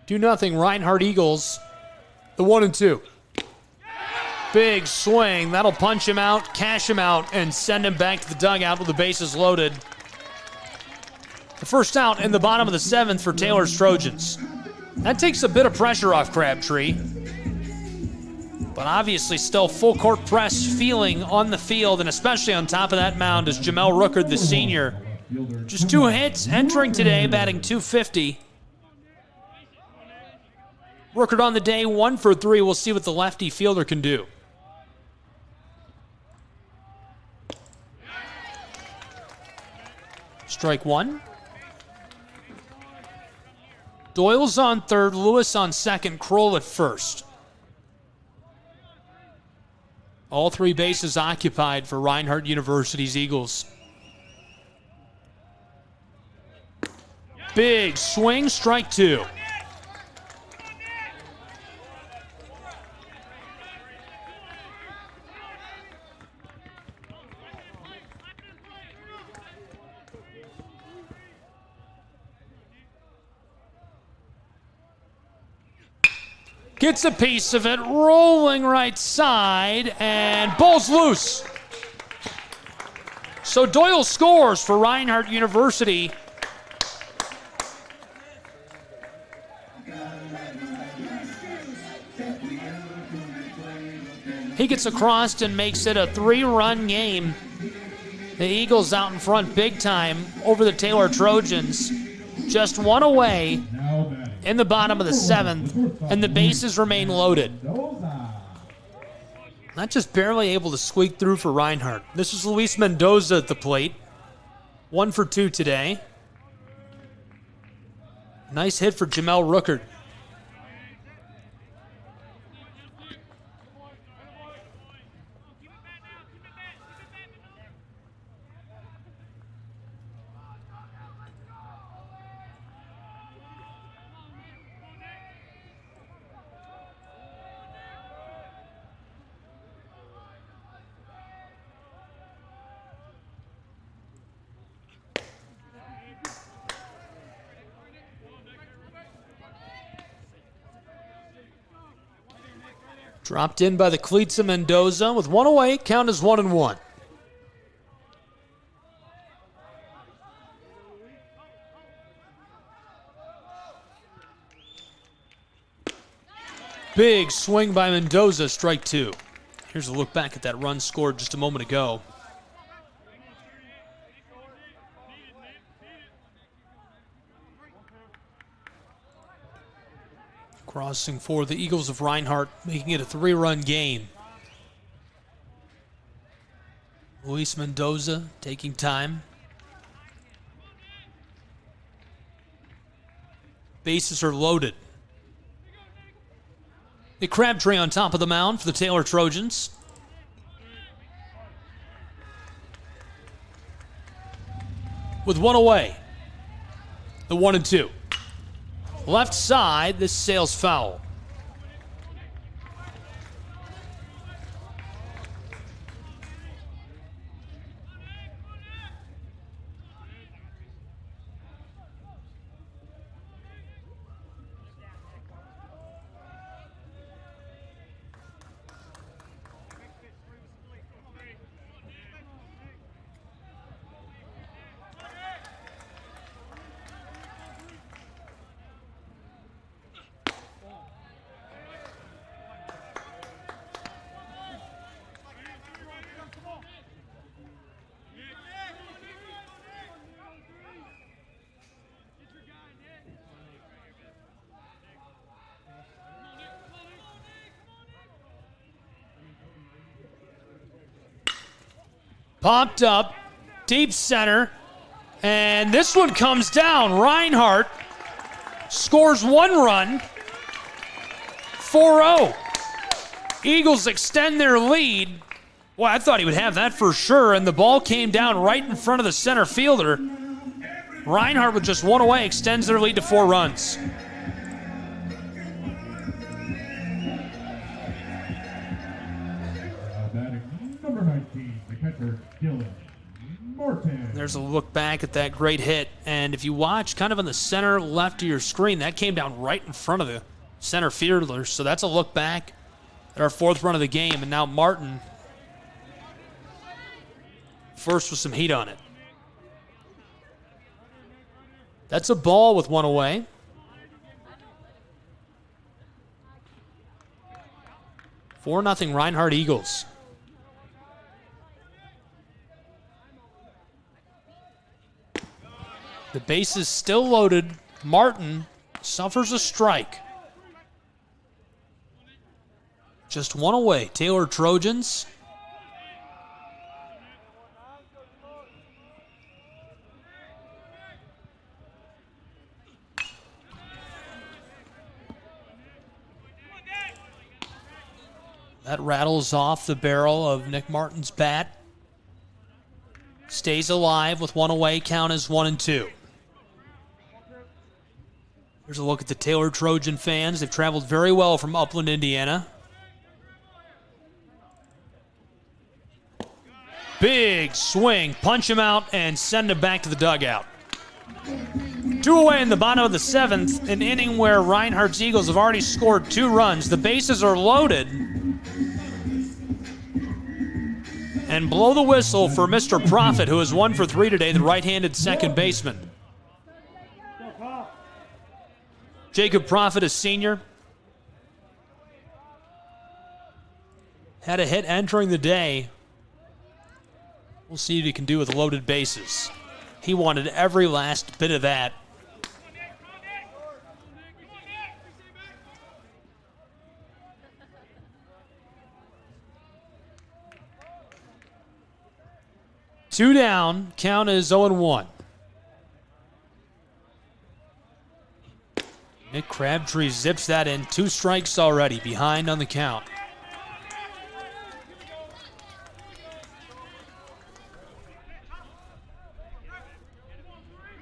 Speaker 21: Do nothing. Reinhardt Eagles, the 1-2. Big swing. That'll punch him out, cash him out, and send him back to the dugout with the bases loaded. The first out in the bottom of the 7th for Taylor's Trojans. That takes a bit of pressure off Crabtree. But obviously still full court press feeling on the field, and especially on top of that mound is Jamel Rookard, the senior. Just 2 hits entering today, batting .250. Rookard on the day, 1 for 3. We'll see what the lefty fielder can do. Strike 1. Doyle's on third, Lewis on second, Kroll at first. All 3 bases occupied for Reinhardt University's Eagles. Big swing, strike 2. Gets a piece of it, rolling right side, and ball's loose. So Doyle scores for Reinhardt University. He gets across and makes it a 3-run game. The Eagles out in front big time over the Taylor Trojans. Just 1 away in the bottom of the 7th, and the bases remain loaded. Not just barely able to squeak through for Reinhardt. This is Luis Mendoza at the plate. 1 for 2 today. Nice hit for Jamel Rookard. Dropped in by the cleats of Mendoza. With 1 away, count is 1-1. Big swing by Mendoza, strike 2. Here's a look back at that run scored just a moment ago. Crossing for the Eagles of Reinhardt, making it a 3-run game. Luis Mendoza taking time. Bases are loaded. The Crabtree on top of the mound for the Taylor Trojans. With 1 away, the 1-2. Left side, this sails foul. Popped up, deep center, and this one comes down. Reinhardt scores 1 run, 4-0. Eagles extend their lead. Well, I thought he would have that for sure, and the ball came down right in front of the center fielder. Reinhardt with just 1 away extends their lead to 4 runs.
Speaker 1: Number 19, the catcher, Dylan Martin.
Speaker 21: There's a look back at that great hit, and if you watch kind of on the center left of your screen, that came down right in front of the center fielder, so that's a look back. at our 4th run of the game, and now Martin first with some heat on it. That's a ball with 1 away. Four nothing Reinhardt Eagles. The base is still loaded. Martin suffers a strike. Just 1 away. Taylor Trojans. That rattles off the barrel of Nick Martin's bat. Stays alive with 1 away. Count is 1-2. Here's a look at the Taylor Trojan fans. They've traveled very well from Upland, Indiana. Big swing. Punch him out and send him back to the dugout. 2 away in the bottom of the 7th, an inning where Reinhardt's Eagles have already scored 2 runs. The bases are loaded. And blow the whistle for Mr. Profit, who is 1 for 3 today, the right-handed second baseman. Jacob Profit, a senior, had a hit entering the day. We'll see what he can do with loaded bases. He wanted every last bit of that. Two down, count is 0-1. Nick Crabtree zips that in. 2 strikes already, behind on the count.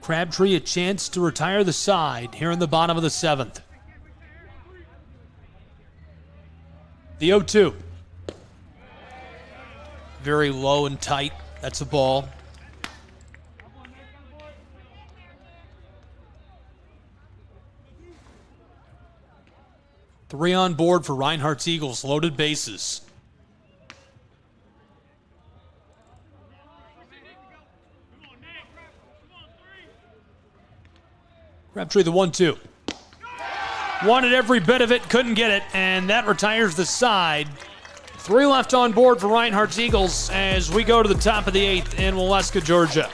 Speaker 21: Crabtree a chance to retire the side here in the bottom of the 7th. The 0-2. Very low and tight. That's a ball. Three on board for Reinhardt's Eagles. Loaded bases. Crabtree the 1-2. Wanted every bit of it, couldn't get it, and that retires the side. 3 left on board for Reinhardt's Eagles as we go to the top of the 8th in Waleska, Georgia.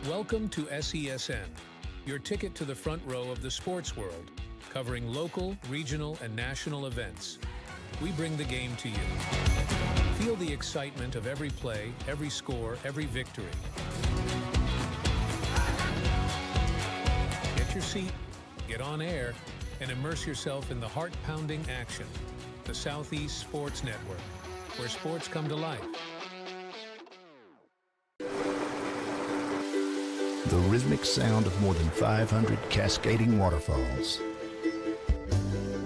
Speaker 7: Welcome to SESN, your ticket to the front row of the sports world, covering local, regional, and national events. We bring the game to you. Feel the excitement of every play, every score, every victory. Get your seat, get on air, and immerse yourself in the heart-pounding action. The Southeast Sports Network, where sports come to life.
Speaker 8: The rhythmic sound of more than 500 cascading waterfalls.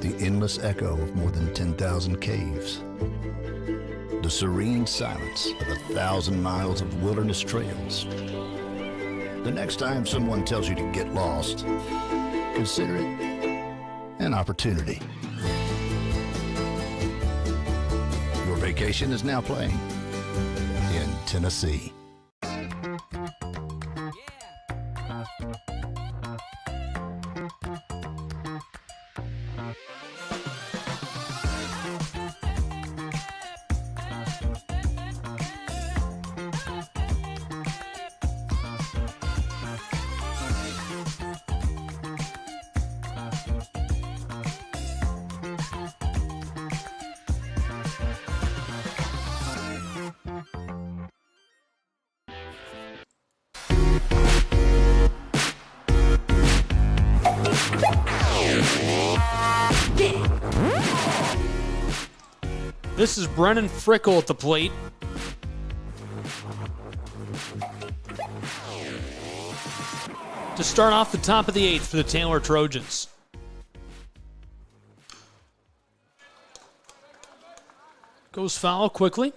Speaker 8: The endless echo of more than 10,000 caves. The serene silence of 1,000 miles of wilderness trails. The next time someone tells you to get lost, consider it an opportunity. Your vacation is now playing in Tennessee.
Speaker 21: This is Brennan Frickle at the plate. To start off the top of the 8th for the Taylor Trojans. goes foul quickly.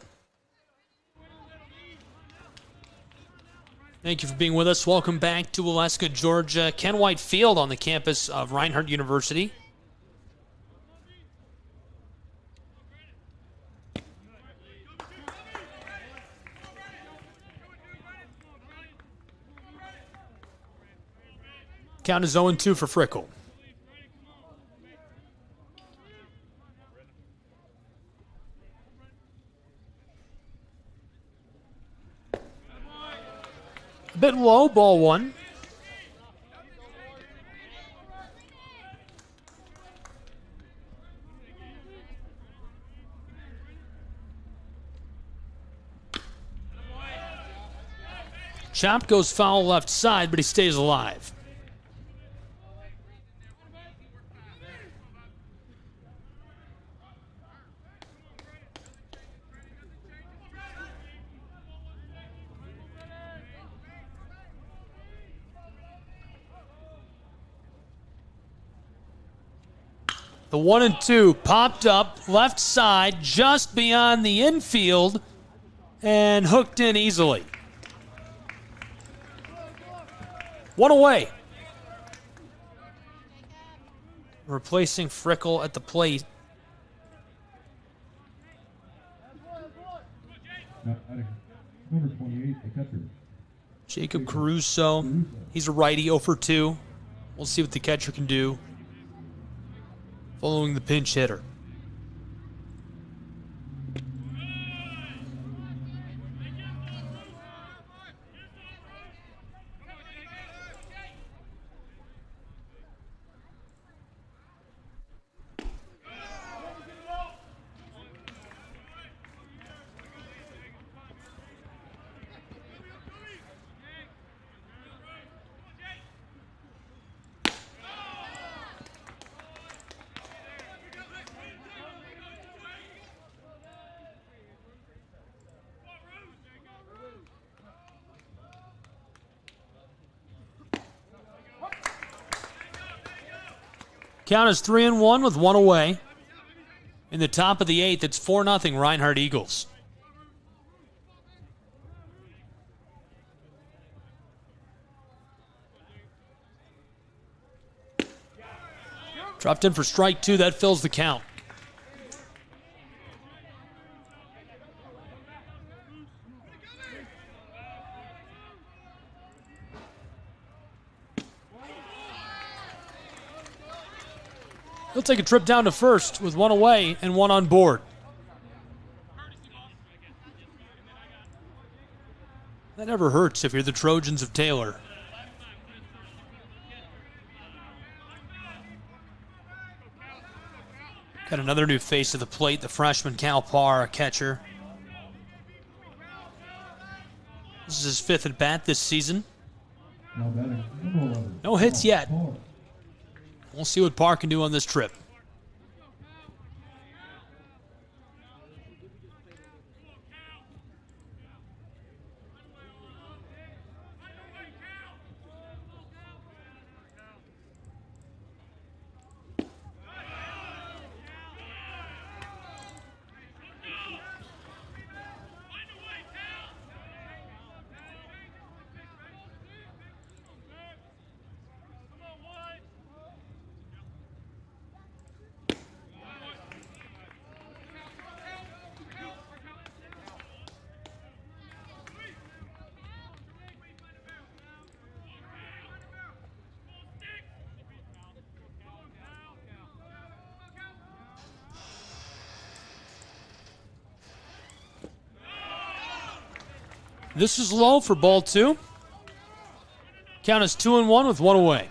Speaker 21: Thank you for being with us. Welcome back to Waleska, Georgia. Ken White Field on the campus of Reinhardt University. Count is 0-2 for Frickle. A bit low, ball one. Chop goes foul left side, but he stays alive. The 1-2 popped up left side just beyond the infield and hooked in easily. One away. Replacing Frickle at the plate.
Speaker 1: Number 28, the catcher.
Speaker 21: Jacob Caruso. He's a righty, 0 for 2. We'll see what the catcher can do following the pinch hitter. Count is 3-1 with 1 away. In the top of the 8th, it's 4-0 Reinhardt Eagles. Dropped in for strike 2. That fills the count. He'll take a trip down to first with 1 away and 1 on board. That never hurts if you're the Trojans of Taylor. Got another new face at the plate, the freshman Cal Parr, catcher. This is his 5th at bat this season. No hits yet. We'll see what Parr can do on this trip. This is low for ball 2. Count is 2-1 with 1 away.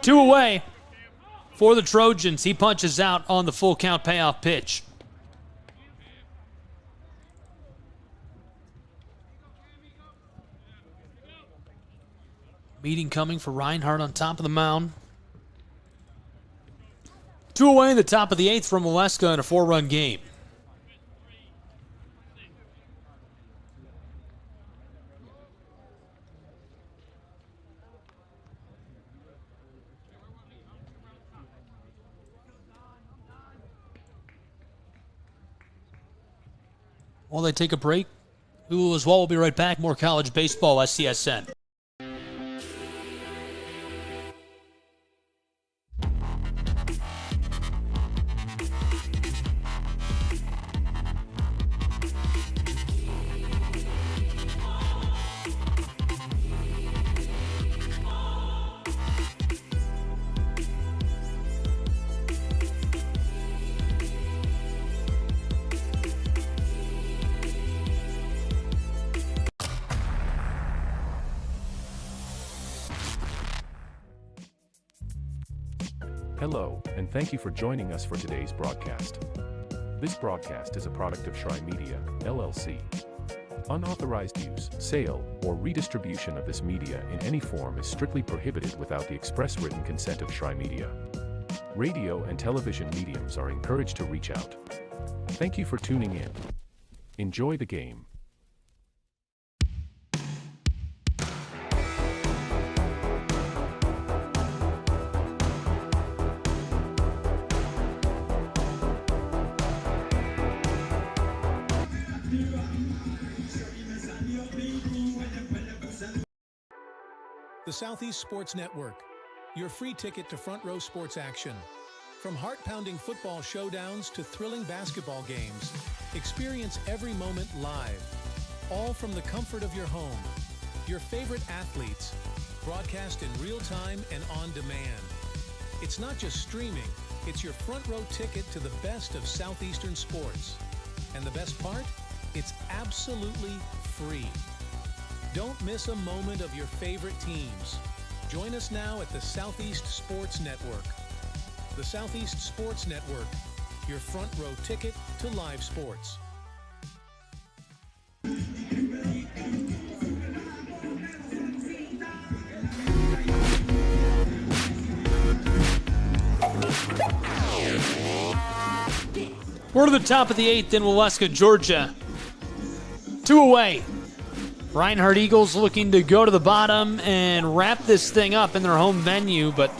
Speaker 21: 2 away for the Trojans. He punches out on the full count payoff pitch. Meeting coming for Reinhardt on top of the mound. 2 away in the top of the 8th from Waleska in a 4-run game. While they take a break, we will as well. We'll be right back. More college baseball, SCSN.
Speaker 3: Hello, and thank you for joining us for today's broadcast. This broadcast is a product of Shry Media, LLC. Unauthorized use, sale, or redistribution of this media in any form is strictly prohibited without the express written consent of Shry Media. Radio and television mediums are encouraged to reach out. Thank you for tuning in. Enjoy the game.
Speaker 7: The Southeast Sports Network, your free ticket to front row sports action. From heart-pounding football showdowns to thrilling basketball games, experience every moment live, all from the comfort of your home. Your favorite athletes, broadcast in real time and on demand. It's not just streaming, it's your front row ticket to the best of Southeastern sports. And the best part? It's absolutely free. Don't miss a moment of your favorite teams. Join us now at the Southeast Sports Network. The Southeast Sports Network, your front row ticket to live sports.
Speaker 21: We're to the top of the 8th in Waleska, Georgia. 2 away. Reinhardt Eagles looking to go to the bottom and wrap this thing up in their home venue, but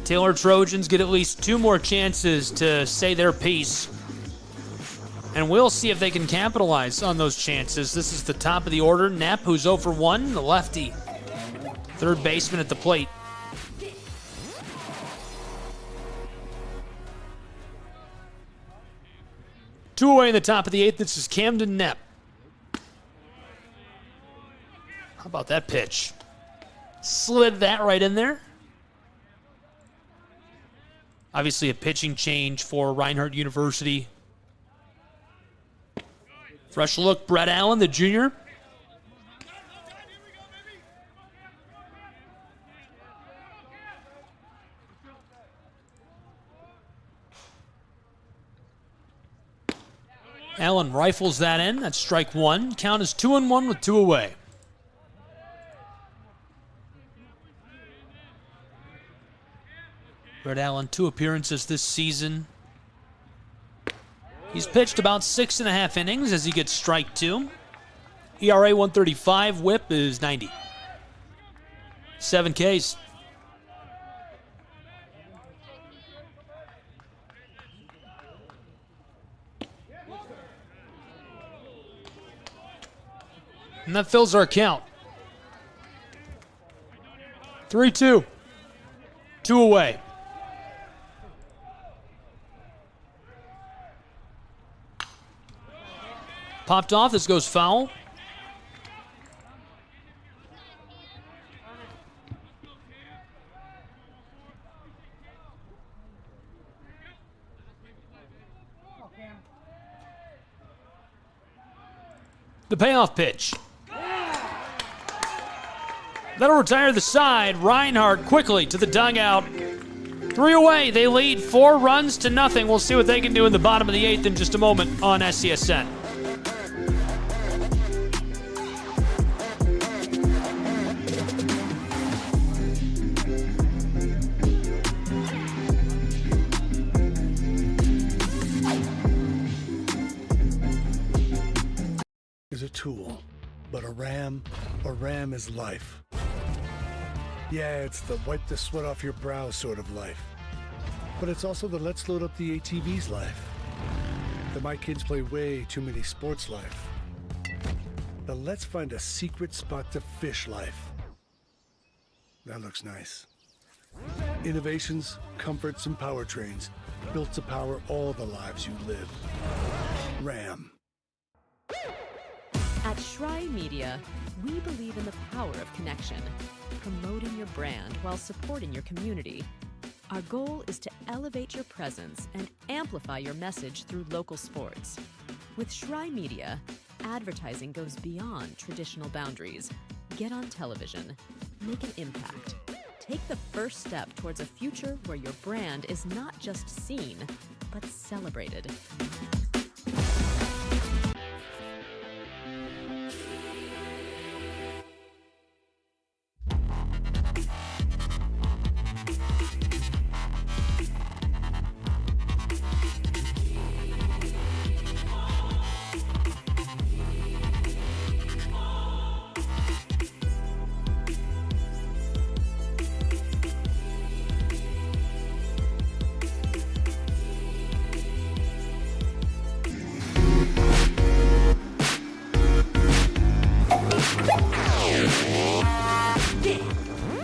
Speaker 21: Taylor Trojans get at least 2 more chances to say their piece. And we'll see if they can capitalize on those chances. This is the top of the order. Knapp, who's 0 for 1, the lefty. Third baseman at the plate. Two away in the top of the 8th. This is Camden Knapp. How about that pitch? Slid that right in there. Obviously a pitching change for Reinhardt University. Fresh look, Brett Allen, the junior. Allen rifles that in. That's strike 1. Count is 2-1 with 2 away. Brett Allen, 2 appearances this season. He's pitched about 6.5 innings as he gets strike 2. ERA 135, whip is 90. 7 Ks. And that fills our count. 3-2. 2 away. Popped off. This goes foul. The payoff pitch. That'll retire the side. Reinhardt quickly to the dugout. 3 away. They lead 4 runs to nothing. We'll see what they can do in the bottom of the 8th in just a moment on SCSN.
Speaker 16: Is a tool, but a ram is life. Yeah, it's the wipe the sweat off your brow sort of life. But it's also the let's load up the ATV's life. The my kids play way too many sports life. The let's find a secret spot to fish life. That looks nice. Innovations, comforts, and powertrains built to power all the lives you live. Ram.
Speaker 20: At Schrei Media, we believe in the power of connection, promoting your brand while supporting your community. Our goal is to elevate your presence and amplify your message through local sports. With Schrei Media, advertising goes beyond traditional boundaries. Get on television, make an impact. Take the first step towards a future where your brand is not just seen, but celebrated.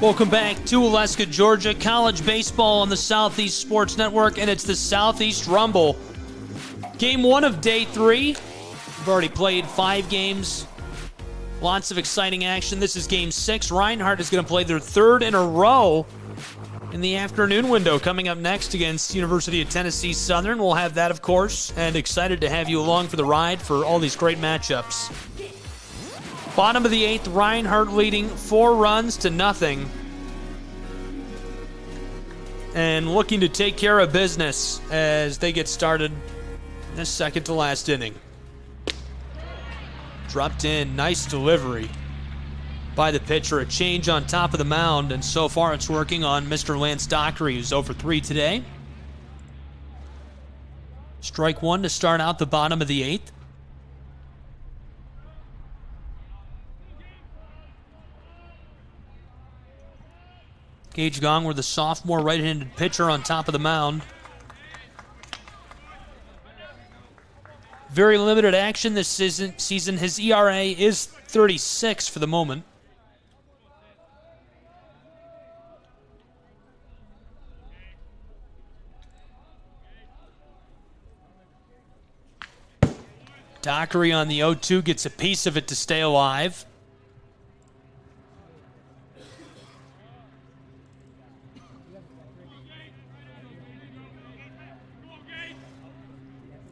Speaker 21: Welcome back to Waleska, Georgia. College baseball on the Southeast Sports Network, and it's the Southeast Rumble. Game 1 of Day 3. We've already played 5 games. Lots of exciting action. This is Game 6. Reinhardt is going to play their 3rd in a row in the afternoon window. Coming up next against University of Tennessee Southern. We'll have that, of course, and excited to have you along for the ride for all these great matchups. Bottom of the 8th, Reinhardt leading 4 runs to nothing. And looking to take care of business as they get started in the second to last inning. Dropped in, nice delivery by the pitcher. A change on top of the mound, and so far it's working on Mr. Lance Dockery, who's 0 for 3 today. Strike 1 to start out the bottom of the 8th. Gage Gongwer, the sophomore right-handed pitcher, on top of the mound. Very limited action this season. His ERA is 36 for the moment. Dockery on the 0-2 gets a piece of it to stay alive.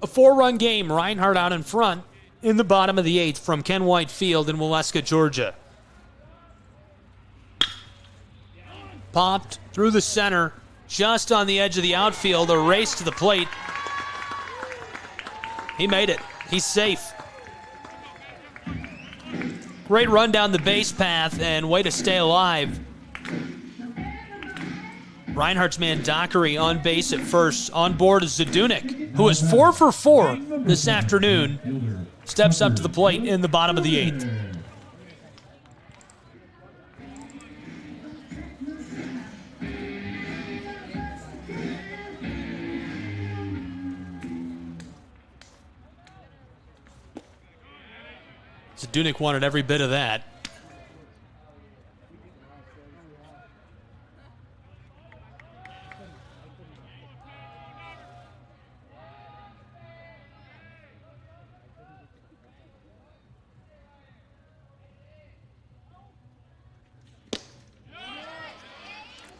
Speaker 21: A 4-run game. Reinhardt out in front in the bottom of the 8th from Ken White Field in Waleska, Georgia. Popped through the center, just on the edge of the outfield. A race to the plate. He made it. He's safe. Great run down the base path and way to stay alive. Reinhardt's man Dockery on base at first. On board is Zadunik, who is 4 for 4 this afternoon. Steps up to the plate in the bottom of the 8th. Zadunik wanted every bit of that.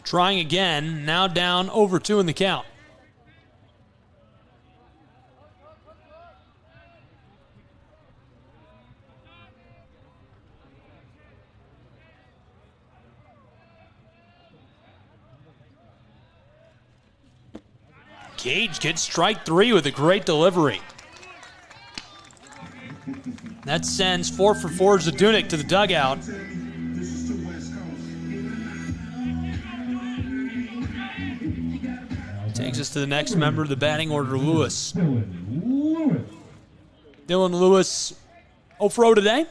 Speaker 21: Trying again, now down over 2 in the count. Gage gets strike 3 with a great delivery. That sends 4 for 4 Zadunik to the dugout. Takes us to the next member of the batting order, Lewis. Dylan Lewis, 0 for 0 today.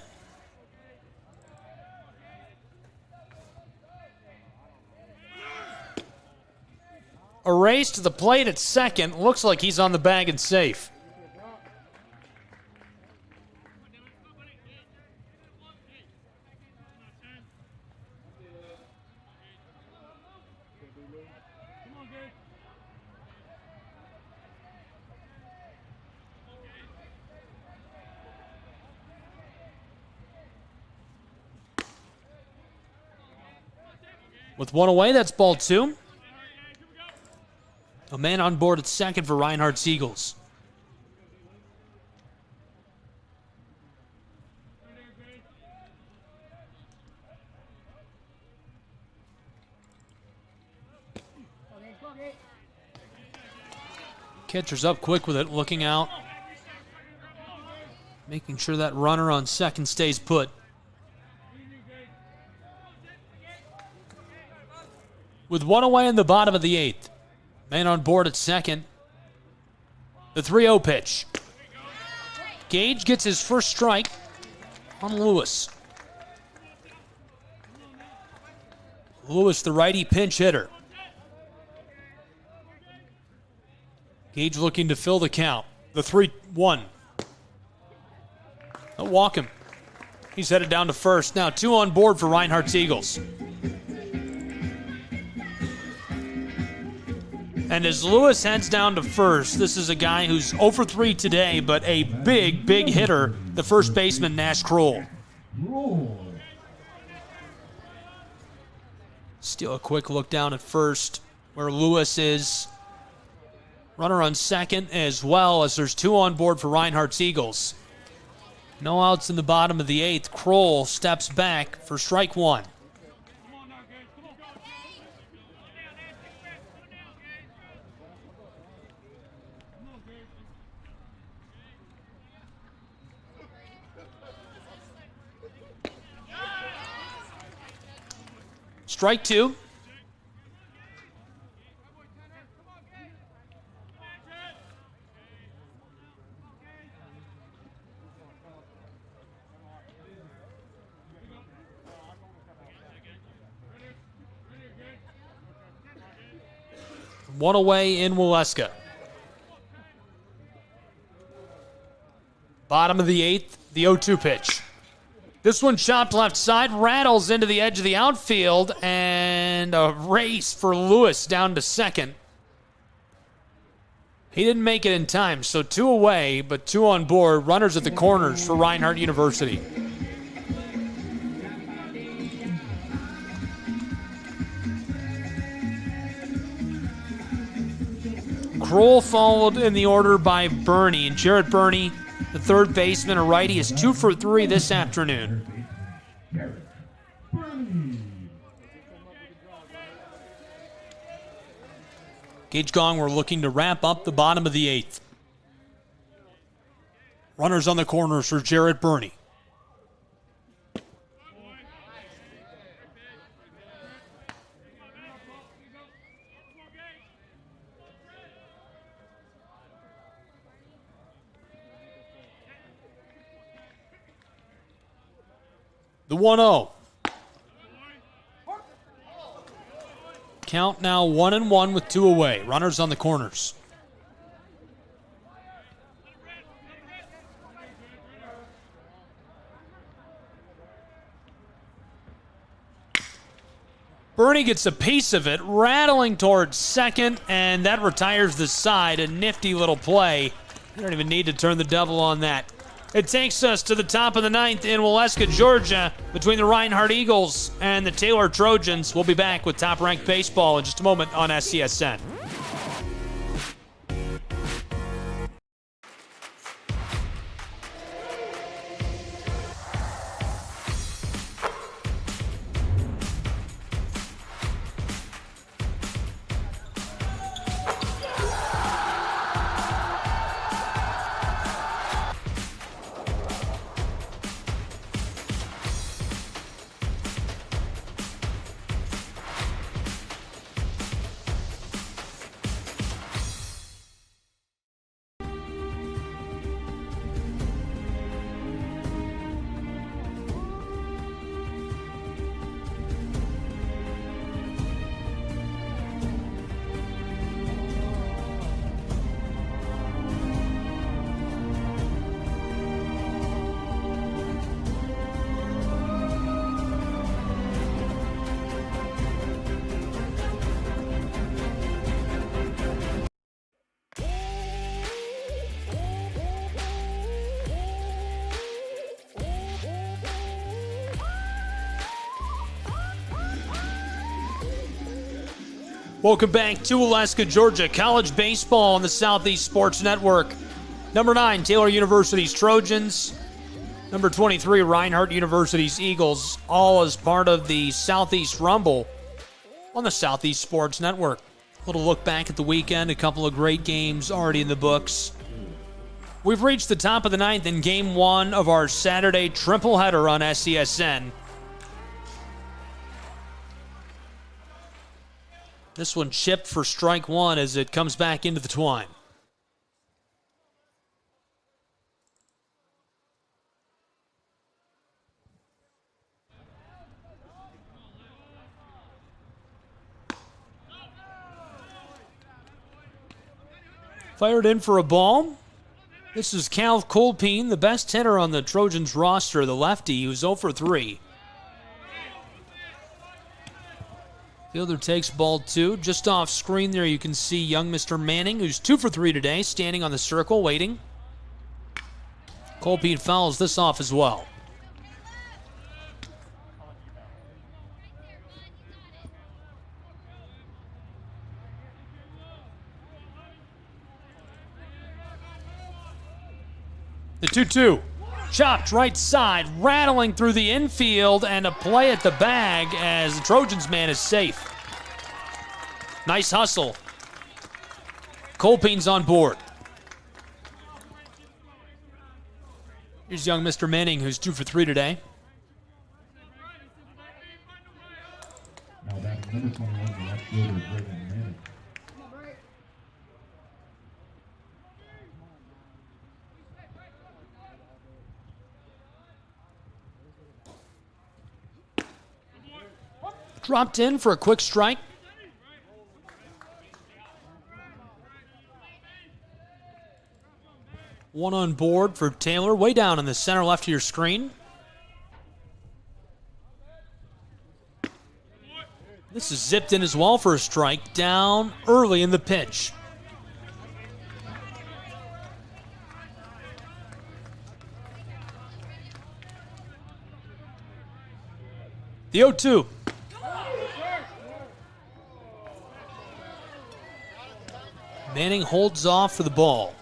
Speaker 21: A race to the plate at second. Looks like he's on the bag and safe. With 1 away, that's ball 2. A man on board at second for Reinhardt's Eagles. Catcher's up quick with it, looking out. Making sure that runner on second stays put. With 1 away in the bottom of the 8th. Man on board at second. The 3-0 pitch. Gage gets his first strike on Lewis. Lewis, the righty pinch hitter. Gage looking to fill the count. The 3-1. They'll walk him. He's headed down to first. Now 2 on board for Reinhardt's Eagles. And as Lewis heads down to first, this is a guy who's 0 for 3 today, but a big, big hitter, the first baseman, Nash Kroll. Still a quick look down at first, where Lewis is. Runner on second, as well as there's 2 on board for Reinhardt's Eagles. No outs in the bottom of the 8th. Kroll steps back for strike 1. Strike 2. One away in Waleska. Bottom of the 8th, the 0-2 pitch. This one chopped left side, rattles into the edge of the outfield, and a race for Lewis down to second. He didn't make it in time, so 2 away, but 2 on board. Runners at the corners for Reinhardt University. Kroll followed in the order by Burney, and Jarrett Burney, the third baseman, a righty, is 2 for 3 this afternoon. Gage Gong, we're looking to wrap up the bottom of the 8th. Runners on the corners for Jarrett Burney. The 1-0. Count now 1-1 with 2 away. Runners on the corners. Burney gets a piece of it, rattling towards second, and that retires the side. A nifty little play. You don't even need to turn the double on that. It takes us to the top of the 9th in Waleska, Georgia, between the Reinhardt Eagles and the Taylor Trojans. We'll be back with Top Ranked Baseball in just a moment on SCSN. Welcome back to Alaska, Georgia. College baseball on the Southeast Sports Network. Number 9, Taylor University's Trojans. Number 23, Reinhardt University's Eagles. All as part of the Southeast Rumble on the Southeast Sports Network. A little look back at the weekend. A couple of great games already in the books. We've reached the top of the 9th in Game 1 of our Saturday triple header on SESN. This one chipped for strike one as it comes back into the twine. Fired in for a ball. This is Cal Colpine, the best hitter on the Trojans roster, the lefty, who's 0 for 3. Fielder takes ball 2. Just off screen there you can see young Mr. Manning, who's 2 for 3 today, standing on the circle, waiting. Colpine fouls this off as well. The 2-2. Chopped right side, rattling through the infield, and a play at the bag as the Trojans man is safe. Nice hustle. Colpine's on board. Here's young Mr. Manning, who's 2 for 3 today.
Speaker 1: Now that's number 21, the left fielder, Manning.
Speaker 21: Dropped in for a quick strike. One on board for Taylor, way down in the center left of your screen. This is zipped in as well for a strike, down early in the pitch. The 0-2. Manning holds off for the ball.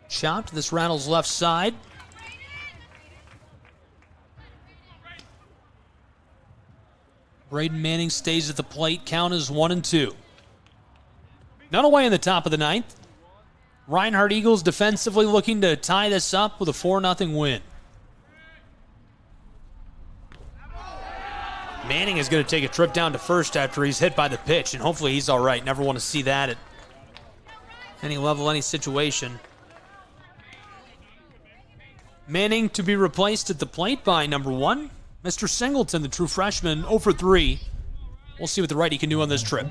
Speaker 21: Chopped. This rattles left side. Braden Manning stays at the plate. Count is 1-2. None away in the top of the 9th. Reinhardt Eagles defensively looking to tie this up with a 4-0 win. Manning is going to take a trip down to first after he's hit by the pitch, and hopefully he's all right. Never want to see that at any level, any situation. Manning to be replaced at the plate by number 1, Mr. Singleton, the true freshman, 0 for 3. We'll see what the righty can do on this trip.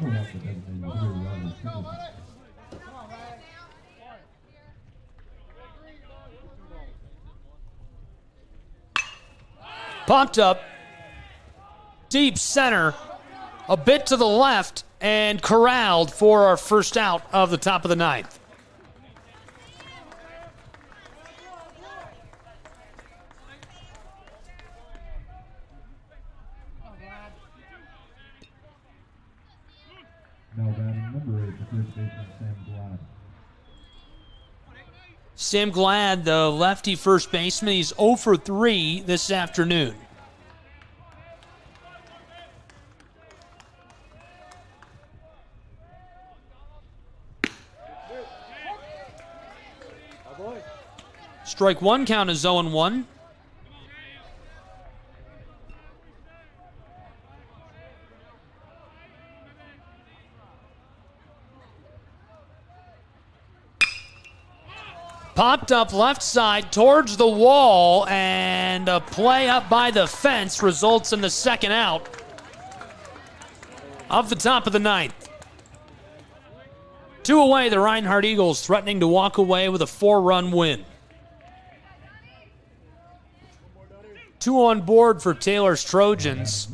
Speaker 21: Popped up, deep center, a bit to the left, and corralled for our first out of the top of the 9th.
Speaker 1: Now batting number 8, the first baseman, Sam Glad.
Speaker 21: Sam Glad, the lefty first baseman, he's 0 for 3 this afternoon. Strike 1, count is 0-1. Popped up left side towards the wall, and a play up by the fence results in the second out of the top of the 9th. 2 away, the Reinhardt Eagles threatening to walk away with a 4-run win. 2 on board for Taylor's Trojans,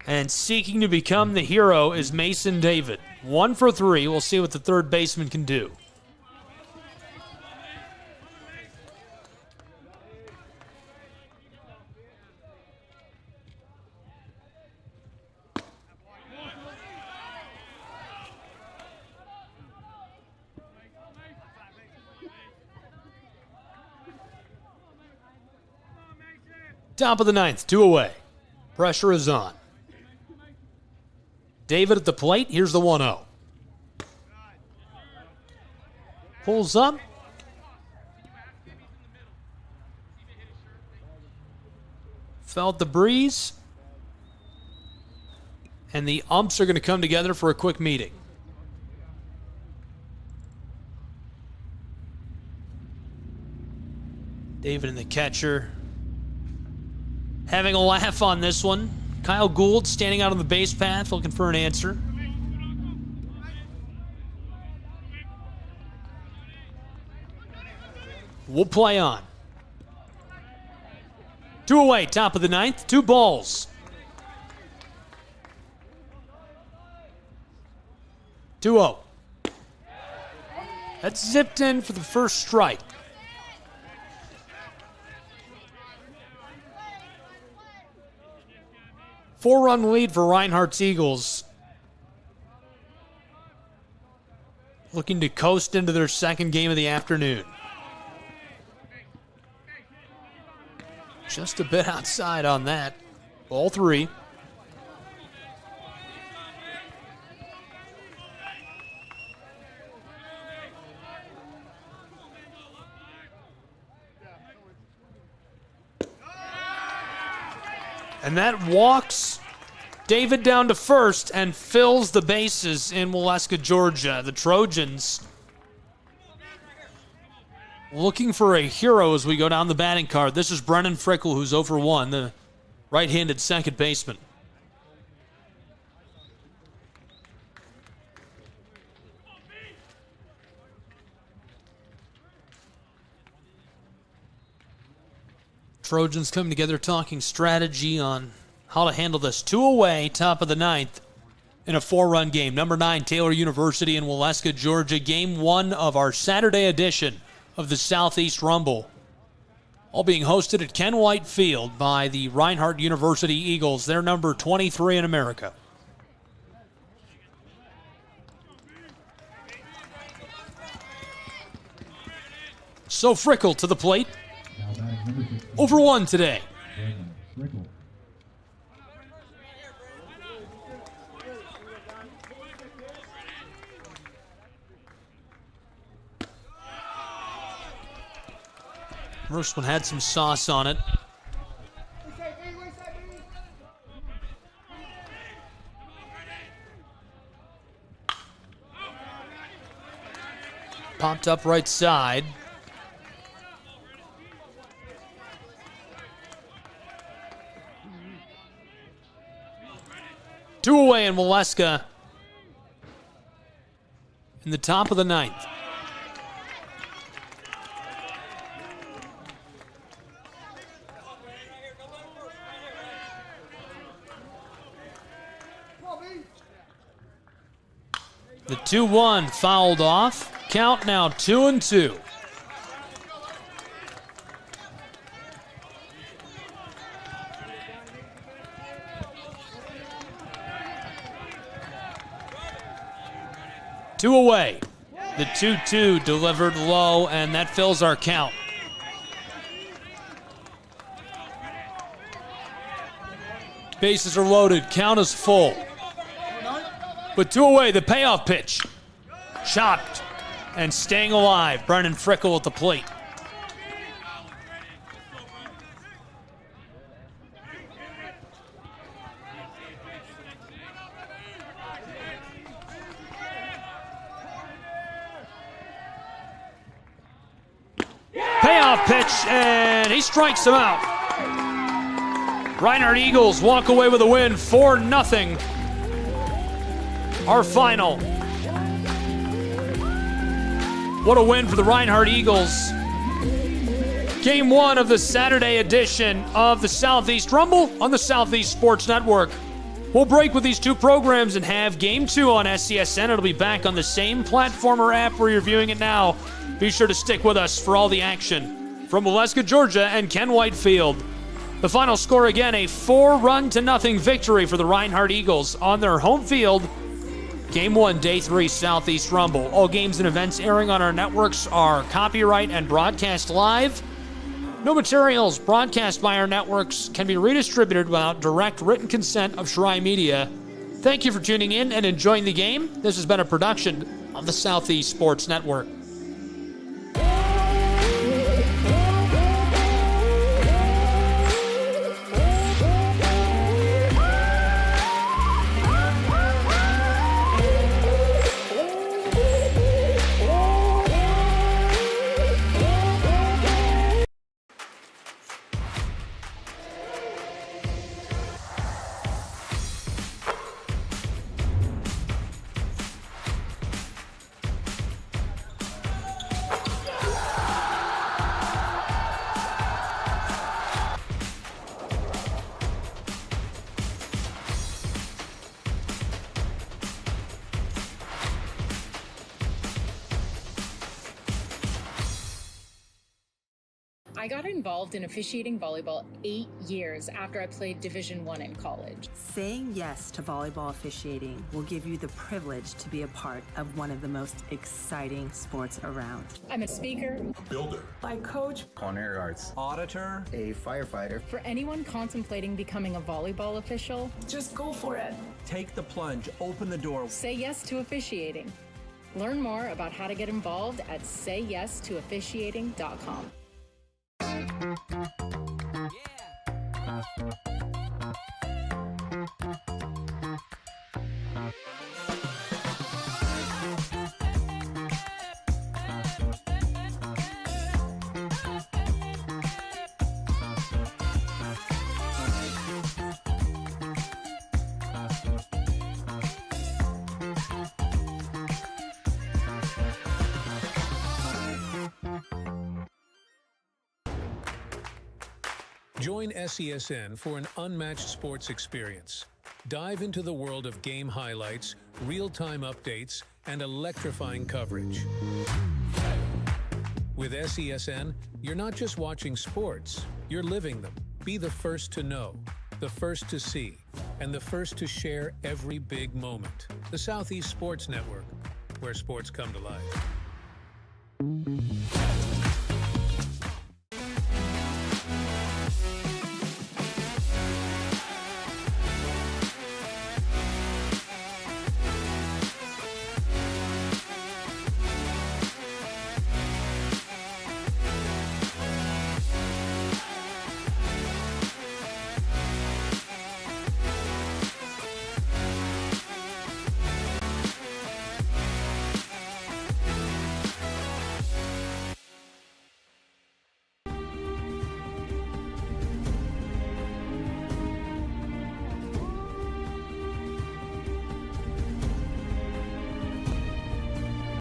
Speaker 21: and seeking to become the hero is Mason David. 1 for 3. We'll see what the third baseman can do. Top of the ninth, 2 away. Pressure is on. David at the plate. Here's the 1-0. Pulls up. Felt the breeze. And the umps are going to come together for a quick meeting. David and the catcher having a laugh on this one. Kyle Gould standing out on the base path looking for an answer. We'll play on. 2 away, top of the ninth, 2 balls. 2-0. That's zipped in for the first strike. Four-run lead for Reinhardt's Eagles. Looking to coast into their second game of the afternoon. Just a bit outside on that. Ball 3. And that walks David down to first and fills the bases in Waleska, Georgia. The Trojans looking for a hero as we go down the batting card. This is Brennan Frickle, who's 0 for 1, the right-handed second baseman. Trojans coming together talking strategy on how to handle this. 2 away, top of the ninth in a 4-run game. Number 9, Taylor University in Waleska, Georgia. Game 1 of our Saturday edition of the Southeast Rumble. All being hosted at Ken White Field by the Reinhardt University Eagles. They're number 23 in America. So Frickle to the plate. 0 for 1 today. First one had some sauce on it. Popped up right side. Two away in Waleska in the top of the ninth. The 2-1 fouled off. Count now 2-2. Two away. The 2-2 delivered low, and that fills our count. Bases are loaded. Count is full. But 2 away, the payoff pitch. Chopped and staying alive. Brennan Frickle at the plate. Payoff pitch, and he strikes him out. Reinhardt Eagles walk away with a win, 4-0. Our final. What a win for the Reinhardt Eagles. Game 1 of the Saturday edition of the Southeast Rumble on the Southeast Sports Network. We'll break with these two programs and have Game 2 on SCSN. It'll be back on the same platform or app where you're viewing it now. Be sure to stick with us for all the action. From Waleska, Georgia, and Ken Whitefield. The final score again, a 4-0 victory for the Reinhardt Eagles on their home field. Game 1, Day 3, Southeast Rumble. All games and events airing on our networks are copyright and broadcast live. No materials broadcast by our networks can be redistributed without direct written consent of Shry Media. Thank you for tuning in and enjoying the game. This has been a production of the Southeast Sports Network.
Speaker 17: I got involved in officiating volleyball 8 years after I played Division I in college.
Speaker 18: Saying yes to volleyball officiating will give you the privilege to be a part of one of the most exciting sports around.
Speaker 17: I'm a speaker,
Speaker 9: builder,
Speaker 17: I coach,
Speaker 9: culinary arts,
Speaker 13: auditor,
Speaker 9: a firefighter.
Speaker 17: For anyone contemplating becoming a volleyball official,
Speaker 14: Just go for it.
Speaker 13: Take the plunge, open the door.
Speaker 17: say yes to officiating. Learn more about how to get involved at sayyestoofficiating.com.
Speaker 7: Join SESN for an unmatched sports experience. Dive into the world of game highlights, real-time updates, and electrifying coverage. With SESN, you're not just watching sports, you're living them. Be the first to know, the first to see, and the first to share every big moment. The Southeast Sports Network, where sports come to life.